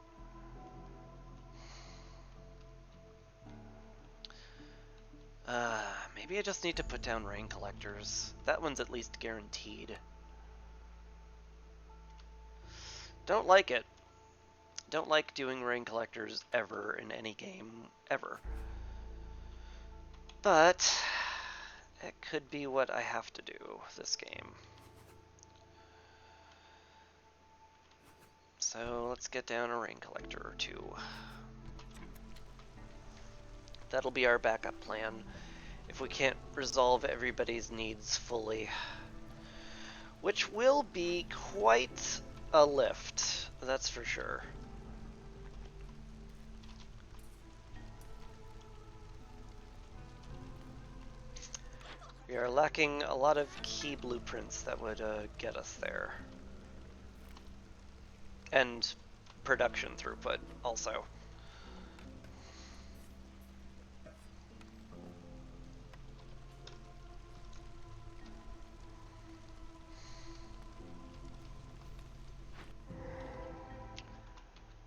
Maybe I just need to put down rain collectors. That one's at least guaranteed. Don't like it. Don't like doing rain collectors ever in any game, ever. But it could be what I have to do this game. So let's get down a rain collector or two. That'll be our backup plan if we can't resolve everybody's needs fully. Which will be quite a lift, that's for sure. We are lacking a lot of key blueprints that would get us there. And production throughput, also.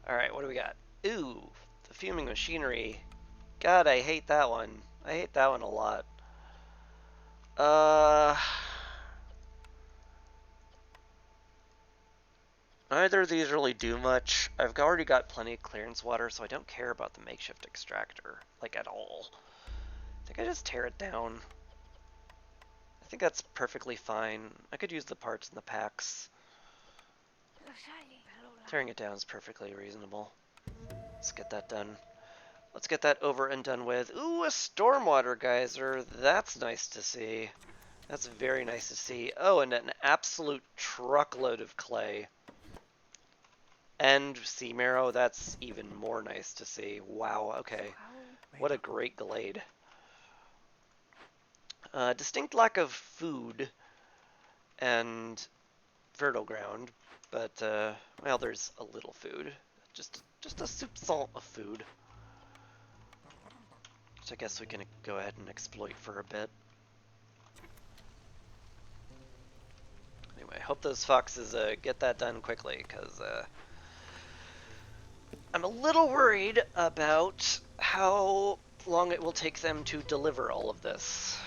Alright, what do we got? Ooh, the fuming machinery. God, I hate that one. I hate that one a lot. Neither of these really do much. I've already got plenty of clearance water, so I don't care about the makeshift extractor, like at all. I think I just tear it down. I think that's perfectly fine. I could use the parts in the packs. Tearing it down is perfectly reasonable. Let's get that done. Let's get that over and done with. Ooh, a stormwater geyser. That's nice to see. That's very nice to see. Oh, and an absolute truckload of clay. And sea marrow. That's even more nice to see. Wow, okay. What a great glade. Distinct lack of food and fertile ground, but well, there's a little food. Just a soupçon of food. Which I guess we can go ahead and exploit for a bit. Anyway, hope those foxes get that done quickly, because I'm a little worried about how long it will take them to deliver all of this.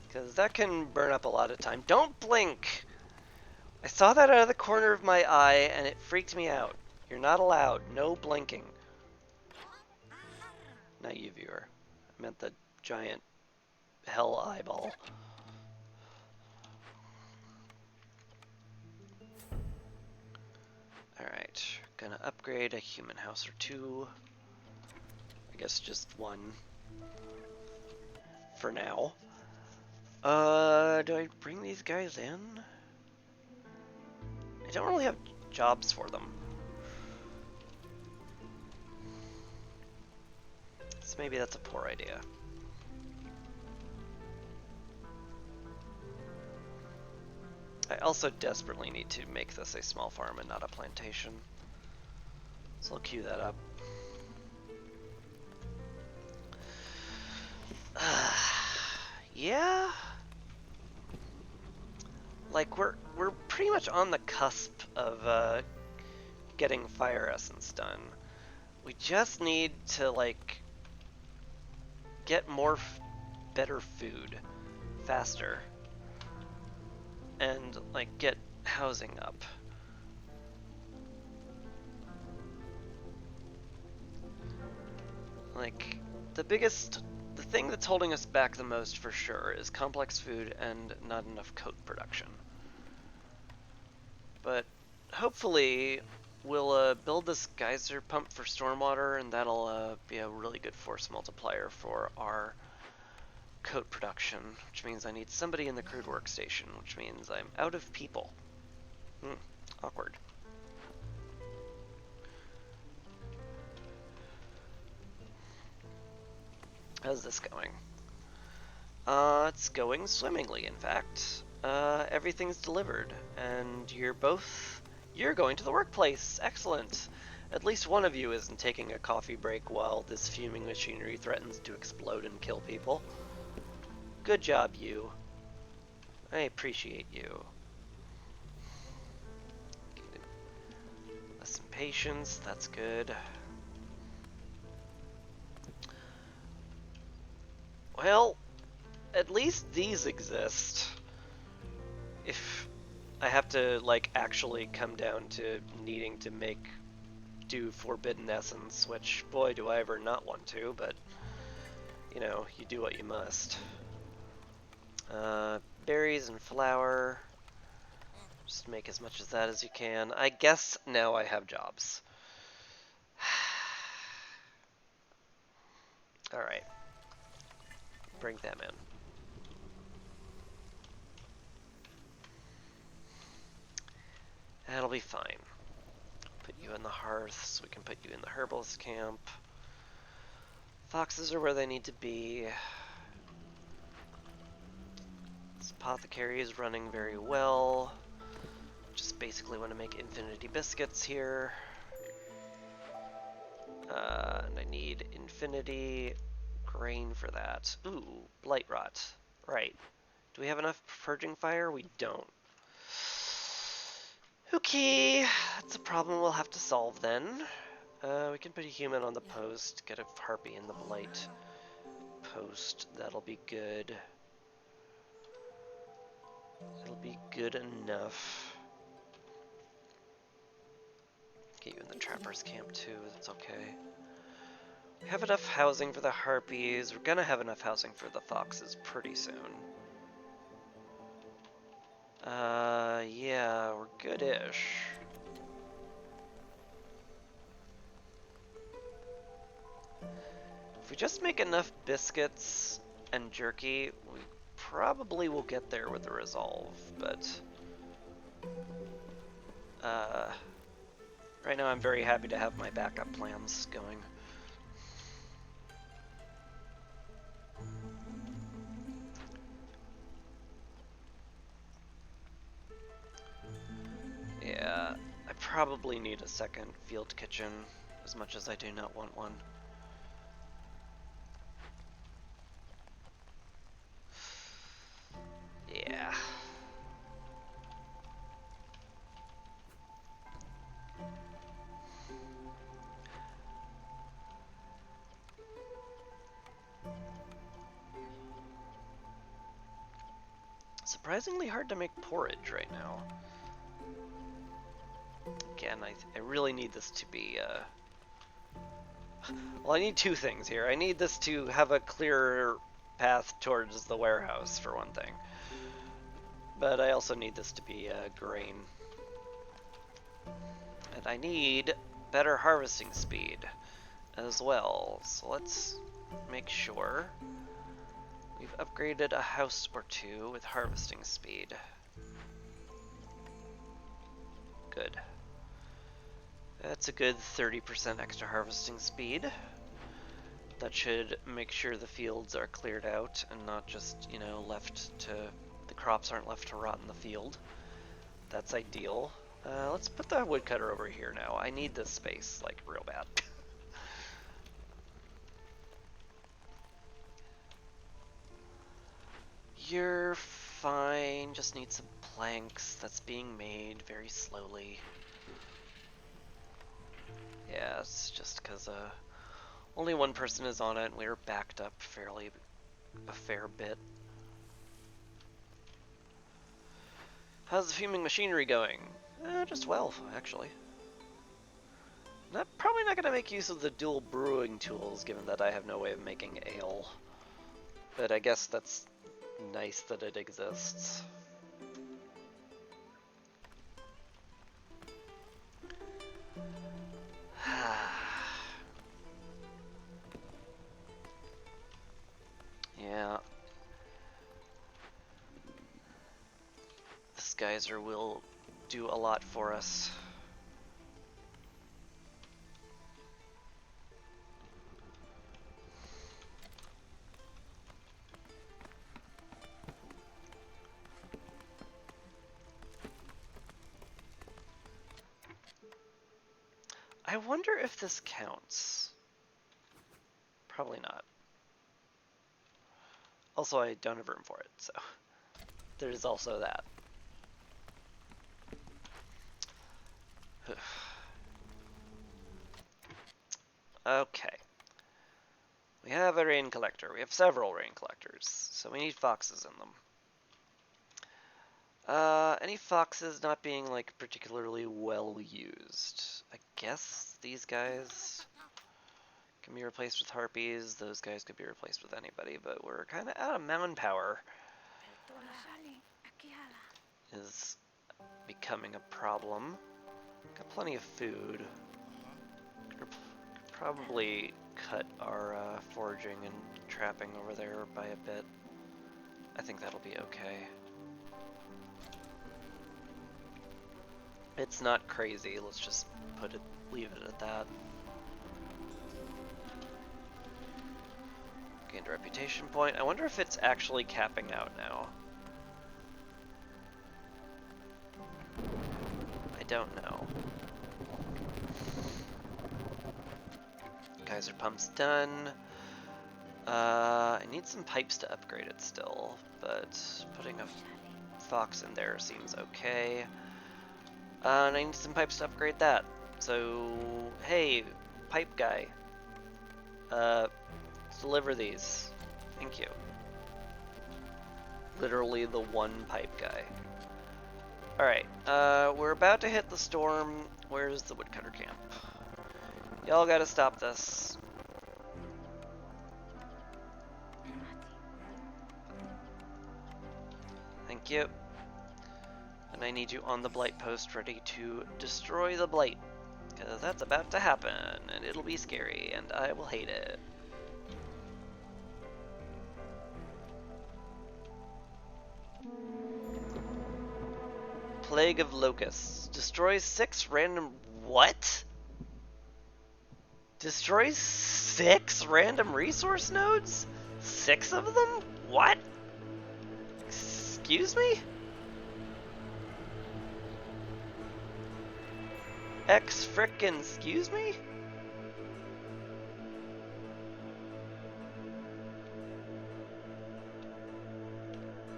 Because that can burn up a lot of time. Don't blink! I saw that out of the corner of my eye, and it freaked me out. You're not allowed. No blinking. Not you, viewer. I meant the giant hell eyeball. Alright, gonna upgrade a human house or two. I guess just one. For now. Do I bring these guys in? I don't really have jobs for them. So maybe that's a poor idea. I also desperately need to make this a small farm and not a plantation. So I'll queue that up. Yeah? Like, we're pretty much on the cusp of getting fire essence done. We just need to, like, get more better food faster and, like, get housing up. Like, the thing that's holding us back the most for sure is complex food and not enough coat production. But hopefully we'll build this geyser pump for stormwater, and that'll be a really good force multiplier for our coat production, which means I need somebody in the crude workstation, which means I'm out of people. Awkward. How's this going? It's going swimmingly, in fact. Everything's delivered, and you're going to the workplace. Excellent. At least one of you isn't taking a coffee break while this fuming machinery threatens to explode and kill people. Good job, you. I appreciate you. Less impatience, that's good. Well, at least these exist. If I have to, like, actually come down to needing to do Forbidden Essence, which, boy, do I ever not want to, but, you know, you do what you must. Berries and flour. Just make as much of that as you can. I guess now I have jobs. Alright. Bring them in. That'll be fine. Put you in the hearth so we can put you in the herbalist camp. Foxes are where they need to be. This apothecary is running very well. Just basically want to make infinity biscuits here. And I need infinity grain for that. Ooh, blight rot. Right. Do we have enough purging fire? We don't. Okay, that's a problem we'll have to solve then. We can put a human on the post, get a harpy in the blight post. That'll be good. It'll be good enough. Get you in the trapper's camp too, that's okay. We have enough housing for the harpies. We're gonna have enough housing for the foxes pretty soon. Yeah, we're good-ish. If we just make enough biscuits and jerky, we probably will get there with the resolve, but right now I'm very happy to have my backup plans going. Yeah, I probably need a second field kitchen, as much as I do not want one. Yeah. Surprisingly hard to make porridge right now. Again, I really need this to be, well, I need two things here. I need this to have a clearer path towards the warehouse, for one thing. But I also need this to be grain. And I need better harvesting speed as well. So let's make sure we've upgraded a house or two with harvesting speed. Good. That's a good 30% extra harvesting speed. That should make sure the fields are cleared out and not just, you know, the crops aren't left to rot in the field. That's ideal. Let's put the woodcutter over here now. I need this space, like, real bad. You're fine. Just need some planks. That's being made very slowly. Yeah, it's just because only one person is on it, and we're backed up a fair bit. How's the fuming machinery going? Just well, actually. Probably not going to make use of the dual brewing tools, given that I have no way of making ale. But I guess that's nice that it exists. Yeah. This geyser will do a lot for us. I wonder if this counts. Probably not. Also, I don't have room for it, so there's also that. Okay. We have a rain collector. We have several rain collectors, so we need foxes in them. Any foxes not being, like, particularly well used? I guess these guys can be replaced with harpies. Those guys could be replaced with anybody, but we're kind of out of manpower. Is becoming a problem. Got plenty of food. Could probably cut our foraging and trapping over there by a bit. I think that'll be okay. It's not crazy. Let's just leave it at that. Gained a reputation point. I wonder if it's actually capping out now. I don't know. Geyser pump's done. I need some pipes to upgrade it still, but putting a fox in there seems okay. And I need some pipes to upgrade that. So, hey, pipe guy. Deliver these. Thank you. Literally the one pipe guy. Alright, we're about to hit the storm. Where's the woodcutter camp? Y'all gotta stop this. Thank you. And I need you on the blight post ready to destroy the blight. Because that's about to happen, and it'll be scary, and I will hate it. Plague of Locusts. Destroys 6 random... What? Destroys 6 random resource nodes? 6 of them? What? Excuse me? Frickin' excuse me?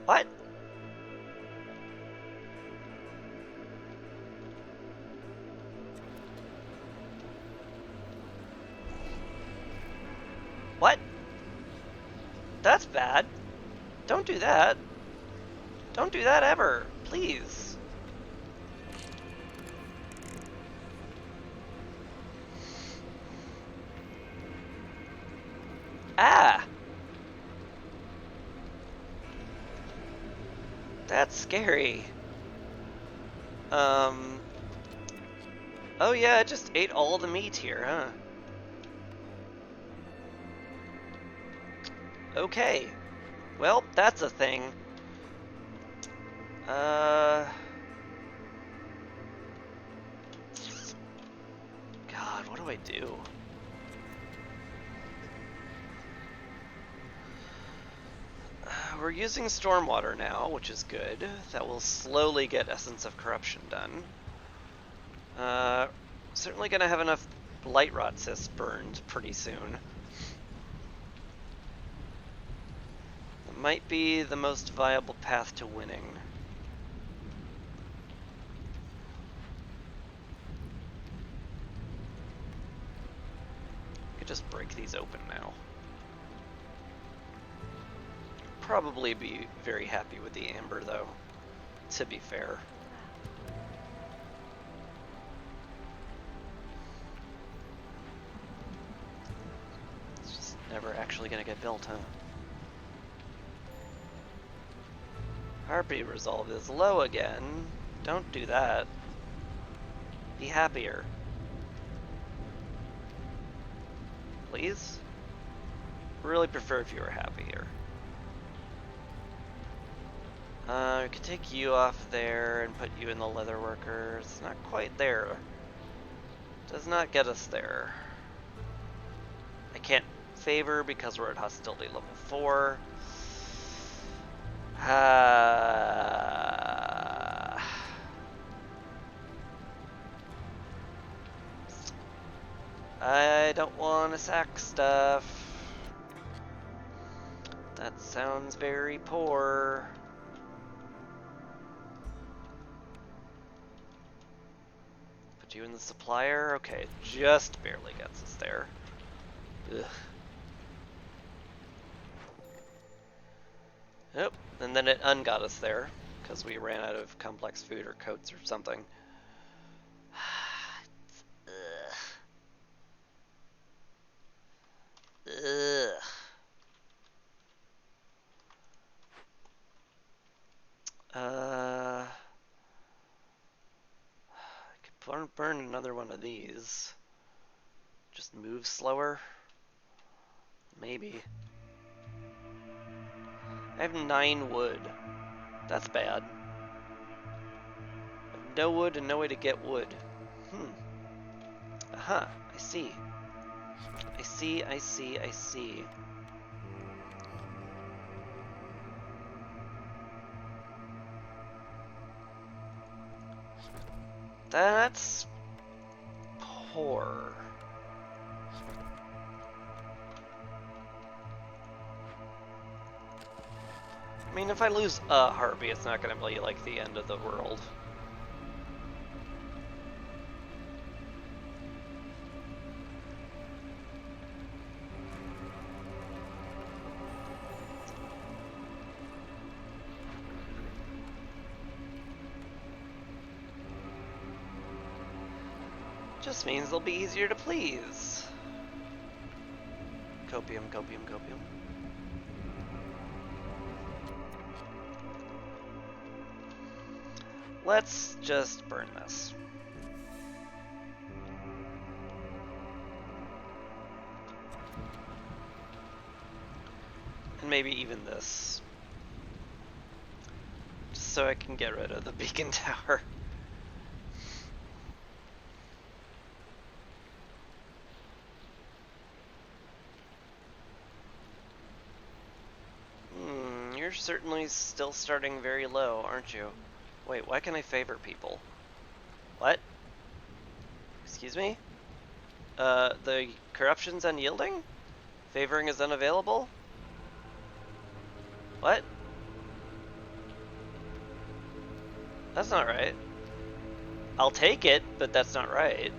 What? What? That's bad. Don't do that. Don't do that ever, please. Ah! That's scary. Oh yeah, it just ate all the meat here, huh? Okay. Well, that's a thing. God, what do I do? We're using stormwater now, which is good. That will slowly get Essence of Corruption done. Certainly gonna have enough Blight Rot cysts burned pretty soon. might be the most viable path to winning. I could just break these open now. Probably be very happy with the amber though, to be fair. It's just never actually gonna get built, huh? Harpy resolve is low again. Don't do that. Be happier. Please? Really prefer if you were happier. We could take you off there and put you in the leather workers. Not quite there. Does not get us there. I can't favor because we're at hostility level 4. I don't want to sack stuff. That sounds very poor. Put you in the supplier? Okay, just barely gets us there. Ugh. Yep, and then it ungot us there, because we ran out of complex food or coats or something. Ugh. I could burn another one of these. Just move slower? Maybe. I have 9 wood. That's bad. I have no wood and no way to get wood. Aha, I see. I see, I see, I see. That's poor. I mean, if I lose a Harpy, it's not gonna be like the end of the world. Just means they'll be easier to please. Copium, copium, copium. Let's just burn this. And maybe even this. Just so I can get rid of the beacon tower. You're certainly still starting very low, aren't you? Wait, why can I favor people? What? Excuse me? The corruption's unyielding? Favoring is unavailable? What? That's not right. I'll take it, but that's not right.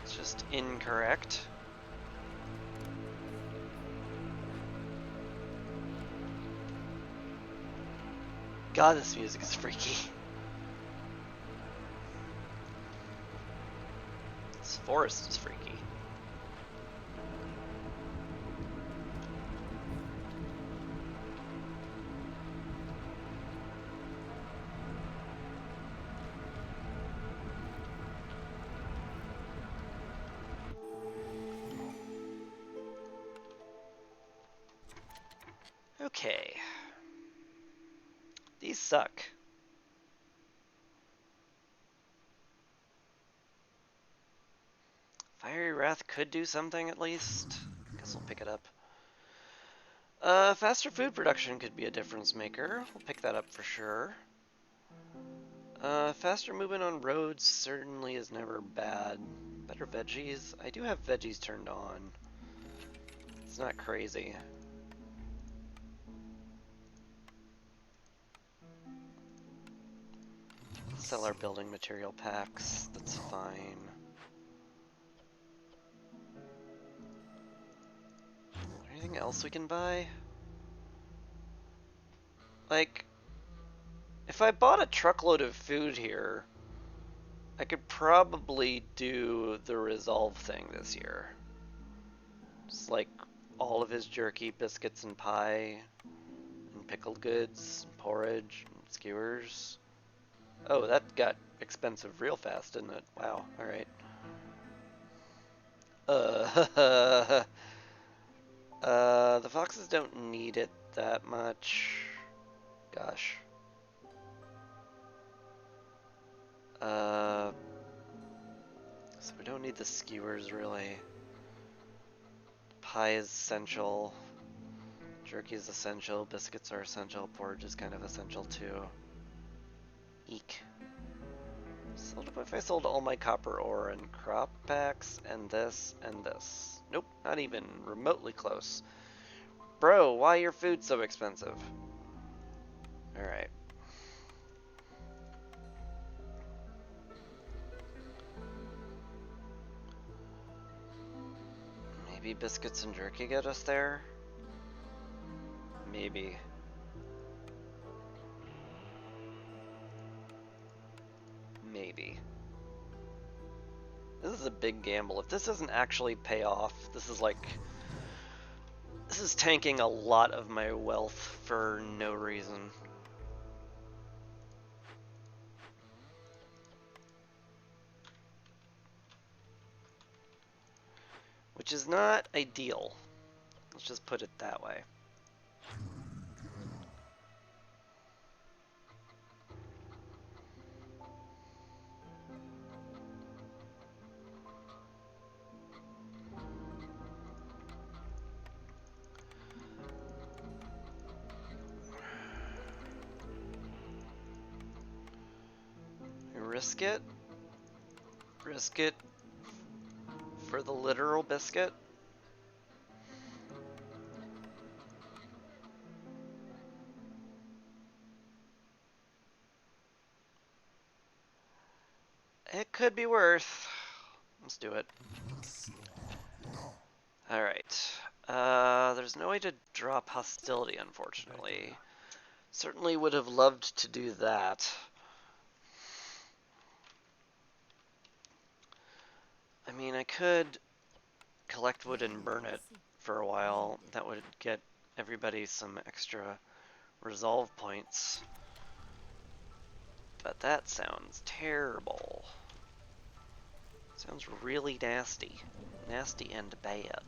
It's just incorrect. God, this music is freaky. This forest is freaky. Okay. These suck. Fiery Wrath could do something at least. Guess we'll pick it up. Faster food production could be a difference maker. We'll pick that up for sure. Faster movement on roads certainly is never bad. Better veggies. I do have veggies turned on. It's not crazy. Sell our building material packs, that's fine. Anything else we can buy? Like, if I bought a truckload of food here, I could probably do the Resolve thing this year. Just like all of his jerky, biscuits, and pie, and pickled goods, and porridge, and skewers. Oh, that got expensive real fast, didn't it? Wow, alright. The foxes don't need it that much. Gosh. So we don't need the skewers, really. Pie is essential. Jerky is essential. Biscuits are essential. Porridge is kind of essential, too. Eek. If I sold all my copper ore and crop packs, and this, and this. Nope, not even remotely close. Bro, why your food so expensive? Alright. Maybe biscuits and jerky get us there? Maybe. Maybe. This is a big gamble. If this doesn't actually pay off, this is tanking a lot of my wealth for no reason. Which is not ideal. Let's just put it that way. Risk it? Risk it for the literal biscuit? It could be worth. Let's do it. Alright. There's no way to drop hostility, unfortunately. Certainly would have loved to do that. I mean, I could collect wood and burn it for a while. That would get everybody some extra resolve points. But that sounds terrible. Sounds really nasty. Nasty and bad.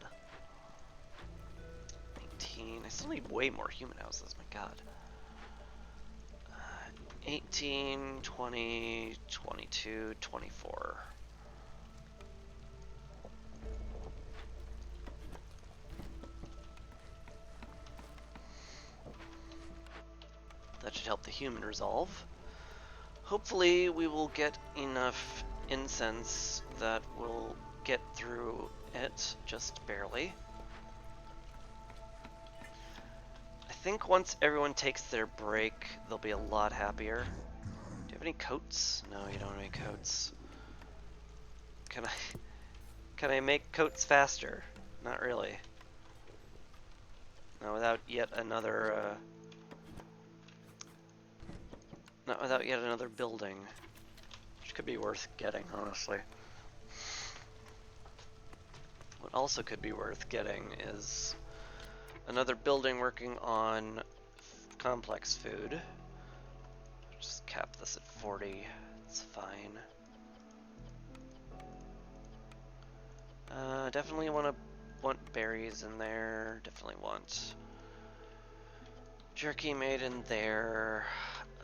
19. I still need way more human houses, my god. 18, 20, 22, 24. That should help the human resolve. Hopefully we will get enough incense that will get through it, just barely. I think once everyone takes their break, they'll be a lot happier. Do you have any coats? No, you don't have any coats. Can I make coats faster? Not really. Not without yet another building, which could be worth getting, honestly. What also could be worth getting is another building working on complex food. Just cap this at 40. It's fine. Definitely want berries in there. Definitely want jerky made in there.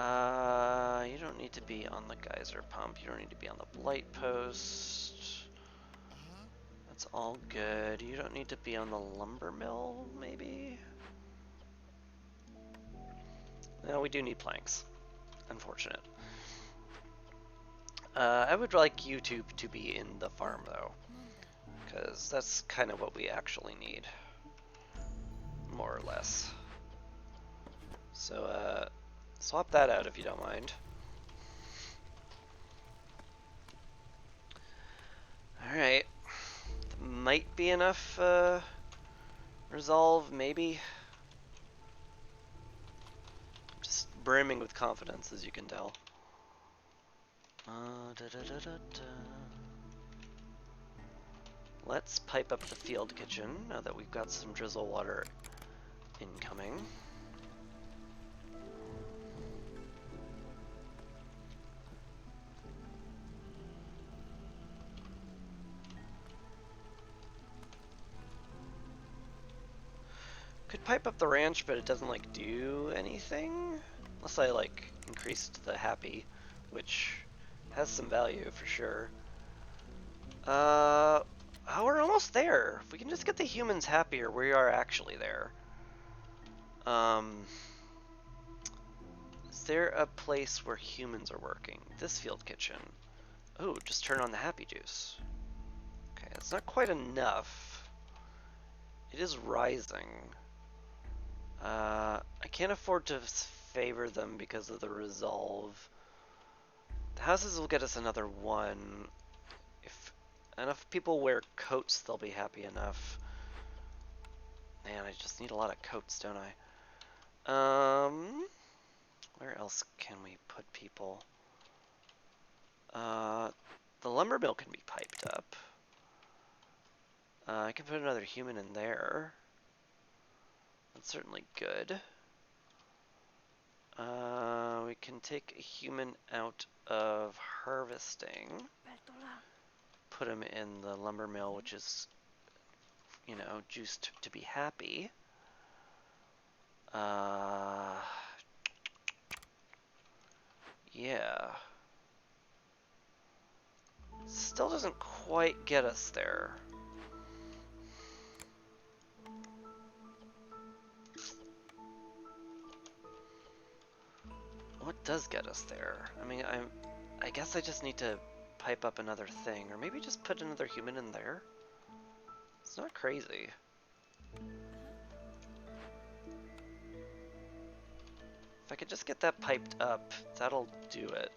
You don't need to be on the geyser pump. You don't need to be on the blight post. That's all good. You don't need to be on the lumber mill, maybe? No, we do need planks. Unfortunate. I would like YouTube to be in the farm, though, because that's kind of what we actually need. more or less. So, swap that out if you don't mind. Alright. Might be enough, resolve, maybe. Just brimming with confidence, as you can tell. Let's pipe up the field kitchen, now that we've got some drizzle water incoming. Could pipe up the ranch, but it doesn't like do anything. Unless I like increased the happy, which has some value for sure. Oh, we're almost there. If we can just get the humans happier, we are actually there. Is there a place where humans are working? This field kitchen. Oh, just turn on the happy juice. Okay, it's not quite enough. It is rising. I can't afford to favor them because of the resolve. The houses will get us another one. If enough people wear coats, they'll be happy enough. Man, I just need a lot of coats, don't I? Where else can we put people? The lumber mill can be piped up. I can put another human in there. That's certainly good. We can take a human out of harvesting. Put him in the lumber mill, which is, you know, juiced to be happy. Yeah. Still doesn't quite get us there. What does get us there? I mean, I guess I just need to pipe up another thing, or maybe just put another human in there. It's not crazy. If I could just get that piped up, that'll do it.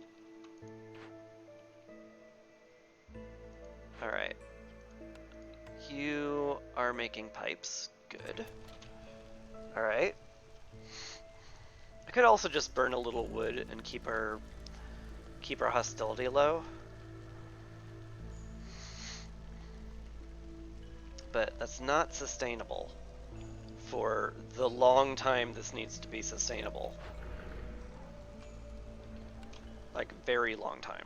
Alright. You are making pipes. Good. Alright. I could also just burn a little wood and keep our hostility low. But that's not sustainable for the long time this needs to be sustainable. Like, very long time.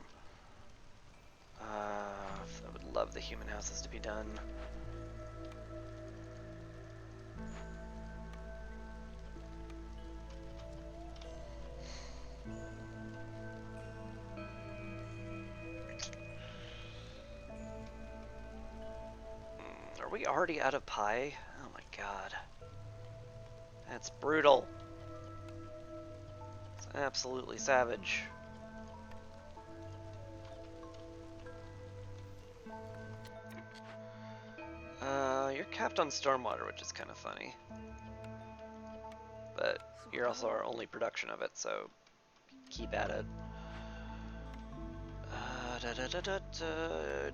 I would love the human houses to be done. Are we already out of pie? Oh my god. That's brutal. It's absolutely savage. You're capped on stormwater, which is kind of funny. But you're also our only production of it, so keep at it.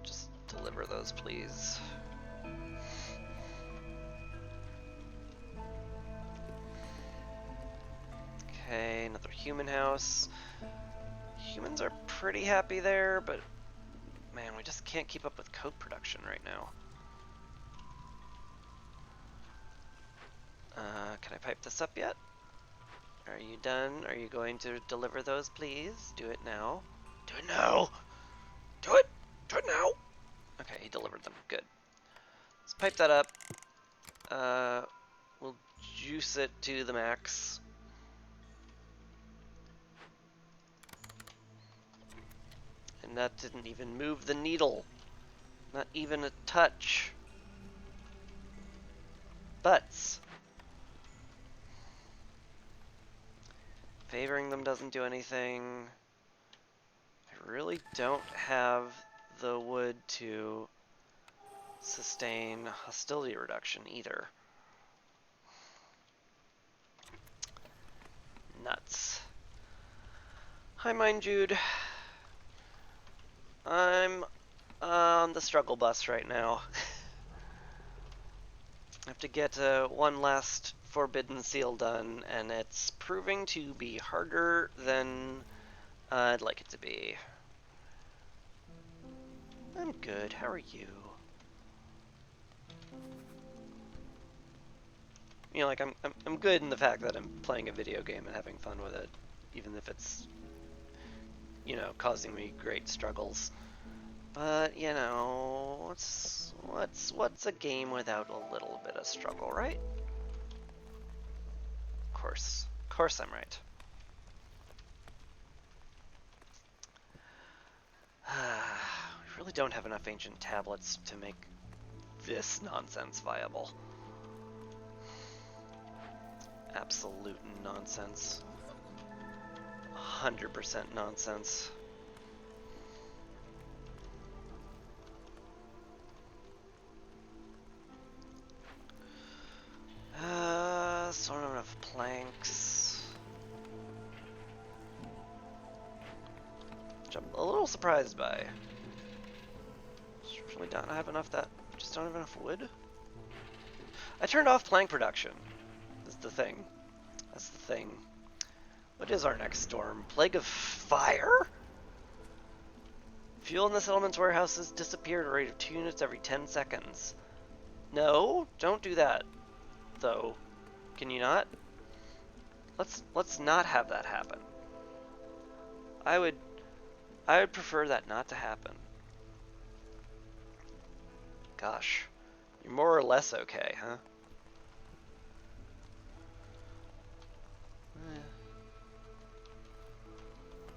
Just deliver those, please. Okay, another human house. Humans are pretty happy there, but man, we just can't keep up with coat production right now. Can I pipe this up yet? Are you done? Are you going to deliver those, please? Do it now. Do it now! Do it! Do it now! Okay, he delivered them. Good. Let's pipe that up. We'll juice it to the max. And that didn't even move the needle. Not even a touch. Butts. Favoring them doesn't do anything. I really don't have the wood to sustain hostility reduction either. Nuts. Hi, Mind Jude. I'm on the struggle bus right now. I have to get one last Forbidden Seal done, and it's proving to be harder than I'd like it to be. I'm good. How are you? You know, like I'm good in the fact that I'm playing a video game and having fun with it, even if it's, you know, causing me great struggles. But you know, what's a game without a little bit of struggle, right? Of course, I'm right. We really don't have enough ancient tablets to make this nonsense viable. Absolute nonsense. 100% nonsense. Sort of enough planks. Which I'm a little surprised by. Just really don't have enough just don't have enough wood. I turned off plank production. That's the thing. That's the thing. What is our next storm? Plague of fire? Fuel in the settlement's warehouses disappeared at a rate of 2 units every 10 seconds. No, don't do that, though. Can you not? Let's not have that happen. I would prefer that not to happen. Gosh, you're more or less okay, huh?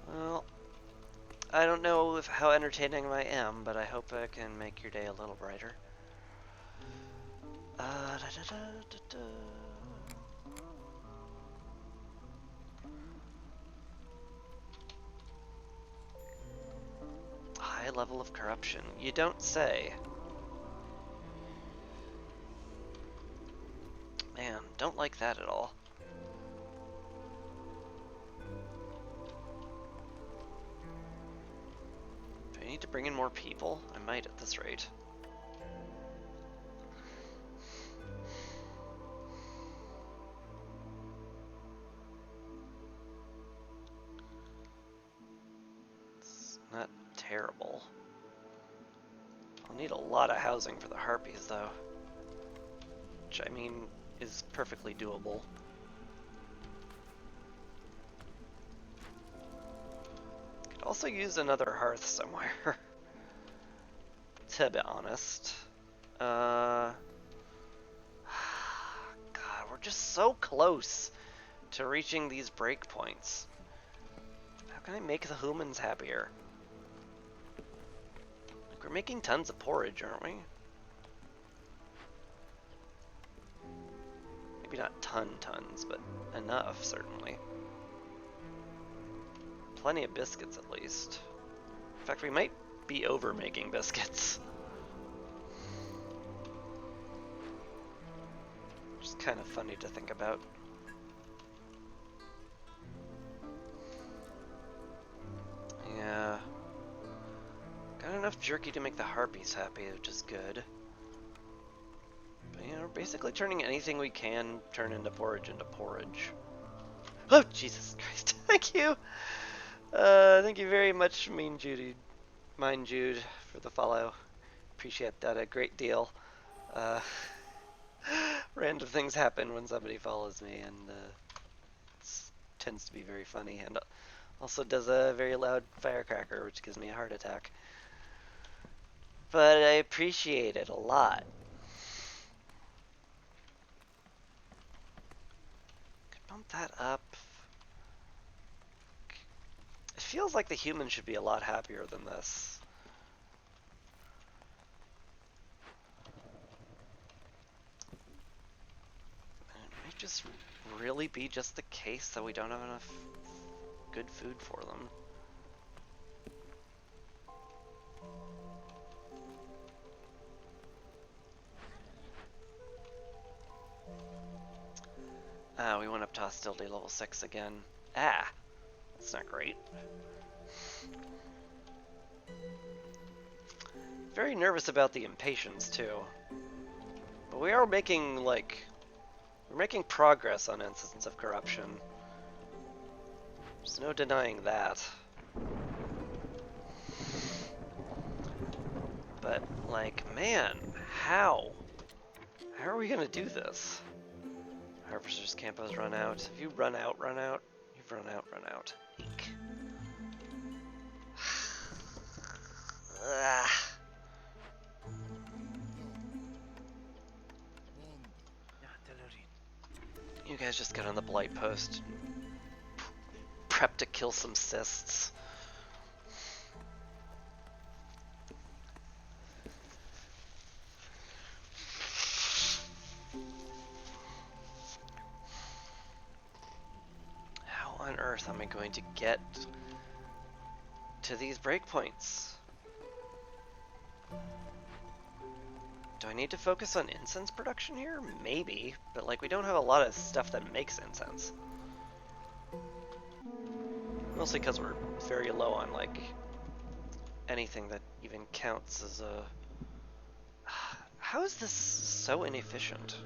Well, I don't know how entertaining I am, but I hope I can make your day a little brighter. Da, da, da, da, da. High level of corruption. You don't say. Man, don't like that at all. Do I need to bring in more people? I might at this rate. It's not terrible. I'll need a lot of housing for the harpies, though. Which, I mean, is perfectly doable. Could also use another hearth somewhere, to be honest. God, we're just so close to reaching these breakpoints. How can I make the humans happier? Like, we're making tons of porridge, aren't we? Maybe not tons, but enough, certainly. Plenty of biscuits, at least. In fact, we might be over making biscuits. Just kind of funny to think about. Yeah. Got enough jerky to make the harpies happy, which is good. But, you know, we're basically turning anything we can turn into porridge. Oh, Jesus Christ. Thank you. Thank you very much, Mind Jude, for the follow. Appreciate that a great deal. Random things happen when somebody follows me, and it tends to be very funny, and also does a very loud firecracker, which gives me a heart attack. But I appreciate it a lot. Could bump that up. It feels like the humans should be a lot happier than this. And it might just really be just the case that we don't have enough good food for them. We went up top hostility level 6 again. Ah, that's not great. Very nervous about the impatience too. But we are making, like, we're making progress on Instance of Corruption. There's no denying that. But, like, man, how? How are we gonna do this? Harvester's Camp has run out. If you run out, run out. You've run out, run out. Eek. You guys just get on the Blight Post. Prep to kill some cysts. How on earth am I going to get to these breakpoints? Do I need to focus on incense production here? Maybe, but like we don't have a lot of stuff that makes incense. Mostly because we're very low on like anything that even counts as a... How is this so inefficient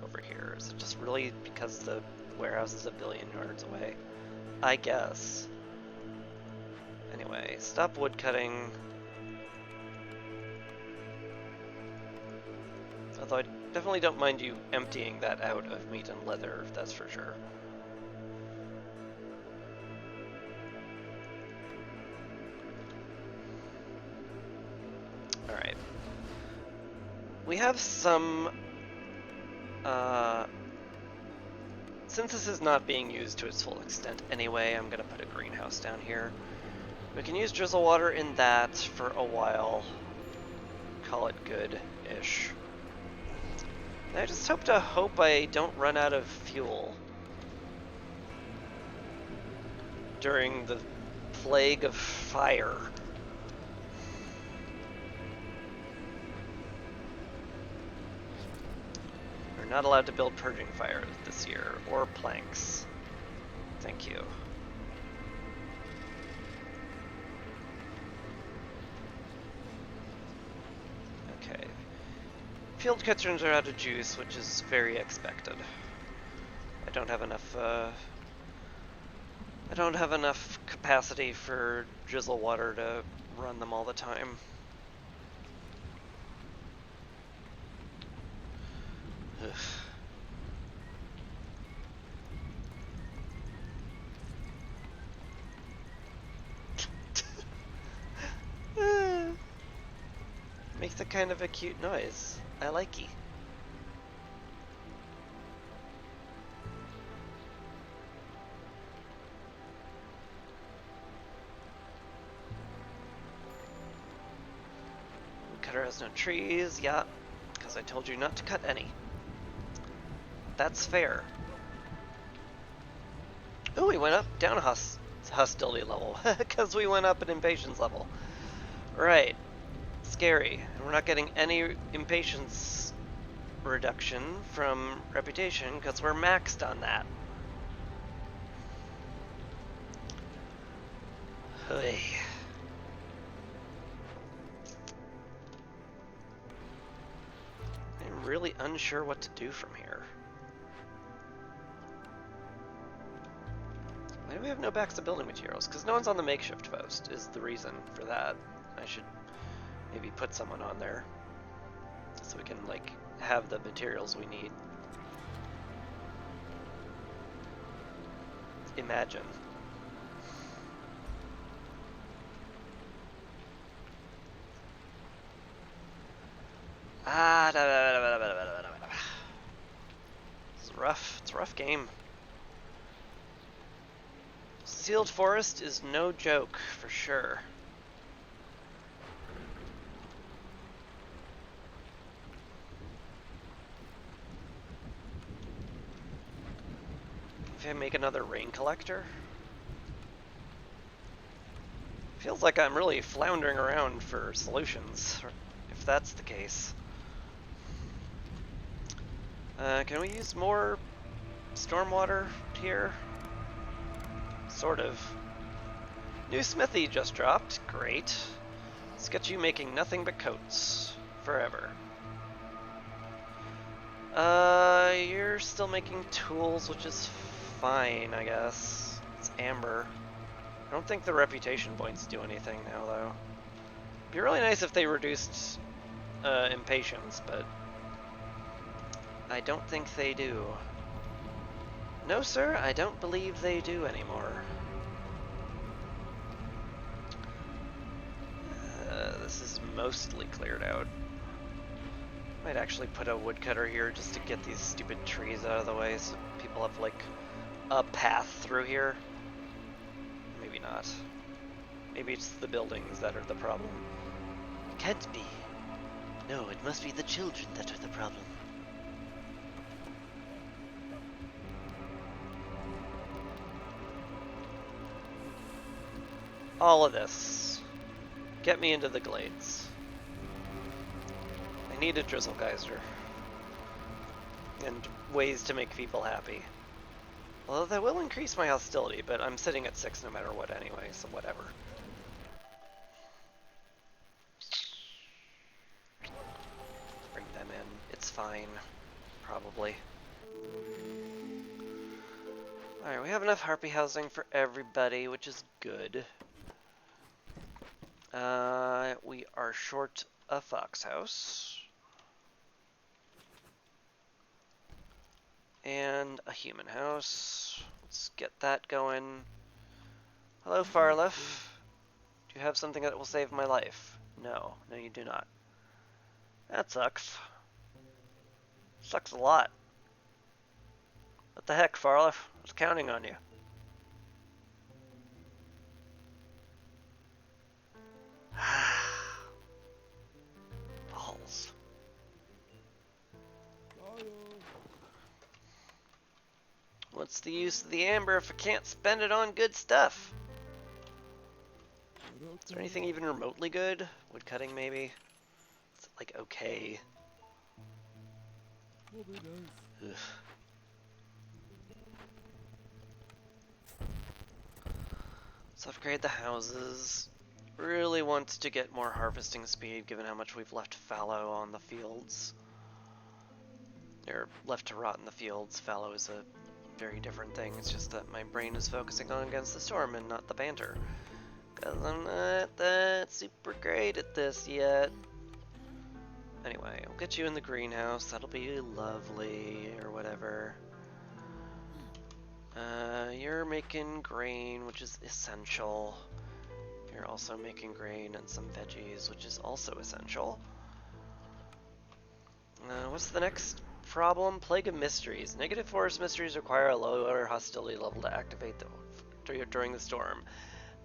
over here? Is it just really because the warehouse is a billion yards away? I guess. Anyway, stop wood cutting. Although I definitely don't mind you emptying that out of meat and leather, that's for sure. Alright. We have some... since this is not being used to its full extent anyway, I'm gonna put a greenhouse down here. We can use drizzle water in that for a while. Call it good-ish. I just hope I don't run out of fuel during the plague of fire. We're not allowed to build purging fires this year, or planks. Thank you. Okay. Field kitchens are out of juice, which is very expected. I don't have enough capacity for drizzle water to run them all the time. Ugh. Makes a kind of a cute noise. I like it. Cutter has no trees, yeah, because I told you not to cut any. That's fair. Ooh, we went up, down a hostility level, because we went up an impatience level. Right. Scary. And we're not getting any impatience reduction from reputation because we're maxed on that. Hey. I'm really unsure what to do from here. Why do we have no backs to building materials? Because no one's on the makeshift post is the reason for that. I should maybe put someone on there so we can like have the materials we need. Imagine. It's rough. It's a rough game. Sealed Forest is no joke, for sure. If I make another rain collector? Feels like I'm really floundering around for solutions, if that's the case. Can we use more stormwater here. Sort of. New smithy just dropped. Great. Let's get you making nothing but coats. Forever. You're still making tools, which is fine, I guess. It's amber. I don't think the reputation points do anything now, though. It'd be really nice if they reduced impatience, but I don't think they do. No, sir, I don't believe they do anymore. This is mostly cleared out. Might actually put a woodcutter here just to get these stupid trees out of the way so people have, like, a path through here. Maybe not. Maybe it's the buildings that are the problem. Can't be. No, it must be the children that are the problem. All of this. Get me into the glades. I need a drizzle geyser. And ways to make people happy. Although that will increase my hostility, but I'm sitting at 6 no matter what anyway, so whatever. Bring them in. It's fine. Probably. Alright, we have enough harpy housing for everybody, which is good. We are short a fox house. And a human house. Let's get that going. Hello, Farlef. Do you have something that will save my life? No. No, you do not. That sucks. Sucks a lot. What the heck, Farlef? I was counting on you. Balls. What's the use of the amber if I can't spend it on good stuff? Is there anything even remotely good? Woodcutting, maybe? It's like okay. Ugh. Let's upgrade the houses. Really want to get more harvesting speed given how much we've left fallow on the fields. Or left to rot in the fields. Fallow is a very different thing. It's just that my brain is focusing on Against the Storm and not the banter. Because I'm not that super great at this yet. Anyway, I'll get you in the greenhouse. That'll be lovely, or whatever. You're making grain, which is essential. You're also making grain and some veggies, which is also essential. What's the next problem? Plague of Mysteries. Negative forest mysteries require a lower hostility level to activate during the storm.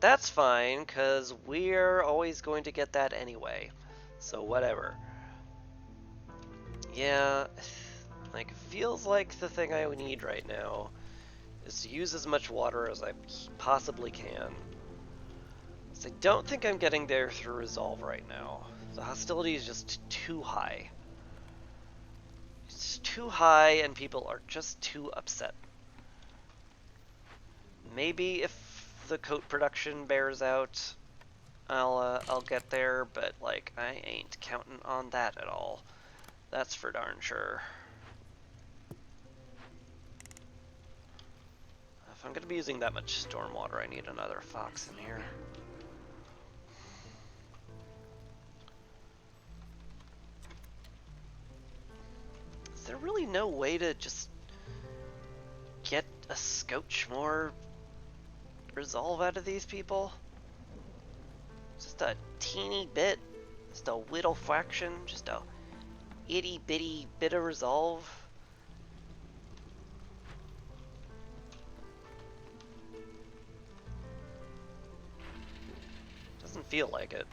That's fine, because we're always going to get that anyway. So whatever. Yeah, like, feels like the thing I need right now is to use as much water as I possibly can. So I don't think I'm getting there through resolve right now. The hostility is just too high. It's too high and people are just too upset. Maybe if the coat production bears out, I'll get there, but like I ain't counting on that at all. That's for darn sure. If I'm gonna be using that much stormwater, I need another fox in here. Is there really no way to just get a scotch more resolve out of these people? Just a teeny bit, just a whittle fraction, just a itty bitty bit of resolve. Doesn't feel like it.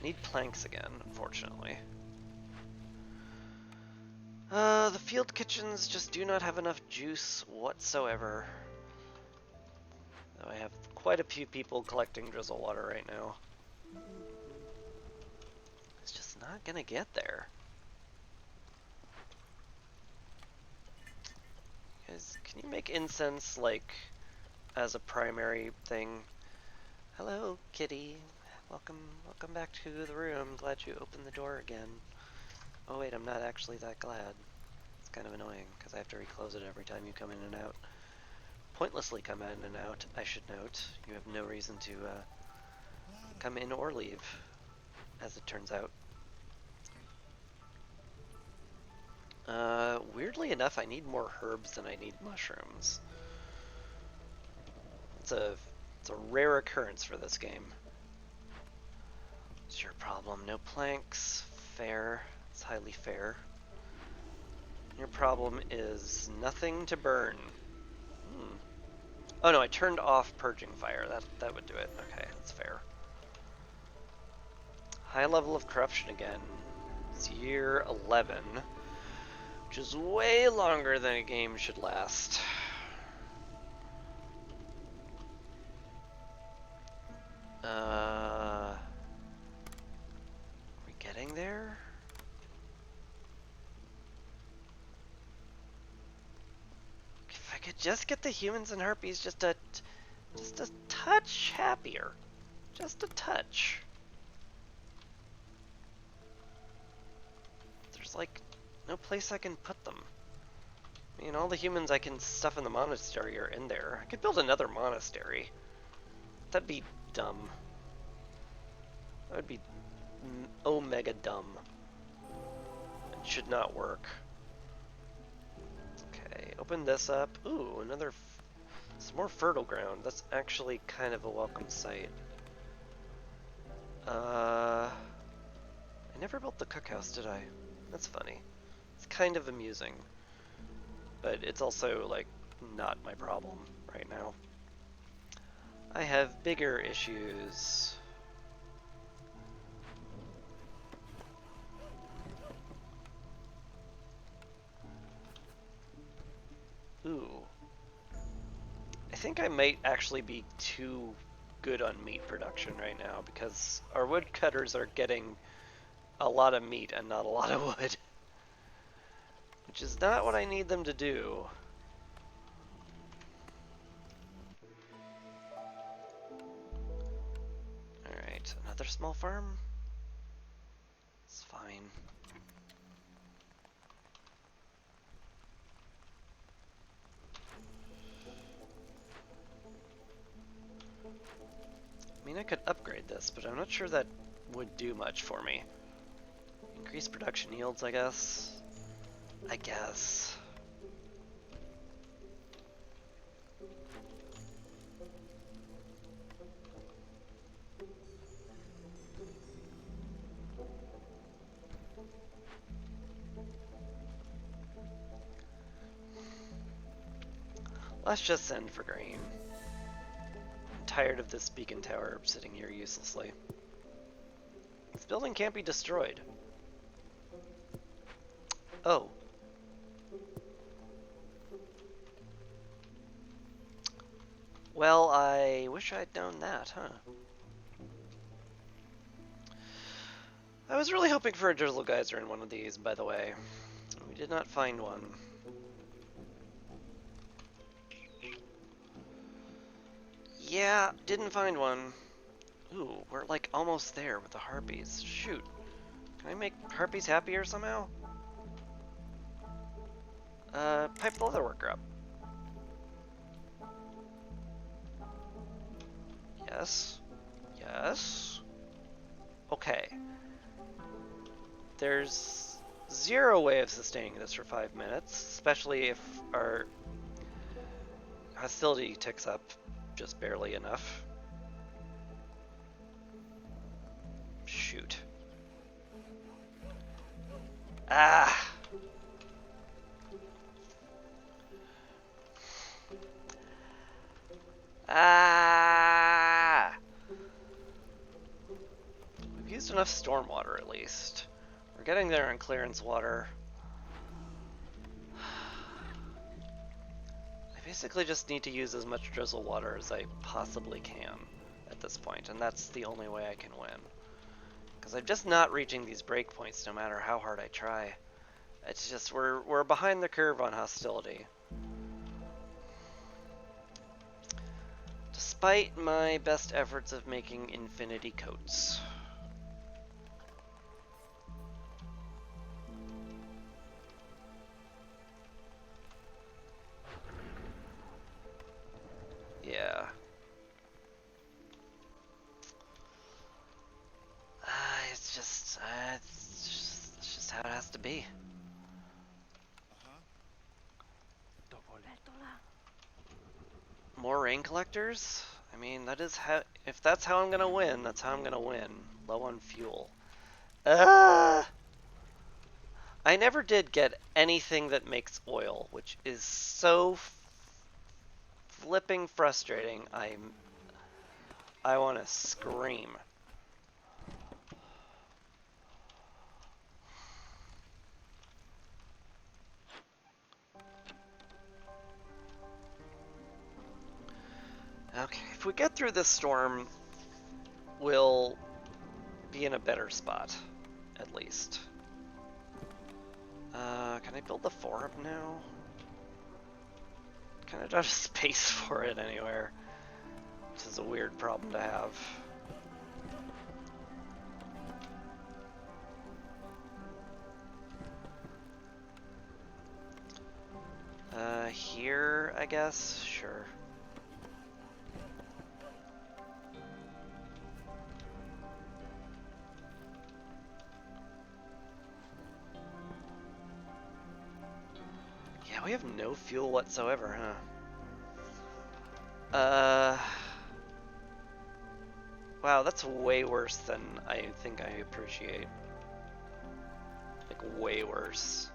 Need planks again, unfortunately. The field kitchens just do not have enough juice whatsoever. Though I have quite a few people collecting drizzle water right now. It's just not gonna get there. Guys, can you make incense, like, as a primary thing? Hello, kitty. Welcome back to the room. Glad you opened the door again. Oh wait, I'm not actually that glad. It's kind of annoying, because I have to reclose it every time you come in and out. Pointlessly come in and out, I should note. You have no reason to come in or leave, as it turns out. Weirdly enough, I need more herbs than I need mushrooms. It's a rare occurrence for this game. What's your problem? No planks. Fair. It's highly fair. Your problem is nothing to burn. Oh no, I turned off purging fire. That would do it. Okay, that's fair. High level of corruption again. It's year 11, which is way longer than a game should last. Are we getting there? If I could just get the humans and harpies just a touch happier. Just a touch. There's like no place I can put them. I mean, all the humans I can stuff in the monastery are in there. I could build another monastery. That'd be dumb. That would be omega dumb. It should not work. Okay, open this up. Ooh, another... some more fertile ground. That's actually kind of a welcome sight. I never built the cookhouse, did I? That's funny. It's kind of amusing. But it's also, like, not my problem right now. I have bigger issues. Ooh. I think I might actually be too good on meat production right now because our woodcutters are getting a lot of meat and not a lot of wood. Which is not what I need them to do. Alright, another small farm? It's fine. I mean, I could upgrade this, but I'm not sure that would do much for me. Increase production yields, I guess. Let's just send for grain. I'm tired of this beacon tower sitting here uselessly. This building can't be destroyed. Oh. Well, I wish I'd known that, huh? I was really hoping for a drizzle geyser in one of these, by the way. We did not find one. Yeah, didn't find one. Ooh, we're like almost there with the harpies. Shoot. Can I make harpies happier somehow? Pipe the leatherworker up. Yes. Yes. Okay. There's zero way of sustaining this for 5 minutes, especially if our hostility ticks up just barely enough. Shoot. Ah! Ah! We've used enough stormwater at least. We're getting there on clearance water. I basically just need to use as much drizzle water as I possibly can at this point, and that's the only way I can win. Because I'm just not reaching these breakpoints no matter how hard I try. It's just, we're behind the curve on hostility. Despite my best efforts of making infinity coats. Yeah. It's just how it has to be. More rain collectors? I mean, that is how, if that's how I'm gonna win, that's how I'm gonna win. Low on fuel. I never did get anything that makes oil, which is so flipping frustrating. I want to scream. Okay, if we get through this storm, we'll be in a better spot, at least. Can I build the forum now? Kind of don't have space for it anywhere, which is a weird problem to have. Here, I guess? Sure. Yeah, we have no fuel whatsoever, huh? Wow, that's way worse than I think I appreciate. Like, way worse.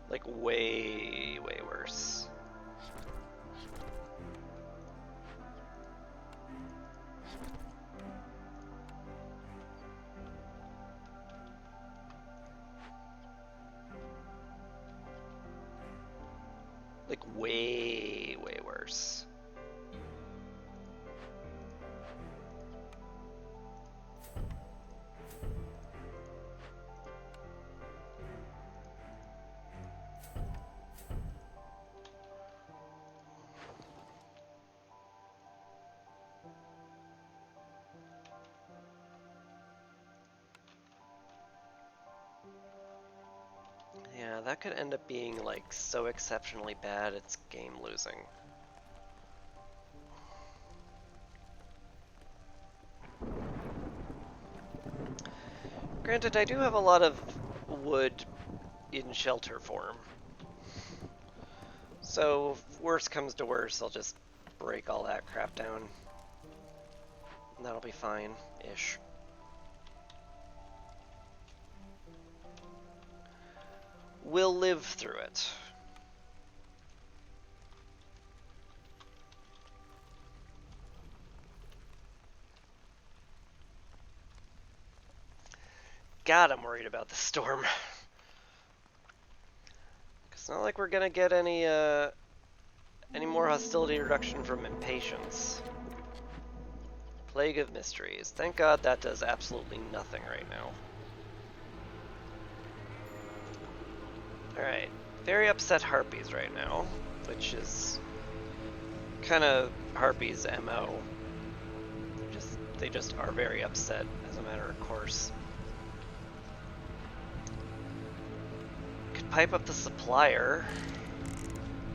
Like, way, way worse. Like, way, way worse. Yeah, that could end up being, like, so exceptionally bad it's game losing. Granted, I do have a lot of wood in shelter form. So, if worse comes to worse, I'll just break all that crap down. That'll be fine-ish. We'll live through it. God, I'm worried about the storm. It's not like we're gonna get any more hostility reduction from impatience. Plague of Mysteries. Thank God that does absolutely nothing right now. Alright. Very upset harpies right now, which is kind of harpies' MO. They just are very upset as a matter of course. Could pipe up the supplier.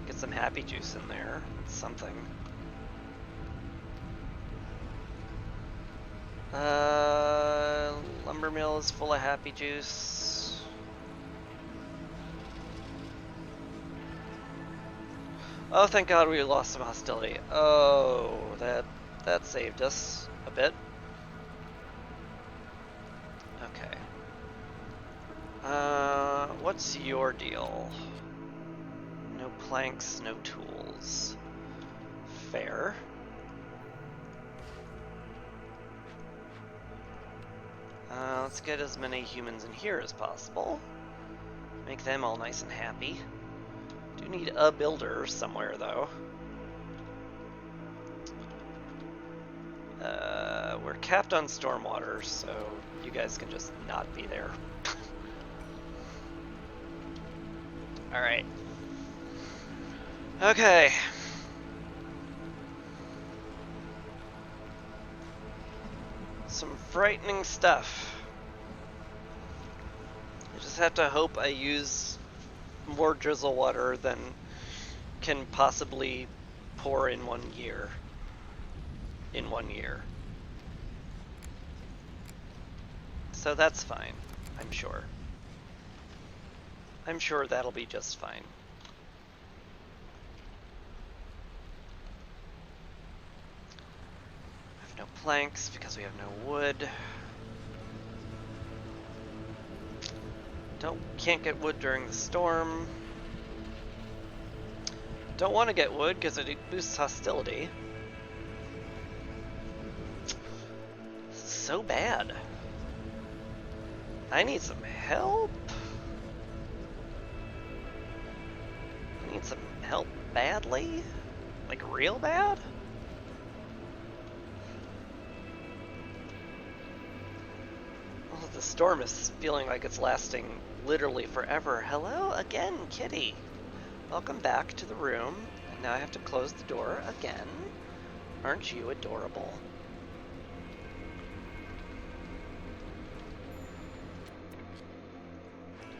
Get some happy juice in there. Something. Lumber mill is full of happy juice. Oh, thank God we lost some hostility. Oh, that saved us a bit. Okay. What's your deal? No planks, no tools. Fair. Let's get as many humans in here as possible. Make them all nice and happy. Do need a builder somewhere, though. We're capped on stormwater, so you guys can just not be there. Alright. Okay. Some frightening stuff. I just have to hope I use more drizzle water than can possibly pour in 1 year. In 1 year. So that's fine, I'm sure. I'm sure that'll be just fine. I have no planks because we have no wood. Can't get wood during the storm. Don't want to get wood because it boosts hostility. This is so bad. I need some help. I need some help badly? Like real bad? Oh, the storm is feeling like it's lasting literally forever. Hello again, kitty. Welcome back to the room. And now I have to close the door again. Aren't you adorable?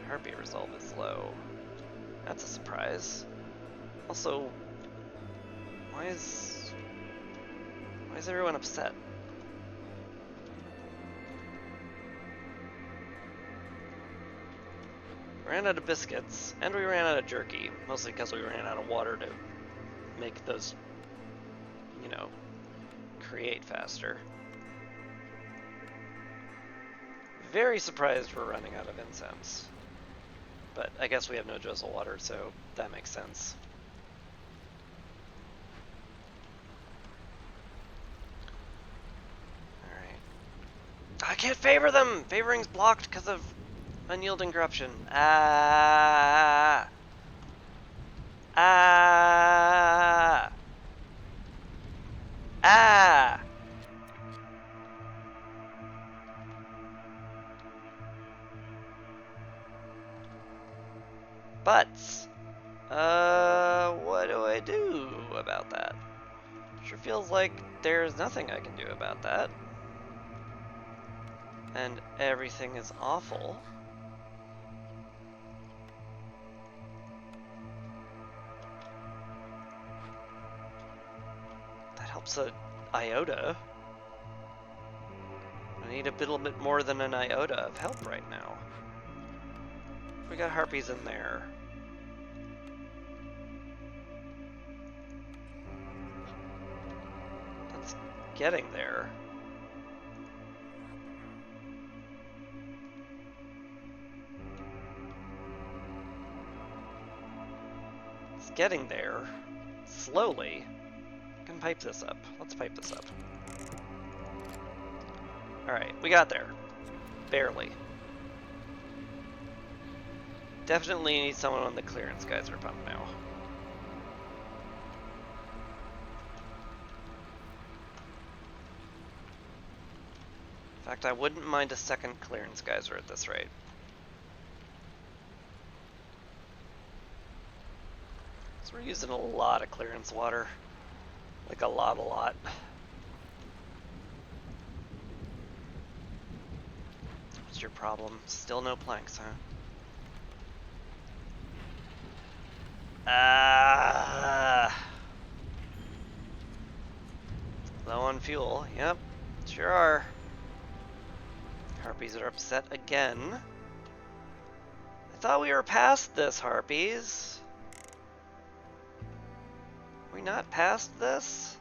Heartbeat resolve is low. That's a surprise. Also, why is everyone upset? We ran out of biscuits, and we ran out of jerky, mostly because we ran out of water to make those, you know, create faster. Very surprised we're running out of incense. But I guess we have no drizzle water, so that makes sense. Alright. I can't favor them! Favoring's blocked because of unyielding corruption. Ah! Ah! Ah! But, what do I do about that? Sure feels like there's nothing I can do about that. And everything is awful. That helps a iota. I need a little bit more than an iota of help right now. We got harpies in there. That's getting there. It's getting there. Slowly. I can pipe this up. Let's pipe this up. Alright, we got there. Barely. Definitely need someone on the clearance geyser pump now. In fact, I wouldn't mind a second clearance geyser at this rate. So we're using a lot of clearance water. Like a lot. What's your problem? Still no planks, huh? Low on fuel. Yep, sure are. Harpies are upset again. I thought we were past this, Harpies. We not past this?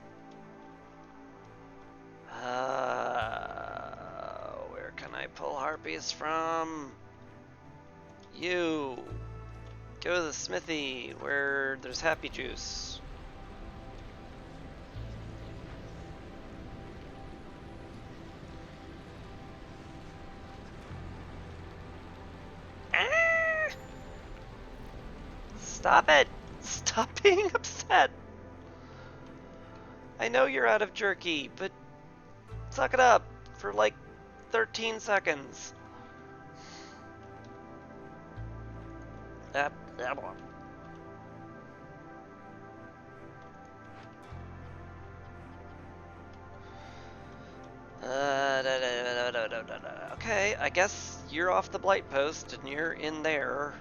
Where can I pull Harpies from? You. Go to the smithy, where there's happy juice. Ah! Stop it! Stop being upset! I know you're out of jerky, but Suck it up for like 13 seconds. Okay, I guess you're off the blight post and you're in there.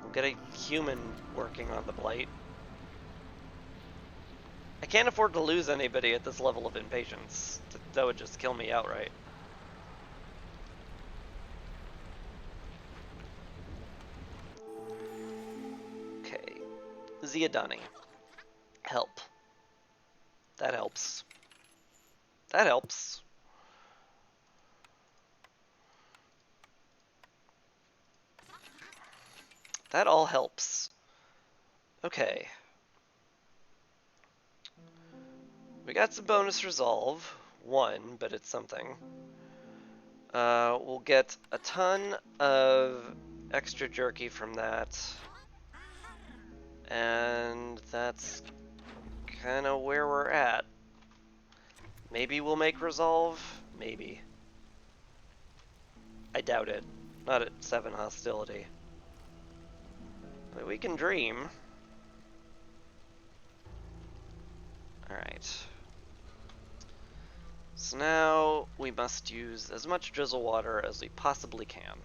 We'll get a human working on the blight. I can't afford to lose anybody at this level of impatience. That would just kill me outright. Okay. Ziadani. Help. That helps. That helps. That all helps. Okay. We got some bonus resolve. 1, but it's something. We'll get a ton of extra jerky from that. And that's kind of where we're at. Maybe we'll make resolve? Maybe. I doubt it. Not at 7 hostility. But we can dream. Alright. So now we must use as much drizzle water as we possibly can.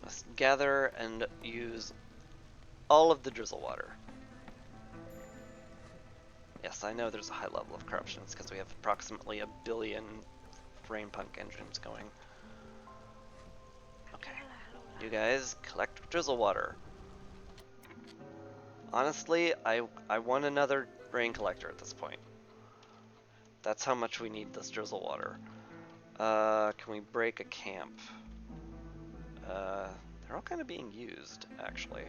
Must gather and use all of the drizzle water. Yes, I know there's a high level of corruption. It's because we have approximately 1 billion Brainpunk engines going. Okay. You guys, collect drizzle water. Honestly, I want another rain collector at this point. That's how much we need this drizzle water. Can we break a camp? They're all kind of being used, actually.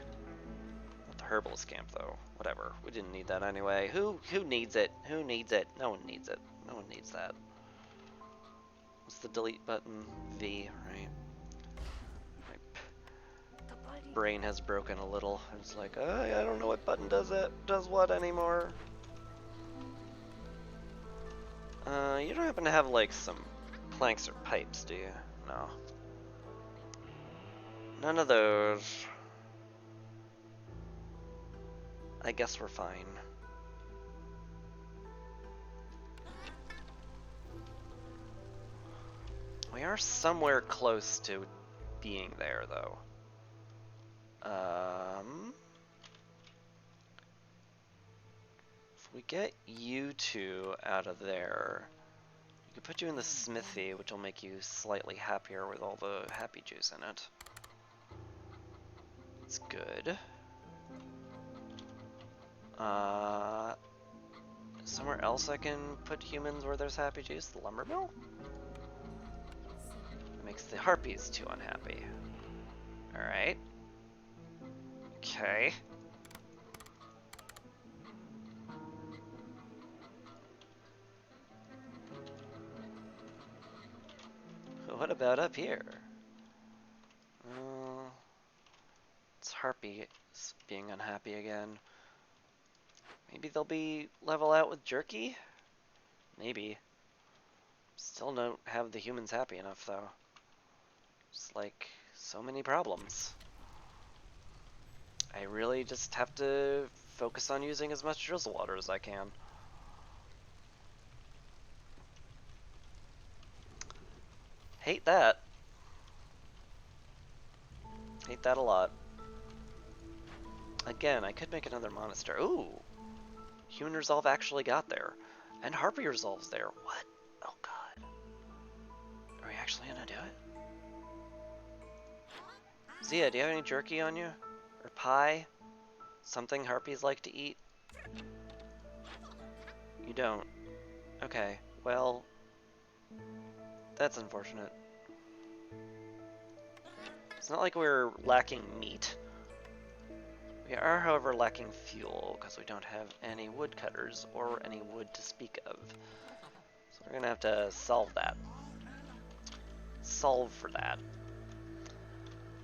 Not the herbalist camp, though. Whatever. We didn't need that anyway. Who needs it? Who needs it? No one needs it. No one needs that. What's the delete button? V, right? My brain has broken a little. It's like, I don't know what button does it. Does what anymore? You don't happen to have, like, some planks or pipes, do you? No. None of those. I guess we're fine. We are somewhere close to being there, though. If we get you two out of there, we can put you in the smithy, which will make you slightly happier with all the happy juice in it. It's good. Somewhere else I can put humans where there's happy juice? The lumber mill? It makes the harpies too unhappy. Alright. Okay. What about up here? It's harpies being unhappy again. Maybe they'll be level out with jerky? Maybe. Still don't have the humans happy enough, though. It's like so many problems. I really just have to focus on using as much drizzle water as I can. Hate that. Hate that a lot. Again, I could make another monastery. Ooh! Human Resolve actually got there. And Harpy Resolve's there. What? Oh god. Are we actually gonna do it? Zia, do you have any jerky on you? Or pie? Something harpies like to eat? You don't. Okay, well... that's unfortunate. It's not like we're lacking meat. We are, however, lacking fuel, because we don't have any woodcutters, or any wood to speak of. So we're gonna have to solve that. Solve for that.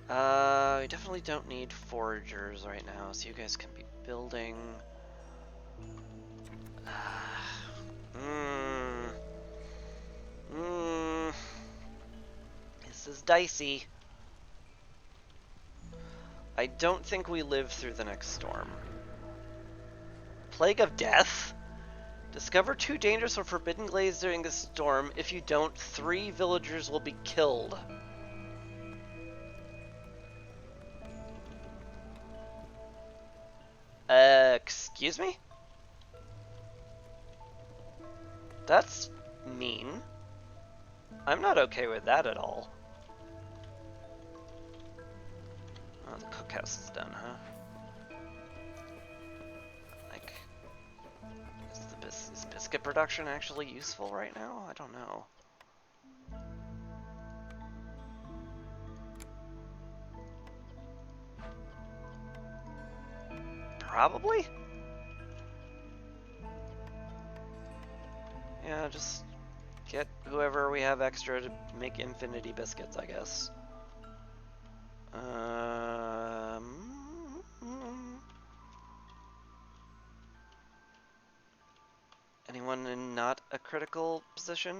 We definitely don't need foragers right now, so you guys can be building. Hmm. Hmm. This is dicey. I don't think we live through the next storm. Plague of Death? Discover 2 dangerous or forbidden glades during a storm. If you don't, 3 villagers will be killed. Excuse me? That's mean. I'm not okay with that at all. Oh, the cookhouse is done, huh? Like, is biscuit production actually useful right now? I don't know. Probably? Yeah, just get whoever we have extra to make infinity biscuits, I guess. Anyone in not a critical position?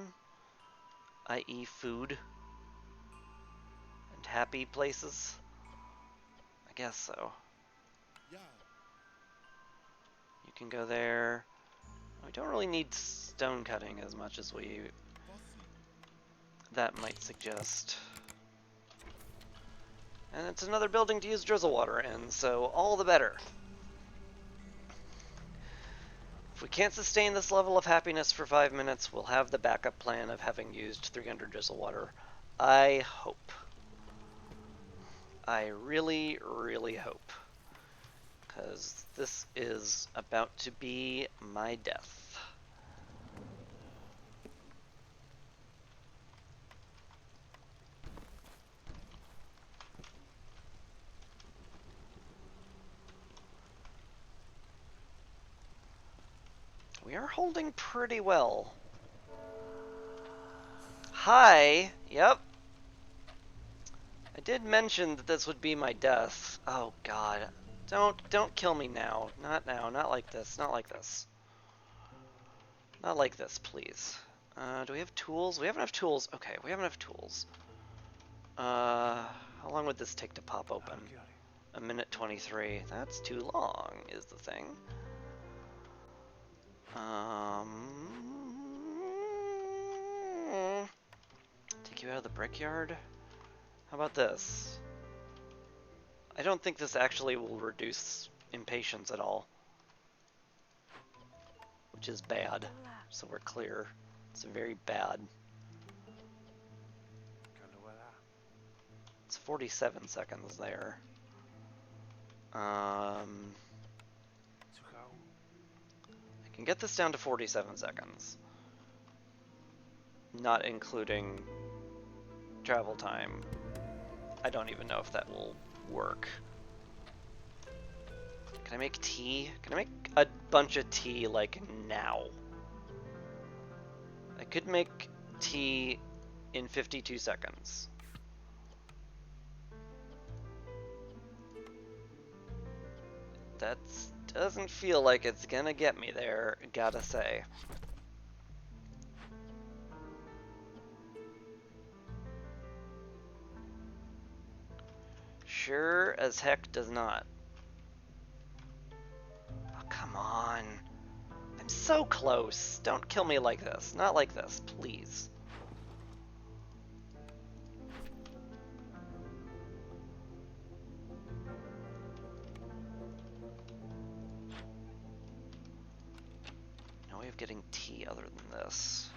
I.e. food? And happy places? I guess so. Yeah. You can go there. We don't really need stone cutting as much as that might suggest. And it's another building to use drizzle water in, so all the better. If we can't sustain this level of happiness for 5 minutes, we'll have the backup plan of having used 300 drizzle water. I hope. I really, really hope. Because this is about to be my death. We are holding pretty well. Hi! Yep. I did mention that this would be my death. Oh god. Don't kill me now. Not now. Not like this. Not like this. Not like this, please. Do we have tools? We have enough tools. Okay, we have enough tools. How long would this take to pop open? 1 minute 23. That's too long, is the thing. Take you out of the brickyard? How about this? I don't think this actually will reduce impatience at all. Which is bad. So we're clear. It's very bad. It's 47 seconds there. I can get this down to 47 seconds. Not including travel time. I don't even know if that will work. Can I make tea? Can I make a bunch of tea, like, now? I could make tea in 52 seconds. That doesn't feel like it's gonna get me there, gotta say. Sure as heck does not. Oh, come on. I'm so close. Don't kill me like this. Not like this, please. No way of getting tea other than this.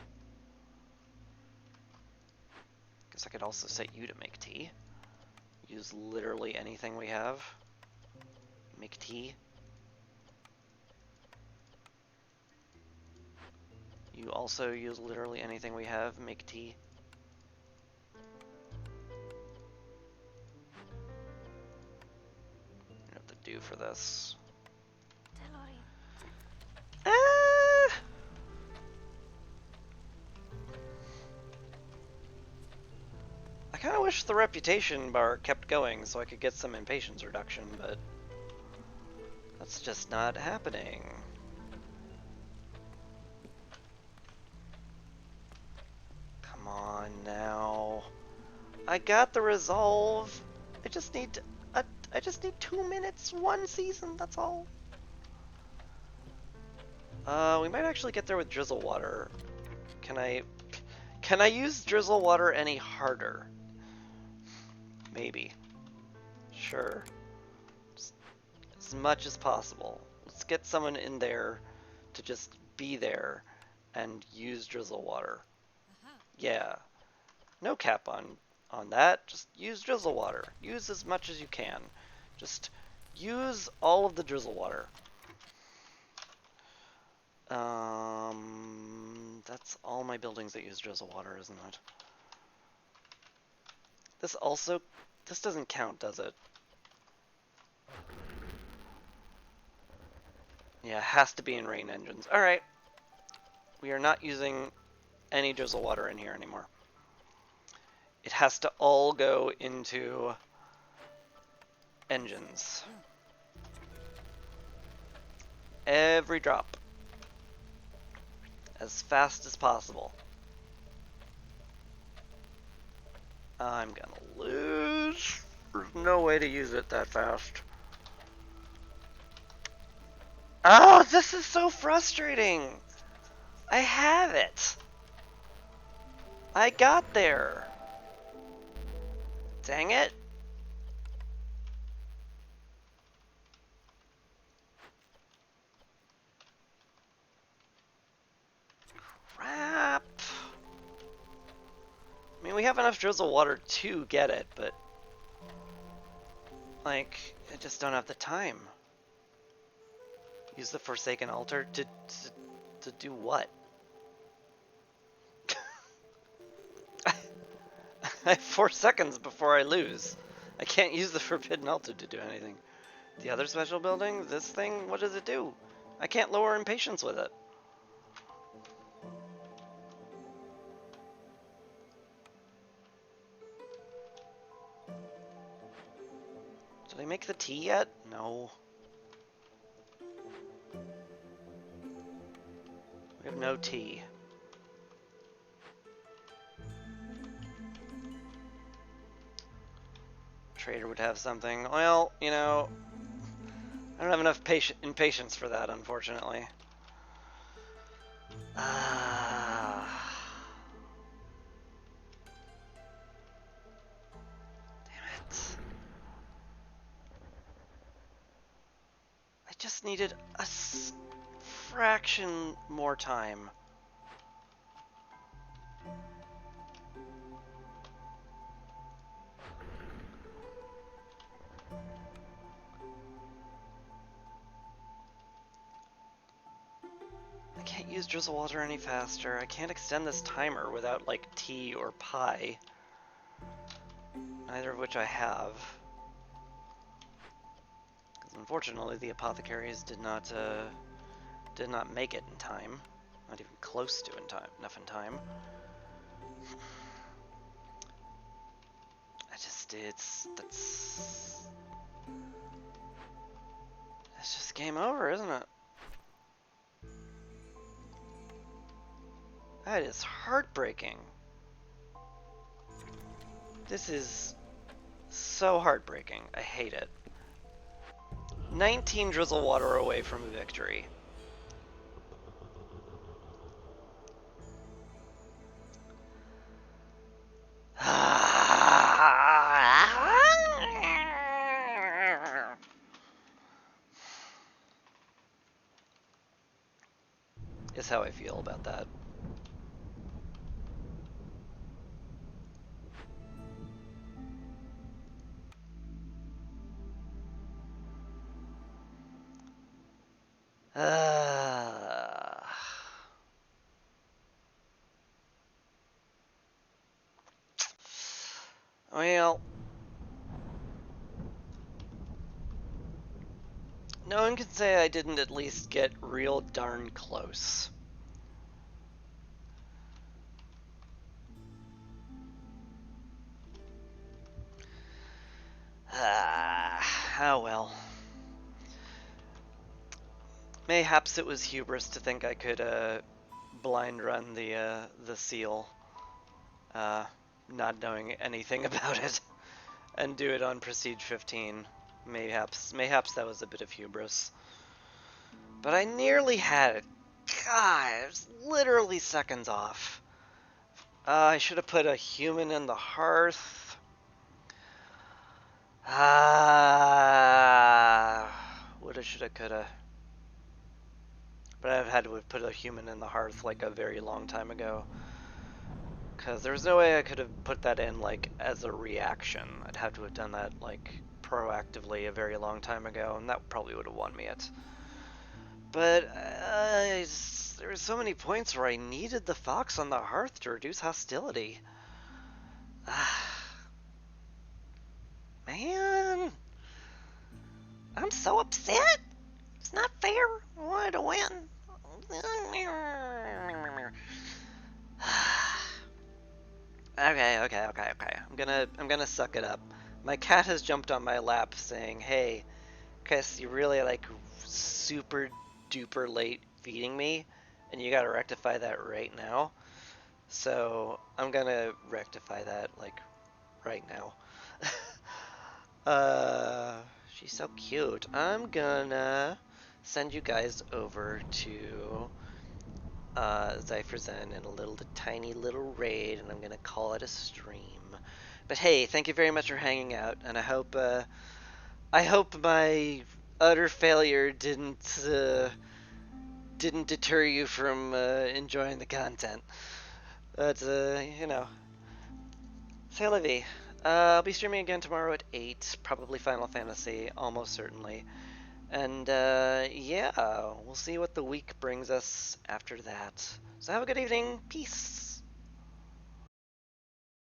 Guess I could also set you to make tea. Use literally anything we have. Make tea. You also use literally anything we have. Make tea. I have to do for this. I kind of wish the reputation bar kept going so I could get some impatience reduction, but that's just not happening. Come on now. I got the resolve. I just need I just need 2 minutes, 1 season, that's all. We might actually get there with drizzle water. Can I use drizzle water any harder? Maybe. Sure. Just as much as possible. Let's get someone in there to just be there and use drizzle water. Yeah. No cap on that. Just use drizzle water. Use as much as you can. Just use all of the drizzle water. That's all my buildings that use drizzle water, isn't it? This doesn't count, does it? Yeah, it has to be in rain engines. Alright. We are not using any drizzle water in here anymore. It has to all go into engines. Every drop. As fast as possible. I'm gonna lose. There's no way to use it that fast. Oh, this is so frustrating. I have it. I got there. Dang it. Crap. I mean, we have enough drizzle water to get it, but like, I just don't have the time. Use the Forsaken Altar to do what? I have 4 seconds before I lose. I can't use the Forbidden Altar to do anything. The other special building, this thing, what does it do? I can't lower impatience with it. Did I make the tea yet? No. We have no tea. Trader would have something. Well, you know, I don't have enough impatience for that, unfortunately. Damn it. I just needed a fraction more time. I can't use drizzle water any faster. I can't extend this timer without like tea or pie. Neither of which I have. Because unfortunately the apothecaries did not make it in time. Not even close to enough in time. It's just game over, isn't it? That is heartbreaking. This is so heartbreaking. I hate it. 19 drizzle water away from a victory. Is how I feel about that. Well, no one can say I didn't at least get real darn close. mayhaps it was hubris to think I could blind run the seal, not knowing anything about it, and do it on Prestige 15. Mayhaps that was a bit of hubris. But I nearly had it. God, it was literally seconds off. I should have put a human in the hearth. Woulda, shoulda, coulda. But I've had to have put a human in the hearth like a very long time ago. Because there's no way I could have put that in like as a reaction. I'd have to have done that like proactively a very long time ago, and that probably would have won me it. But there were so many points where I needed the fox on the hearth to reduce hostility. Man, I'm so upset. It's not fair. I wanted to win. Okay. I'm gonna suck it up. My cat has jumped on my lap saying, "Hey, Chris, you really like super duper late feeding me, and you gotta rectify that right now." So I'm gonna rectify that like right now. She's so cute. I'm gonna send you guys over to Zypher Zen in a tiny little raid, and I'm gonna call it a stream. But hey, thank you very much for hanging out, and I hope my utter failure didn't deter you from enjoying the content. But you know, c'est la vie. I'll be streaming again tomorrow at 8, probably Final Fantasy, almost certainly. And yeah, we'll see what the week brings us after that. So have a good evening. Peace.